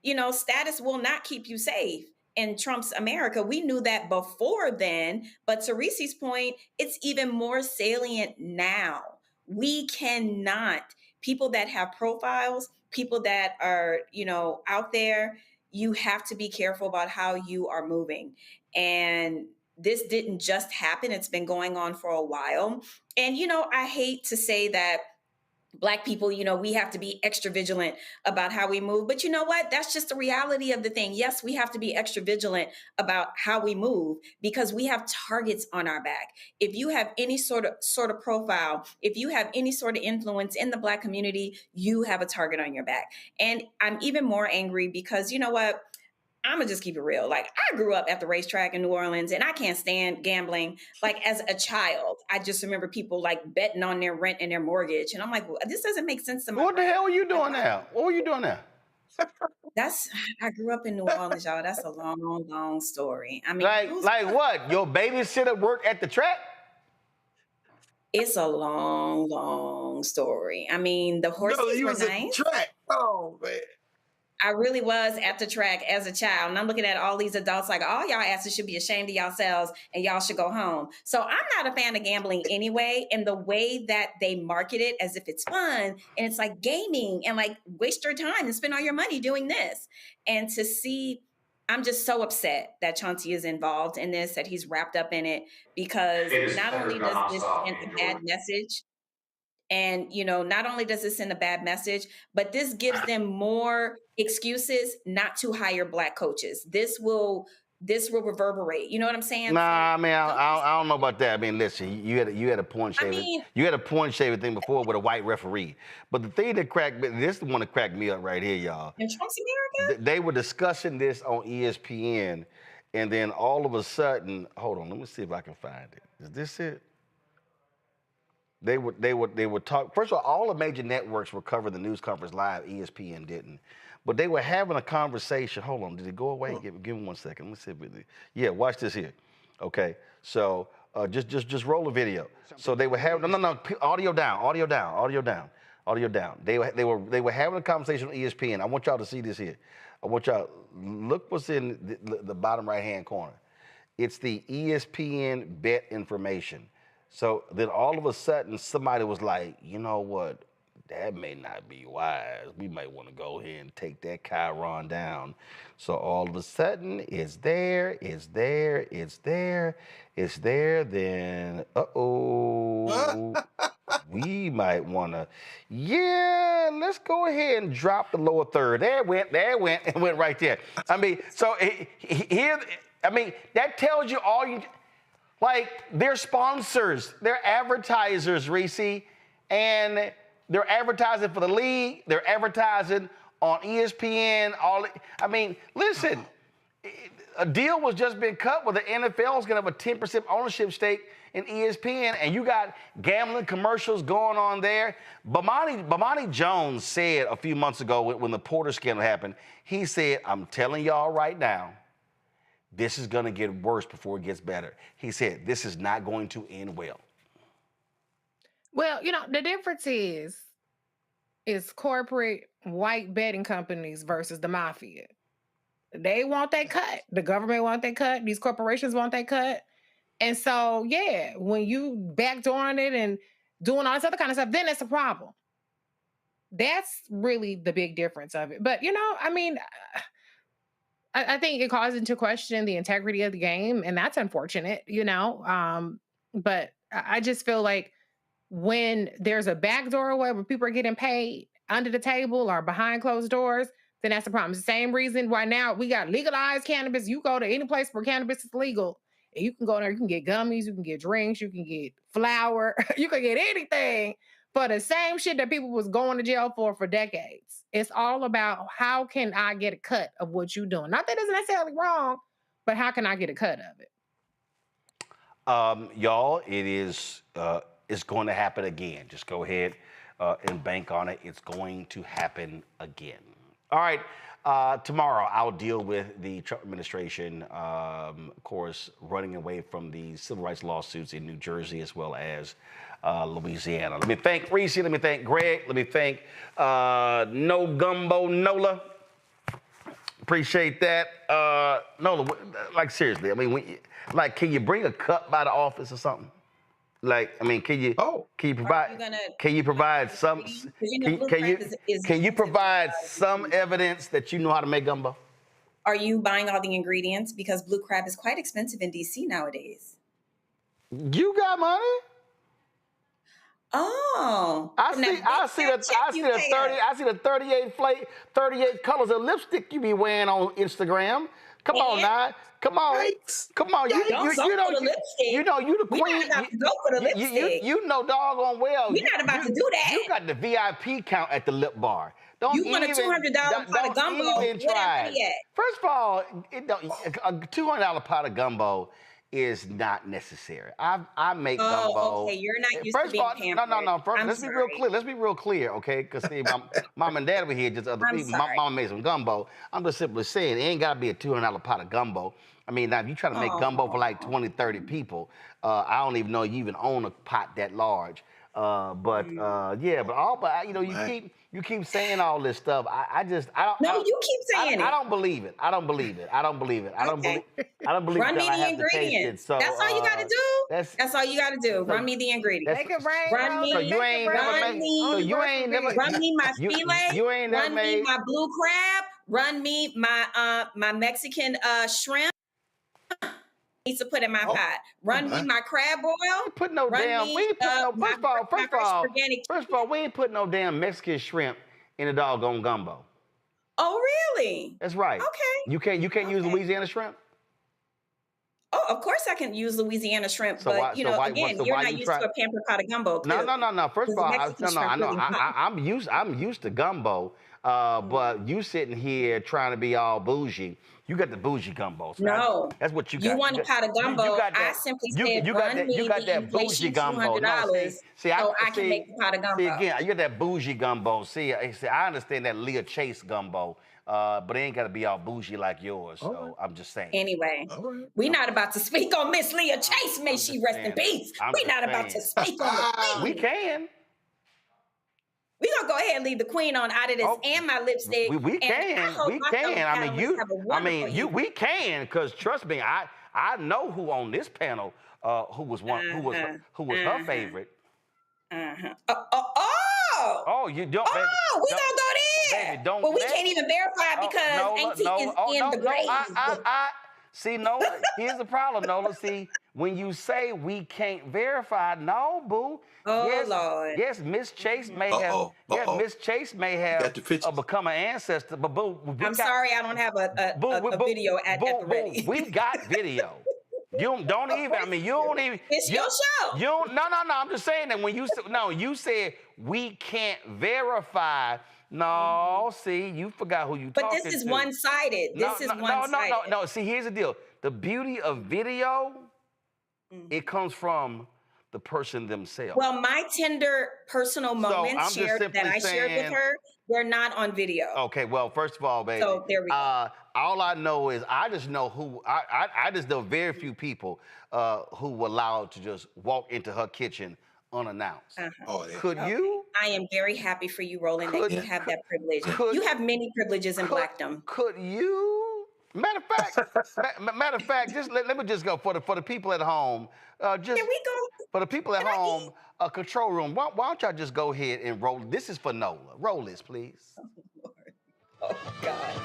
You know, status will not keep you safe in Trump's America. We knew that before then, but to Reese's point, it's even more salient now. We cannot, people that have profiles, people that are, you know, out there, you have to be careful about how you are moving. And this didn't just happen, it's been going on for a while. And, you know, I hate to say that Black people, you know, we have to be extra vigilant about how we move. But you know what? That's just the reality of the thing. Yes, we have to be extra vigilant about how we move because we have targets on our back. If you have any sort of profile, if you have any sort of influence in the Black community, you have a target on your back. And I'm even more angry because, you know what? I'm gonna just keep it real. Like, I grew up at the racetrack in New Orleans and I can't stand gambling. Like, as a child, I just remember people like betting on their rent and their mortgage. And I'm like, well, this doesn't make sense to me. What the hell were you doing now? What were you doing now? I grew up in New Orleans, y'all. That's a long, long story. I mean, like what? Your babysitter worked at the track? It's a long, long story. I mean, the horses were nice. At the track. Oh, man. I really was at the track as a child. And I'm looking at all these adults like, all y'all asses should be ashamed of yourselves and y'all should go home. So I'm not a fan of gambling anyway. And the way that they market it as if it's fun and it's like gaming and like waste your time and spend all your money doing this. And to see, I'm just so upset that Chauncey is involved in this, that he's wrapped up in it, because not only does this send a bad message, and, you know, not only does this send a bad message, but this gives them more excuses not to hire Black coaches. This will reverberate. You know what I'm saying? Nah, I mean, I don't know about that. I mean, listen, you had a point shaving. You had a point shaving thing before with a white referee. But the thing that this is the one that cracked me up right here, y'all. In Trump's America? They were discussing this on ESPN, and then all of a sudden, hold on, let me see if I can find it. Is this it? They would talk. First of all the major networks were covering the news conference live. ESPN didn't, but they were having a conversation. Hold on, did it go away? Give me 1 second. Let me see if it. Yeah, watch this here. Okay, so just roll the video. So they were having no audio down. They were having a conversation on ESPN. I want y'all to see this here. I want y'all look what's in the bottom right hand corner. It's the ESPN bet information. So then all of a sudden, somebody was like, you know what? That may not be wise. We might want to go ahead and take that Chiron down. So all of a sudden, it's there. Then, we might want to, let's go ahead and drop the lower third. There it went right there. I mean, so here, I mean, that tells you all you. Like, they're sponsors, they're advertisers, Reese, and they're advertising for the league, they're advertising on ESPN, I mean, listen, a deal was just been cut where the NFL is going to have a 10% ownership stake in ESPN, and you got gambling commercials going on there. Bomani Jones said a few months ago when the Porter scandal happened, he said, I'm telling y'all right now, this is going to get worse before it gets better. He said, this is not going to end well. Well, you know, the difference is corporate white betting companies versus the mafia. They want that cut. The government want that cut. These corporations want that cut. And so, yeah, when you backdooring it and doing all this other kind of stuff, then it's a problem. That's really the big difference of it. But, you know, I mean, I think it calls into question the integrity of the game, and that's unfortunate, you know. But I just feel like when there's a backdoor way where people are getting paid under the table or behind closed doors, then that's the problem. It's the same reason why now we got legalized cannabis. You go to any place where cannabis is legal, and you can go there, you can get gummies, you can get drinks, you can get flour, you can get anything for the same shit that people was going to jail for decades. It's all about how can I get a cut of what you're doing? Not that it's necessarily wrong, but how can I get a cut of it? Y'all, it is it's going to happen again. Just go ahead and bank on it. It's going to happen again. All right. Tomorrow, I'll deal with the Trump administration, of course, running away from the civil rights lawsuits in New Jersey as well as Louisiana. Let me thank Reese. Let me thank Greg. Let me thank No Gumbo Nola. Appreciate that. Nola, like seriously, I mean, like, can you bring a cup by the office or something? Like, I mean, can you provide some? Can you provide some evidence that you know how to make gumbo? Are you buying all the ingredients? Because blue crab is quite expensive in DC nowadays. You got money? Oh, I see the 38 colors of lipstick you be wearing on Instagram. Come on now. Come on. Come on. You know you the queen. We're not about to go for the lipstick. You know doggone well. We're not about to do that. You got the VIP count at the lip bar. You want a $200 pot of gumbo. Even try it. First of all, a $200 pot of gumbo is not necessary. I make gumbo. Oh, okay. You're not used to being pampered. No. First, let's be real clear. Let's be real clear, okay? Because see, mom and dad were here, just other people. Mama made some gumbo. I'm just simply saying, it ain't got to be a $200 pot of gumbo. I mean, now if you try to make gumbo for like 20, 30 people, I don't even know you even own a pot that large. But you keep saying all this stuff. You keep saying it. I don't believe it. I don't believe it. Run me the ingredients. That's all you got to do. That's all you got to do. Run me the ingredients. Make it rain. Run me. Run me my filet. Run me my blue crab. Run me my Mexican shrimp. Needs to put in my pot. Run me my crab boil. Put no damn. We ain't put no. First of all, we ain't put no damn Mexican shrimp in a doggone gumbo. Oh, really? That's right. Okay. You can't use Louisiana shrimp. Oh, of course I can use Louisiana shrimp, but you're not used to a pampered pot of gumbo. No. First of all, I know. I'm used to gumbo, but you sitting here trying to be all bougie. You got the bougie gumbo. So no, that's what you got. You want a pot of gumbo? I simply said run me the inflation $200 so I can make the pot of gumbo. See, again, you got that bougie gumbo. See, I understand that Leah Chase gumbo, but it ain't got to be all bougie like yours. So I'm just saying. Anyway, we're not about to speak on Miss Leah Chase. May she rest in peace. We're not about to speak on the queen. We can. We're going to go ahead and leave the queen on out of this and my lipstick. We can. We can, because trust me, I know who on this panel who was her favorite. You don't. Baby, we gonna go there. Baby, don't. But we can't even verify because Auntie is in the grave. See, Nola, here's the problem, Nola. See, when you say we can't verify, no, boo. Lord. Yes, Miss Chase may have. Miss Chase may have become an ancestor, but boo. I'm sorry, I don't have a video at the ready. We got video. You don't even. I mean, you don't even. It's your show. No. I'm just saying that when you said we can't verify. No, see, you forgot who you talking to. But this is one-sided. No. See, here's the deal. The beauty of video, it comes from the person themselves. Well, my tender personal moments shared with her, they're not on video. Okay, well, first of all, baby. So there we go. All I know is I just know I just know very few people who were allowed to just walk into her kitchen unannounced. Could you? I am very happy for you, Roland, that you have that privilege. You have many privileges in blackdom. Could you? Matter of fact, just let me just go for the people at home. Here we go. For the people at home, control room. Why don't y'all just go ahead and roll? This is for Nola. Roll this, please. Oh, Lord. Oh, God.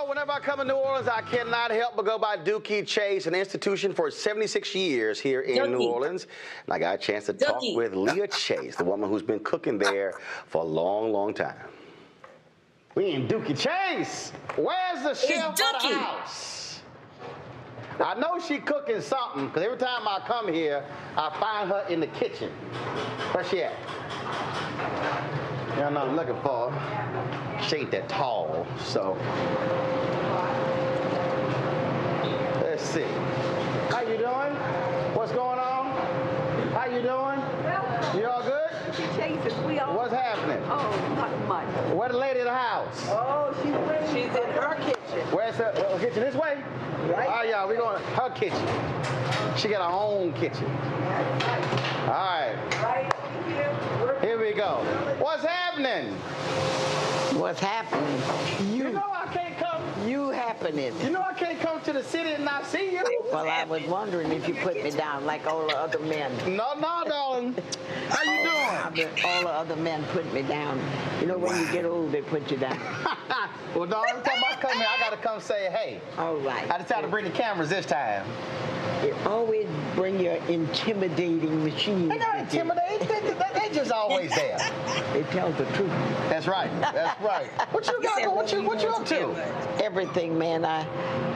Whenever I come to New Orleans, I cannot help but go by Dookie Chase, an institution for 76 years here in New Orleans. And I got a chance to talk with Leah Chase, the woman who's been cooking there for a long, long time. We in Dookie Chase. Where's the chef of the house? I know she cooking something, because every time I come here, I find her in the kitchen. Where's she at? Y'all know what I'm looking for. She ain't that tall, so. Let's see. How you doing? What's going on? How you doing? You all good? What's happening? Oh, not much. Where's the lady of the house? Oh, she's in her kitchen. Where's her kitchen? This way? Right. All right, y'all, we going to her kitchen. She got her own kitchen. All right. Right here we go. What's happening? What's happening? You know I can't come. You happening. You know I can't come to the city and not see you. Well, I was wondering if you put me down like all the other men. No, darling. How you doing? All the other men put me down. You know, when you get old, they put you down. Well, no, every time I come here, I got to come say, hey. All right. I decided to bring the cameras this time. You always bring your intimidating machine. They're not intimidating. They just always there. They tell the truth. That's right. That's right. What you got? What you up to? Everything, man.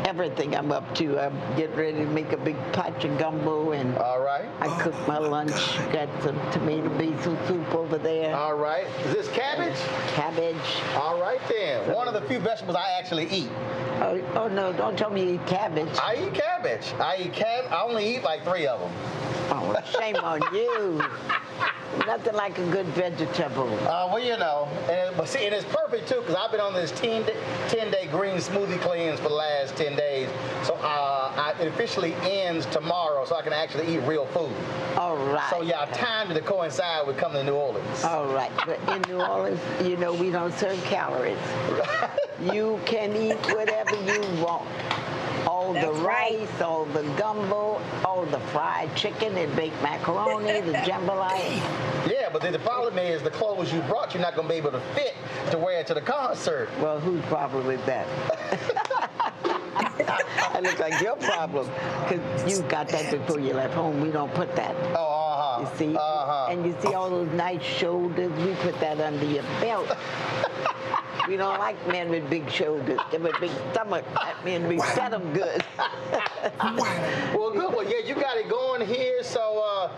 Everything I'm up to. I'm getting ready to make a big pot of gumbo, and all right. I cooked my lunch. Got some tomato basil soup over there. All right. Is this cabbage? Cabbage. All right then. One of the few vegetables I actually eat. Oh no! Don't tell me you eat cabbage. I eat cabbage. I only eat like 3 of them. Oh, shame on you. Nothing like a good vegetable. Well, you know, and it's perfect too, because I've been on this 10-day green smoothie cleanse for the last 10 days. So it officially ends tomorrow, so I can actually eat real food. All right. So yeah, timed to coincide with coming to New Orleans. All right, but in New Orleans, you know, we don't serve calories. You can eat whatever you want. All the rice, all the gumbo, all the fried chicken and baked macaroni, the jambalaya. Yeah, but the problem is the clothes you brought, you're not going to be able to fit to wear to the concert. Well, whose problem is that? That looks like your problem, because you got that before you left home. We don't put that. Oh, You see? And you see all those nice shoulders? We put that under your belt. We don't like men with big shoulders. They with big stomach. That means we fed them good. Well, good. Well, yeah, you got it going here. So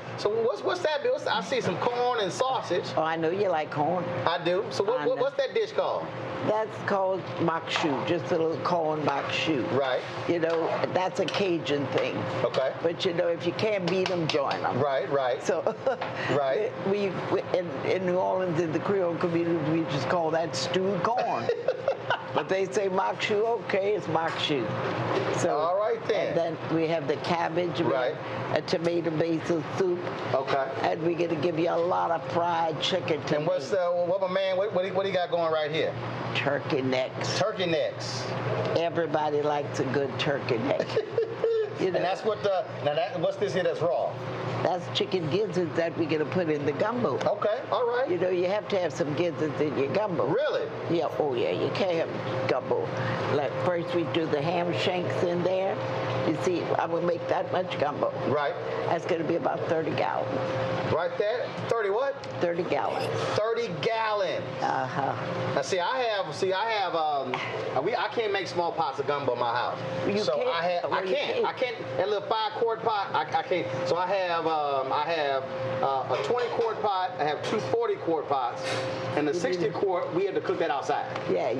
what's that, Bill? I see some corn and sausage. Oh, I know you like corn. I do. So what's that dish called? That's called makshu, just a little corn makshu. Right. You know, that's a Cajun thing. Okay. But you know, if you can't beat them, join them. Right. So, right. We in New Orleans, in the Creole community, we just call that stewed corn. But they say makshu, okay, it's makshu. So, all right then. And then we have the cabbage, right. A tomato basil soup. Okay. And we're gonna give you a lot of fried chicken. And what my man? What he got going right here? Turkey necks. Turkey necks. Everybody likes a good turkey neck. You know, and that's what what's this here that's raw? That's chicken gizzards that we're going to put in the gumbo. Okay, all right. You know, you have to have some gizzards in your gumbo. Really? Yeah, oh yeah, you can't have gumbo. Like first we do the ham shanks in there. You see, I will make that much gumbo. Right. That's going to be about 30 gallons. Right there? 30 what? 30 gallons. 30 gallons. Uh-huh. Now I can't make small pots of gumbo in my house. You so can't? I can't. That little 5-quart pot, I can't. So I have a 20-quart pot. I have 2 40-quart pots, and the 60-quart. We had to cook that outside. Yeah,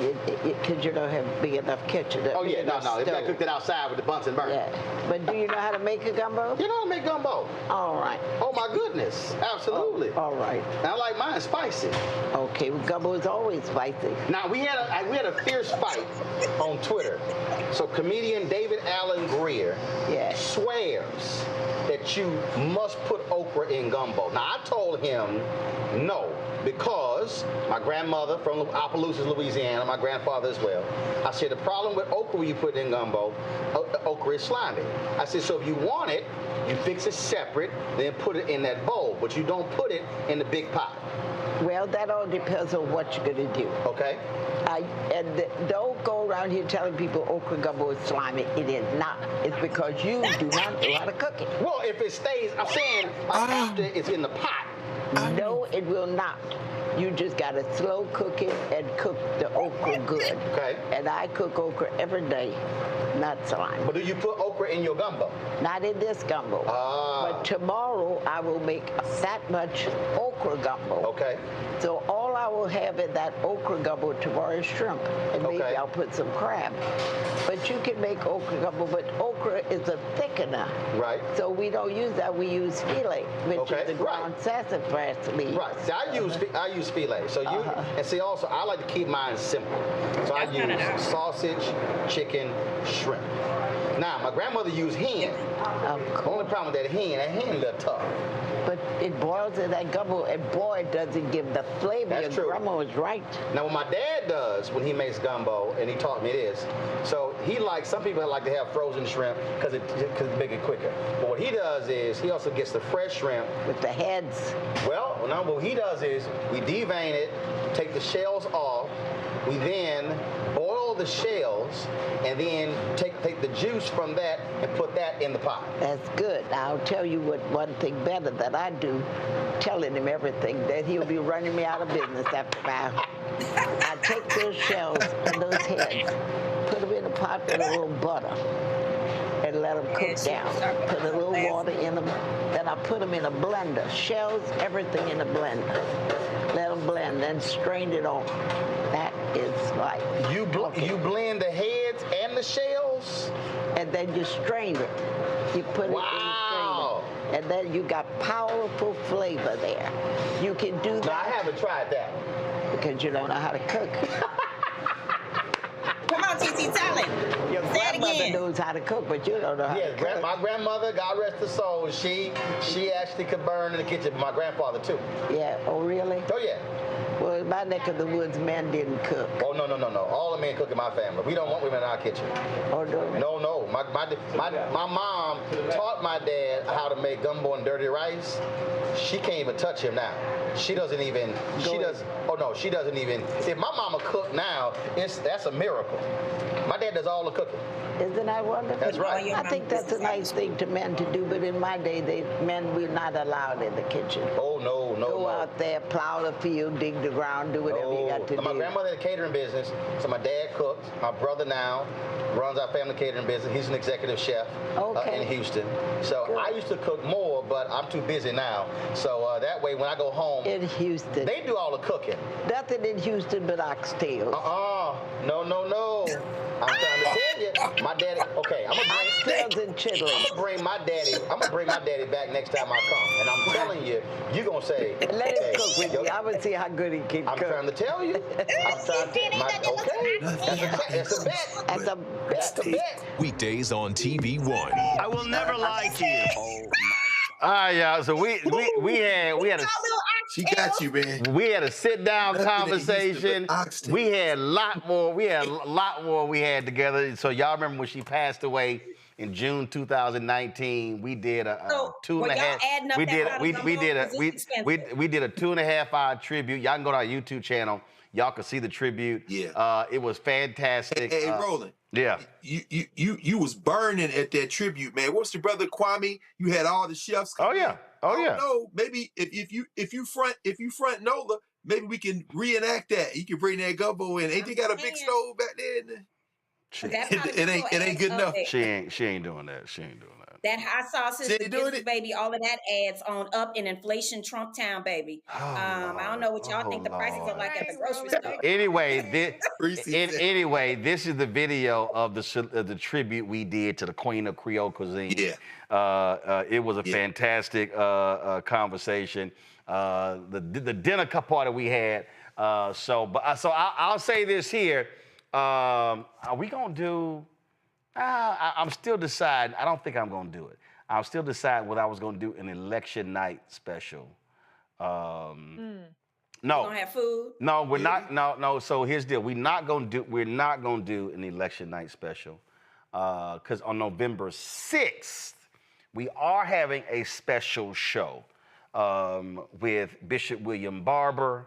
because you don't have a big enough kitchen. Oh yeah, no. If I cooked it outside with the Bunsen burner. Yeah. But do you know how to make a gumbo? You know how to make gumbo. All right. Oh my goodness, absolutely. All right. And I like mine spicy. Okay, well, gumbo is always spicy. Now we had a fierce fight on Twitter. So comedian David Allen Greer swears that you must put okra in gumbo. Now I told him no, because my grandmother from Opelousas, Louisiana, my grandfather as well. I said the problem with okra when you put it in gumbo, okra is slimy. I said so if you want it, you fix it separate, then put it in that bowl, but you don't put it in the big pot. Well, that all depends on what you're going to do. Okay. Don't go around here telling people okra gumbo is slimy. It is not. It's because you do not know how to cook it. Well, if it stays, I'm saying after it's in the pot. No, it will not. You just got to slow cook it and cook the okra good. Okay. And I cook okra every day, not slimy. But do you put okra in your gumbo? Not in this gumbo. But tomorrow I will make that much okra gumbo. Okay. So all I will have in that okra gumbo tomorrow is shrimp. And maybe I'll put some crab. But you can make okra gumbo, but okra is a thickener. Right. So we don't use that. We use filet, which is the ground sassafras leaf. Right. See, I use filet. So you and see also I like to keep mine simple. So I use sausage, chicken, shrimp. Now my grandmother used hen. Only problem with that hen a little tough. But it boils in that gumbo, and boy, does it give the flavor. That's true. Grandma was right. Now, what my dad does when he makes gumbo, and he taught me this, so some people like to have frozen shrimp because it's bigger and quicker. But what he does is he also gets the fresh shrimp. With the heads. Well, no, what he does is we devein it, take the shells off, we then boil the shells, and then take the juice from that and put that in the pot. That's good. Now, I'll tell you one thing better that I do, telling him everything, that he'll be running me out of business after 5. I take those shells and those heads, put them in a pot with a little butter, and let them cook down. Put a little water in them. Then I put them in a blender. Shells, everything in a blender. Let them blend, then strain it off. That is like you blend the heads and the shells, and then you strain it. You put it in the strainer, and then you got powerful flavor there. You can do that. No, I haven't tried that because you don't know how to cook. Come on, TT, tell it. Your grandmother knows how to cook, but you don't know how to cook. My grandmother, God rest her soul, she actually could burn in the kitchen. But my grandfather too. Yeah. Oh, really? Oh, yeah. Well, in my neck of the woods, men didn't cook. Oh, no. All the men cook in my family. We don't want women in our kitchen. Oh, no? No. My mom taught my dad how to make gumbo and dirty rice. She can't even touch him now. She doesn't even. She doesn't even. If my mama cooked now, that's a miracle. My dad does all the cooking. Isn't that wonderful? That's right. I think that's a nice thing to men to do, but in my day, men were not allowed in the kitchen. Oh, no. Go out there, plow the field, dig the ground, do whatever you got to do. My grandmother had a catering business, so my dad cooked. My brother now runs our family catering business. He's an executive chef in Houston. So good. I used to cook more, but I'm too busy now. So that way, when I go home, in Houston, they do all the cooking. Nothing in Houston but oxtails. No. I'm trying to tell you, my daddy. Okay, I'm gonna bring my daddy back next time I come, and I'm telling you, you're gonna say, let him cook with you. I would see how good he can cook. I'm trying to tell you. That's a bet. Weekdays on TV One. I will never lie to you. Oh my. All right, y'all. So we had a. She got you, man. We had a sit-down conversation. We had a lot more. We had together. So y'all remember when she passed away in June 2019? We did a 2.5. We did a 2.5-hour tribute. Y'all can go to our YouTube channel. Y'all can see the tribute. Yeah. It was fantastic. Hey, Roland. Yeah. You was burning at that tribute, man. What's your brother Kwame? You had all the chefs come in. Oh yeah. No, maybe if you front Nola, maybe we can reenact that. You can bring that gumbo in. Ain't they got a big stove back there? It ain't good enough. She ain't doing that. That hot sauce is the business, baby. All of that adds on up in inflation Trump town, baby. I don't know what y'all think the prices are like at the grocery store. Anyway, this is the video of the tribute we did to the Queen of Creole Cuisine. Yeah. It was a fantastic conversation. The dinner party we had. So I'll say this here. Are we gonna do? I'm still deciding. I don't think I'm going to do it. I'm still deciding whether I was going to do an election night special. No. You gonna have food? No, we're not. No. So here's the deal. We're not going to do an election night special because on November 6th we are having a special show. with Bishop William Barber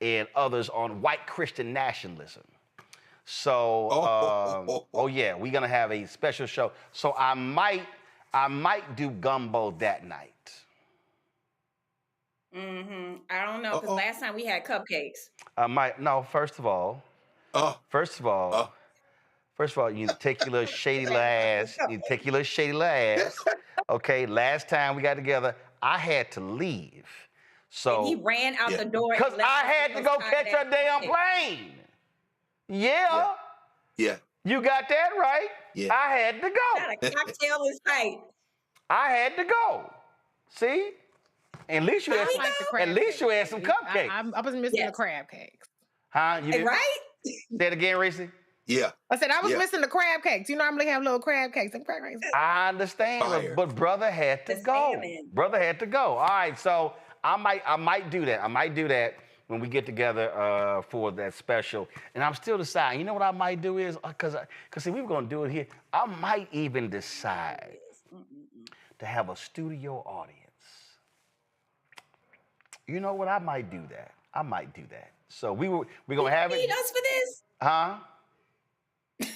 and others on white Christian nationalism. So, oh yeah, we're gonna have a special show. So I might do gumbo that night. I don't know, because last time we had cupcakes. I might. No, first of all, you take your little shady little ass. You take your little shady little ass. Okay, last time we got together, I had to leave. So And he ran out the door. because I had to go catch a damn plane. Yeah. You got that right. Yeah. I had to go. Got a cocktail in sight. I had to go. See? At least you had some, at least you had some cupcakes. I was missing the crab cakes. Huh? You didn't? Right? Say it again, Reese. Yeah. I said I was missing the crab cakes. You normally have little crab cakes and crab cakes. I understand, but brother had to go. Brother had to go. All right, so I might do that. I might do that when we get together for that special. And I'm still deciding. You know what I might do is because see, we were gonna do it here. I might even decide to have a studio audience. You know what? I might do that. I might do that. So we're gonna have it. You need us for this? Huh?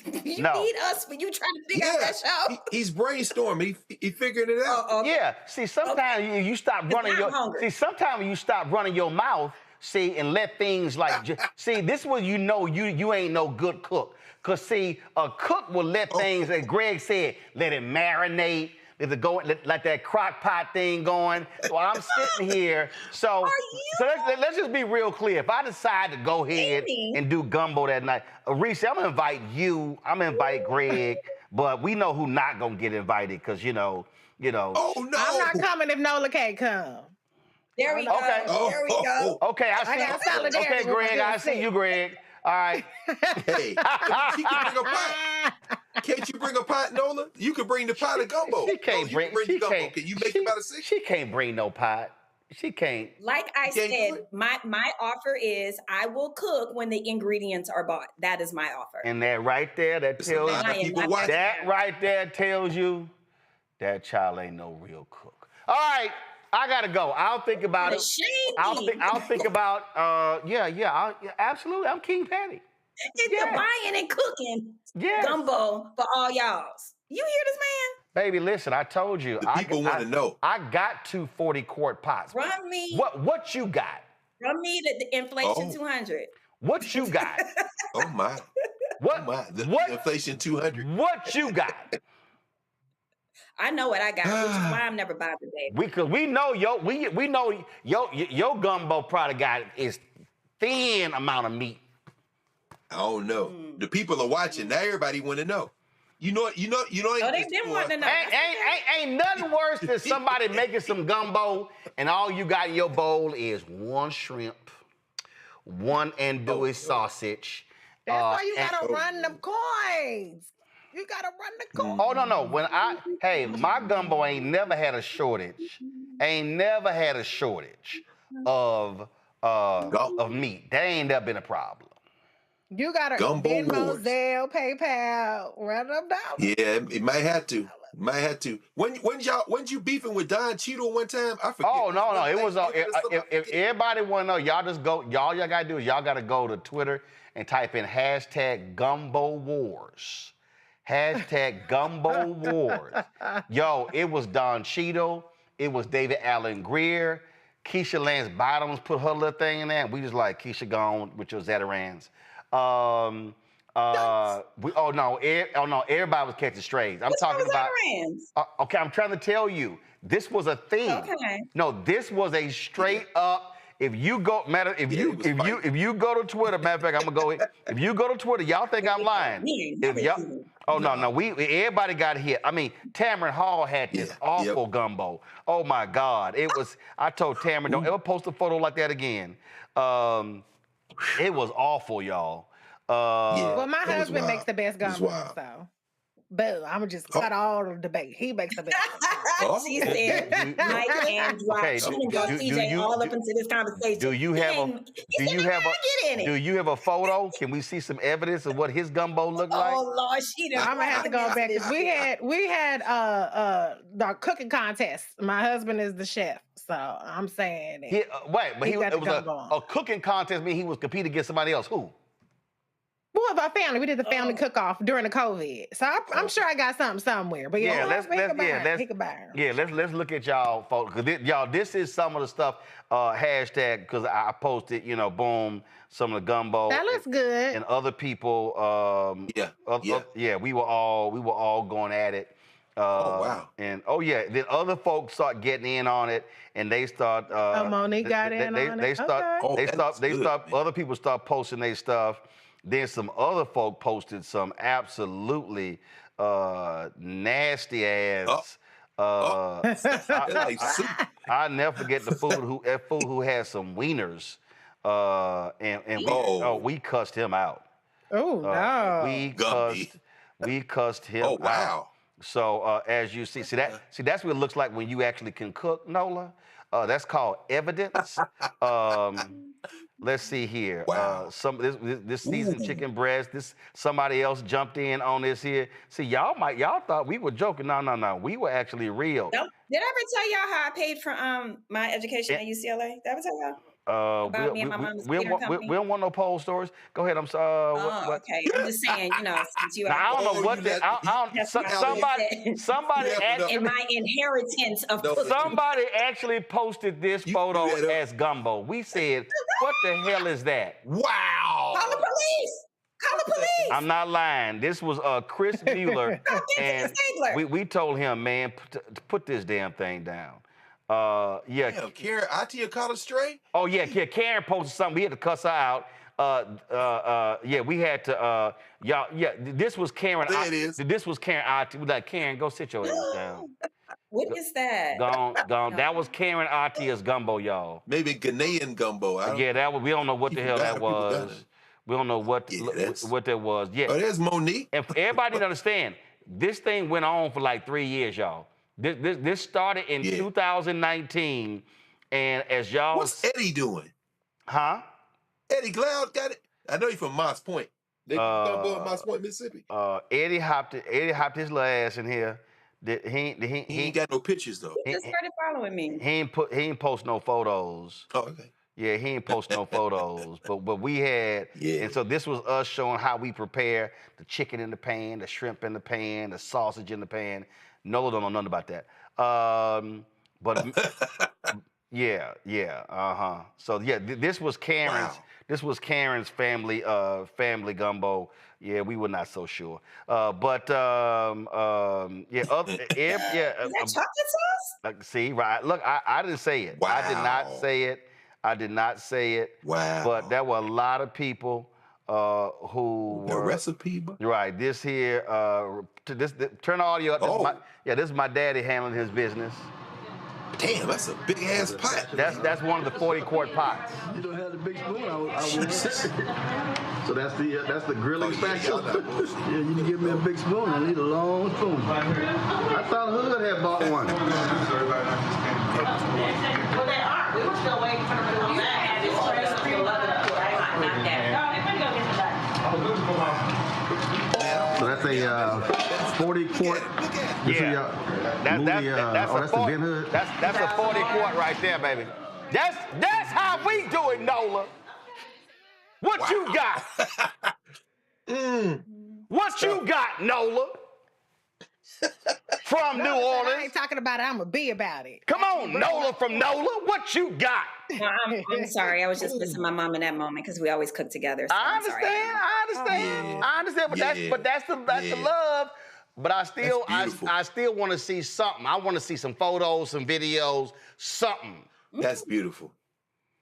You need us when you trying to figure out that show? He's brainstorming. He figuring it out. Yeah. See, sometimes you stop running your. See, sometimes when you stop running your mouth, see, and let things like. See, this is when you know you ain't no good cook. Cause see, a cook will let things, as Greg said, let it marinate. Let that crock pot thing going. So I'm sitting here. So let's just be real clear. If I decide to go ahead and do gumbo that night, Reese, I'm gonna invite you. I'm gonna invite Greg, but we know who not gonna get invited because you know. Oh no! I'm not coming if Nola can't come. There we go. Okay. There we go. Okay, I see. got solidarity Okay, Greg, I see you, Greg. All right. Hey, she can bring a pot. Can't you bring a pot, Nola? You can bring the pot of gumbo. She can't bring gumbo. Can you make it about a six? She can't bring no pot. She can't. Like I said, my offer is I will cook when the ingredients are bought. That is my offer. And that right there, that tells you that child ain't no real cook. All right, I gotta go. I'll think about it. I'll think about. Absolutely. I'm King Patty. It's the buying and cooking gumbo for all y'alls. You hear this man? Baby, listen, I told you. People want to know. I got 2 40-quart pots. Run me. What you got? Run me the inflation 200. What you got? Oh my. The inflation 200. What you got? I know what I got, which is why I'm never bothered, baby. We know your gumbo product got is thin amount of meat. I don't know. The people are watching. Now everybody want to know. You know. Oh, they didn't want to know. Ain't nothing worse than somebody making some gumbo and all you got in your bowl is 1 shrimp, 1 andouille sausage. That's why you gotta run them coins. You gotta run the coins. Oh no. My gumbo ain't never had a shortage. Ain't never had a shortage of meat. That ain't never been a problem. You gotta Venmo, Zelle, PayPal, run them down. Yeah, it might have to. When you beefing with Don Cheadle one time? I forget. Oh no, it was. If everybody want to know, y'all just go. Y'all gotta do is y'all gotta go to Twitter and type in #GumboWars. #GumboWars. Yo, it was Don Cheadle. It was David Allen Greer. Keisha Lance Bottoms put her little thing in there. And we just like Keisha gone with your Zetarans. Everybody was catching strays. I'm talking about. Okay, I'm trying to tell you, this was a thing. Okay. No, this was a straight up. If you go to Twitter, matter of fact, I'm gonna go. If you go to Twitter, y'all think I'm lying. Everybody got hit. I mean, Tamron Hall had this awful gumbo. Oh my God, it was. I told Tamron, don't ever post a photo like that again. It was awful, y'all. Well, my husband makes the best gumbo, so. Boom. I'm gonna just cut all the debate. He makes the best. She said, Mike and drop. Okay, She done brought CJ all up into this conversation. Do you have a photo? Can we see some evidence of what his gumbo looked like? Oh Lord, she done. I'm gonna have to go back. We had the cooking contest. My husband is the chef, so I'm saying that. It was a cooking contest. Mean he was competing against somebody else. Who? Well, our family. We did the family cook-off during the COVID, so I'm sure I got something somewhere. But let's look at y'all, folks. Y'all, this is some of the stuff. Hashtag because I posted, boom, some of the gumbo. That looks good. And other people, we were all going at it. Wow. And then other folks start getting in on it, and they start. Monique got in on it. Other people start posting their stuff. Then some other folk posted some absolutely nasty ass. I never forget the fool who had some wieners, and we cussed him out. Oh no! We cussed him out. Oh wow! So as you see that's what it looks like when you actually can cook, Nola. That's called evidence. Let's see here. Wow. This seasoned chicken breast. Somebody else jumped in on this here. See, y'all thought we were joking. No. We were actually real. Did I ever tell y'all how I paid for my education at UCLA? Did I ever tell y'all? About me and my mom's we don't want no poll stories. Go ahead. I'm sorry. Okay. I'm just saying, since you. I don't know what somebody actually. In my inheritance of cooking. Somebody actually posted this photo as gumbo. We said, "What the hell is that?" Wow. Call the police. Call the police. I'm not lying. This was Chris Mueller, and we told him, man, put this damn thing down. Damn, Karen, Atia caught us straight? Oh, yeah, Karen posted something. We had to cuss her out. We had to, this was Karen. There it is. This was Karen Atia. We like, Karen, go sit your ass down. What is that? Gone. No. That was Karen Atia's gumbo, y'all. Maybe Ghanaian gumbo. We don't know what the hell that was. We don't know what that was. Yeah. Oh, there's Monique. And for everybody to understand, this thing went on for like 3 years, y'all. This started in 2019, and as y'all... What's Eddie doing? Huh? Eddie Cloud got it? I know he's from Moss Point. They gumbo in Moss Point, Mississippi. Eddie hopped his little ass in here. He ain't got no pictures, though. He just started following me. He ain't post no photos. Oh, okay. Yeah, he ain't post no photos, but we had, and so this was us showing how we prepare the chicken in the pan, the shrimp in the pan, the sausage in the pan. Nola don't know nothing about that. So this was Karen's. Wow. This was Karen's family gumbo. Yeah, we were not so sure. Is that chocolate sauce? See, right? Look, I didn't say it. Wow. I did not say it. Wow. But there were a lot of people who the recipe. Right. This here. Turn the audio up. This is my daddy handling his business. Damn, that's a big ass pot. That's one of the 40-quart pots. You don't have the big spoon. I will. So that's the grilling special. Yeah, you can give me a big spoon. I need a long spoon. I thought Hood had bought one. Well, they are. We were still waiting for them to come back. So that's a 40-quart. That's a 40-quart right there, baby. That's how we do it, Nola. What you got? What you got, Nola? From New Orleans. I ain't talking about it. I'm going to be about it. Come on, Nola from Nola. What you got? No, I'm sorry. I was just missing my mom in that moment because we always cook together. So I understand. But that's the love. But I still want to see something. I want to see some photos, some videos, something. That's beautiful.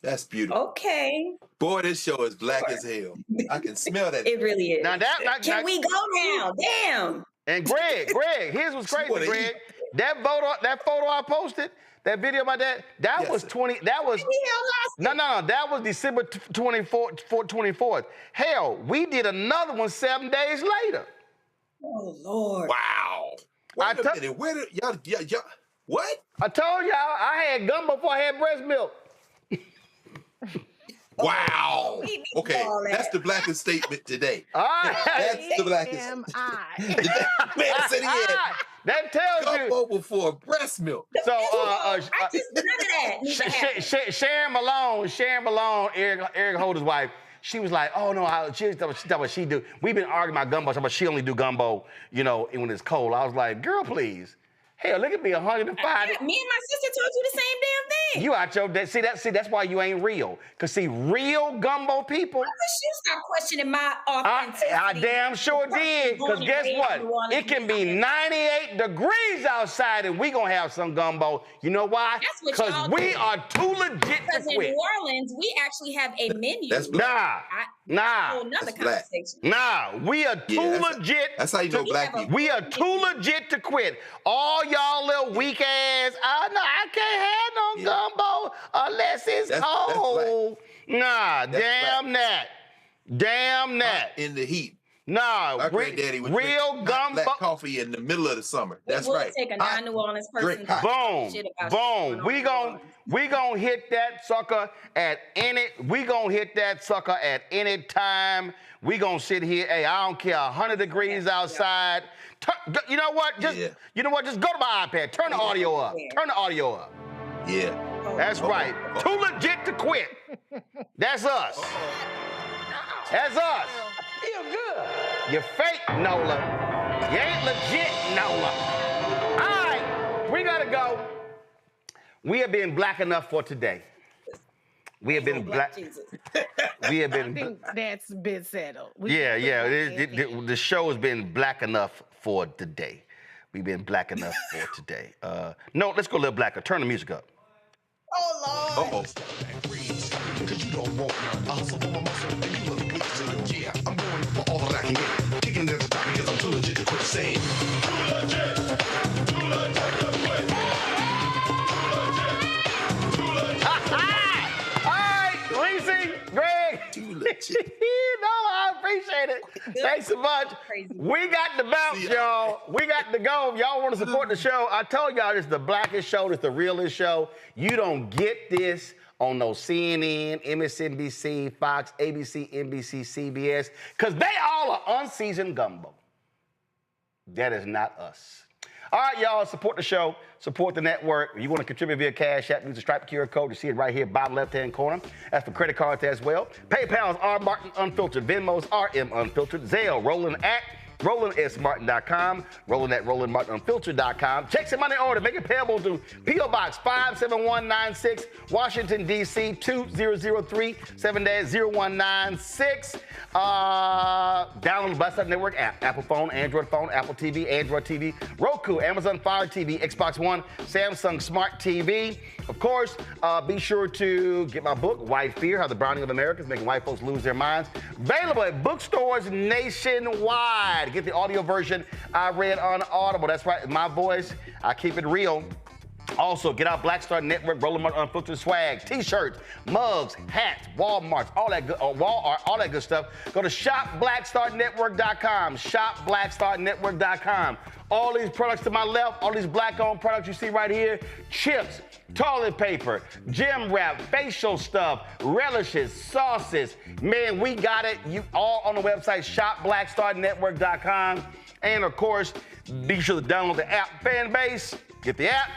That's beautiful. Okay. Boy, this show is black as hell. I can smell that. It really is. Can we go now? Damn. And Greg, here's what's crazy, Greg. That photo I posted, that video of my dad, that was December 24th. Hell, we did another one 7 days later. Oh Lord! Wow. Wait a minute. Where did y'all? What? I told y'all I had gumbo before I had breast milk. Wow. Okay, that's the blackest statement today. All right. That's the blackest. Man said he had that tells you gumbo before breast milk. So I just none of that. Sharon Malone, Eric Holder's wife. She was like, oh no, she thought what she do. We've been arguing about gumbo, but she only do gumbo, when it's cold. I was like, girl, please. Hell, look at me, 105. Me and my sister told you the same damn thing. You out your that's why you ain't real. Cause see, real gumbo people. I wish you stop questioning my authenticity. I damn sure did. Cause guess what? It can be 98 degrees outside and we gonna have some gumbo. You know why? Cause we are too legit to Because in quit. New Orleans, we actually have a menu. That's black. Nah. Another conversation. Nah, we are too legit. That's how you know black people. We are too legit to quit. All y'all little weak ass. Oh no, I can't have no gumbo unless it's cold. Nah, damn that. Damn that. In the heat. Nah, my granddaddy would real drink gumbo. Black coffee in the middle of the summer. That's we'll right. Take a non-New Orleans person. Boom. We gon' hit that sucker at any time. We gonna sit here. Hey, I don't care. 100 degrees outside. You know what? Just go to my iPad. Turn the audio up. Yeah. That's right. Too legit to quit. That's us. That's us. Feel good. You're fake, Nola. You ain't legit, Nola. All right, we gotta go. We have been black enough for today. We have been black. We have been. I think that's been settled. The show has been black enough for today. We've been black enough for today. No, let's go a little blacker. Turn the music up. Oh Lord. Because you don't want a hustle for my muscle, and you look weak, so yeah, I'm going for all that I can get. Kicking it at the top because I'm too legit to quit saying. Too legit to quit. Too legit. All right, Reese, Greg. Too legit. No, I appreciate it. Thanks so much. We got to bounce, y'all. We got to go. If y'all want to support the show, I told y'all this is the blackest show, this is the realest show. You don't get this on no CNN, MSNBC, Fox, ABC, NBC, CBS, because they all are unseasoned gumbo. That is not us. All right, y'all, support the show, support the network. If you want to contribute via Cash App, use the Stripe QR code. You see it right here, bottom left-hand corner. That's for credit cards as well. PayPal is R Martin Unfiltered. Venmo's RM Unfiltered. Zelle, Roland@RolandSMartin.com. Roland@RolandMartinUnfiltered.com. Checks and money order. Make it payable to P.O. Box 57196, Washington, D.C. 2003, 7-0196. Download the Blast Up Network app. Apple phone, Android phone, Apple TV, Android TV, Roku, Amazon Fire TV, Xbox One, Samsung Smart TV. Of course, be sure to get my book, White Fear, How the Browning of America is Making White Folks Lose Their Minds. Available at bookstores nationwide. Get the audio version I read on Audible. That's right, my voice. I keep it real. Also, get out Black Star Network, Roland Martin Unfiltered swag, T-shirts, mugs, hats, Walmarts, all that good, wall art, all that good stuff. Go to shopblackstarnetwork.com. Shopblackstarnetwork.com. All these products to my left, all these black-owned products you see right here, chips, toilet paper, gym wrap, facial stuff, relishes, sauces. Man, we got it. You all on the website, shopblackstarnetwork.com. And of course, be sure to download the app Fanbase. Get the app.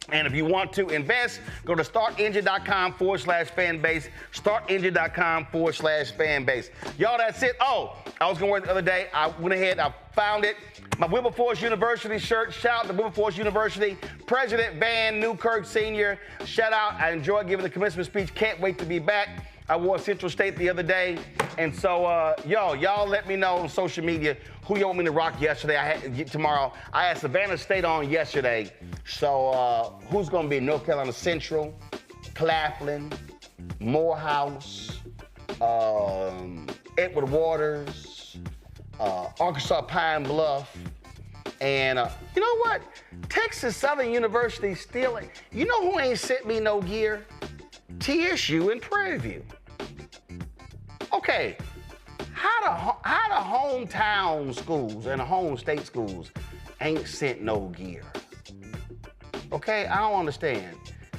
And if you want to invest, go to startengine.com/fanbase. Startengine.com/fanbase. Y'all, that's it. Oh, I was going to work the other day. I went ahead, I found it. My Wilberforce University shirt. Shout out to Wilberforce University. President Van Newkirk Sr. Shout out. I enjoyed giving the commencement speech. Can't wait to be back. I wore Central State the other day. And so, y'all let me know on social media who y'all want me to rock tomorrow. I had Savannah State on yesterday. So, who's going to be North Carolina Central, Claflin, Morehouse, Edward Waters, Arkansas Pine Bluff, and you know what? Texas Southern University still, you know who ain't sent me no gear? TSU in Prairie View. Okay, how the the hometown schools and the home state schools ain't sent no gear? Okay, I don't understand.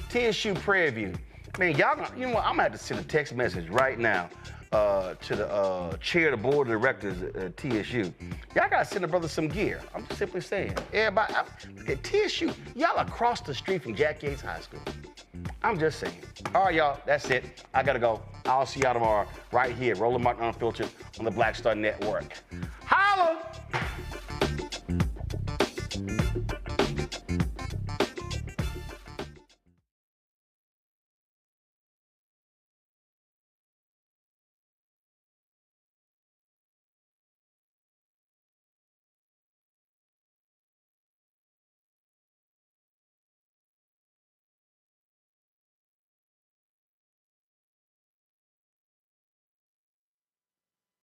TSU Prairie View. Man, y'all, you know what? I'm gonna have to send a text message right now to the chair of the board of directors at TSU. Y'all gotta send a brother some gear. I'm simply saying. Everybody, look at TSU. Y'all across the street from Jack Yates High School. I'm just saying. All right, y'all, that's it. I gotta go. I'll see y'all tomorrow right here, Roland Martin Unfiltered on the Black Star Network.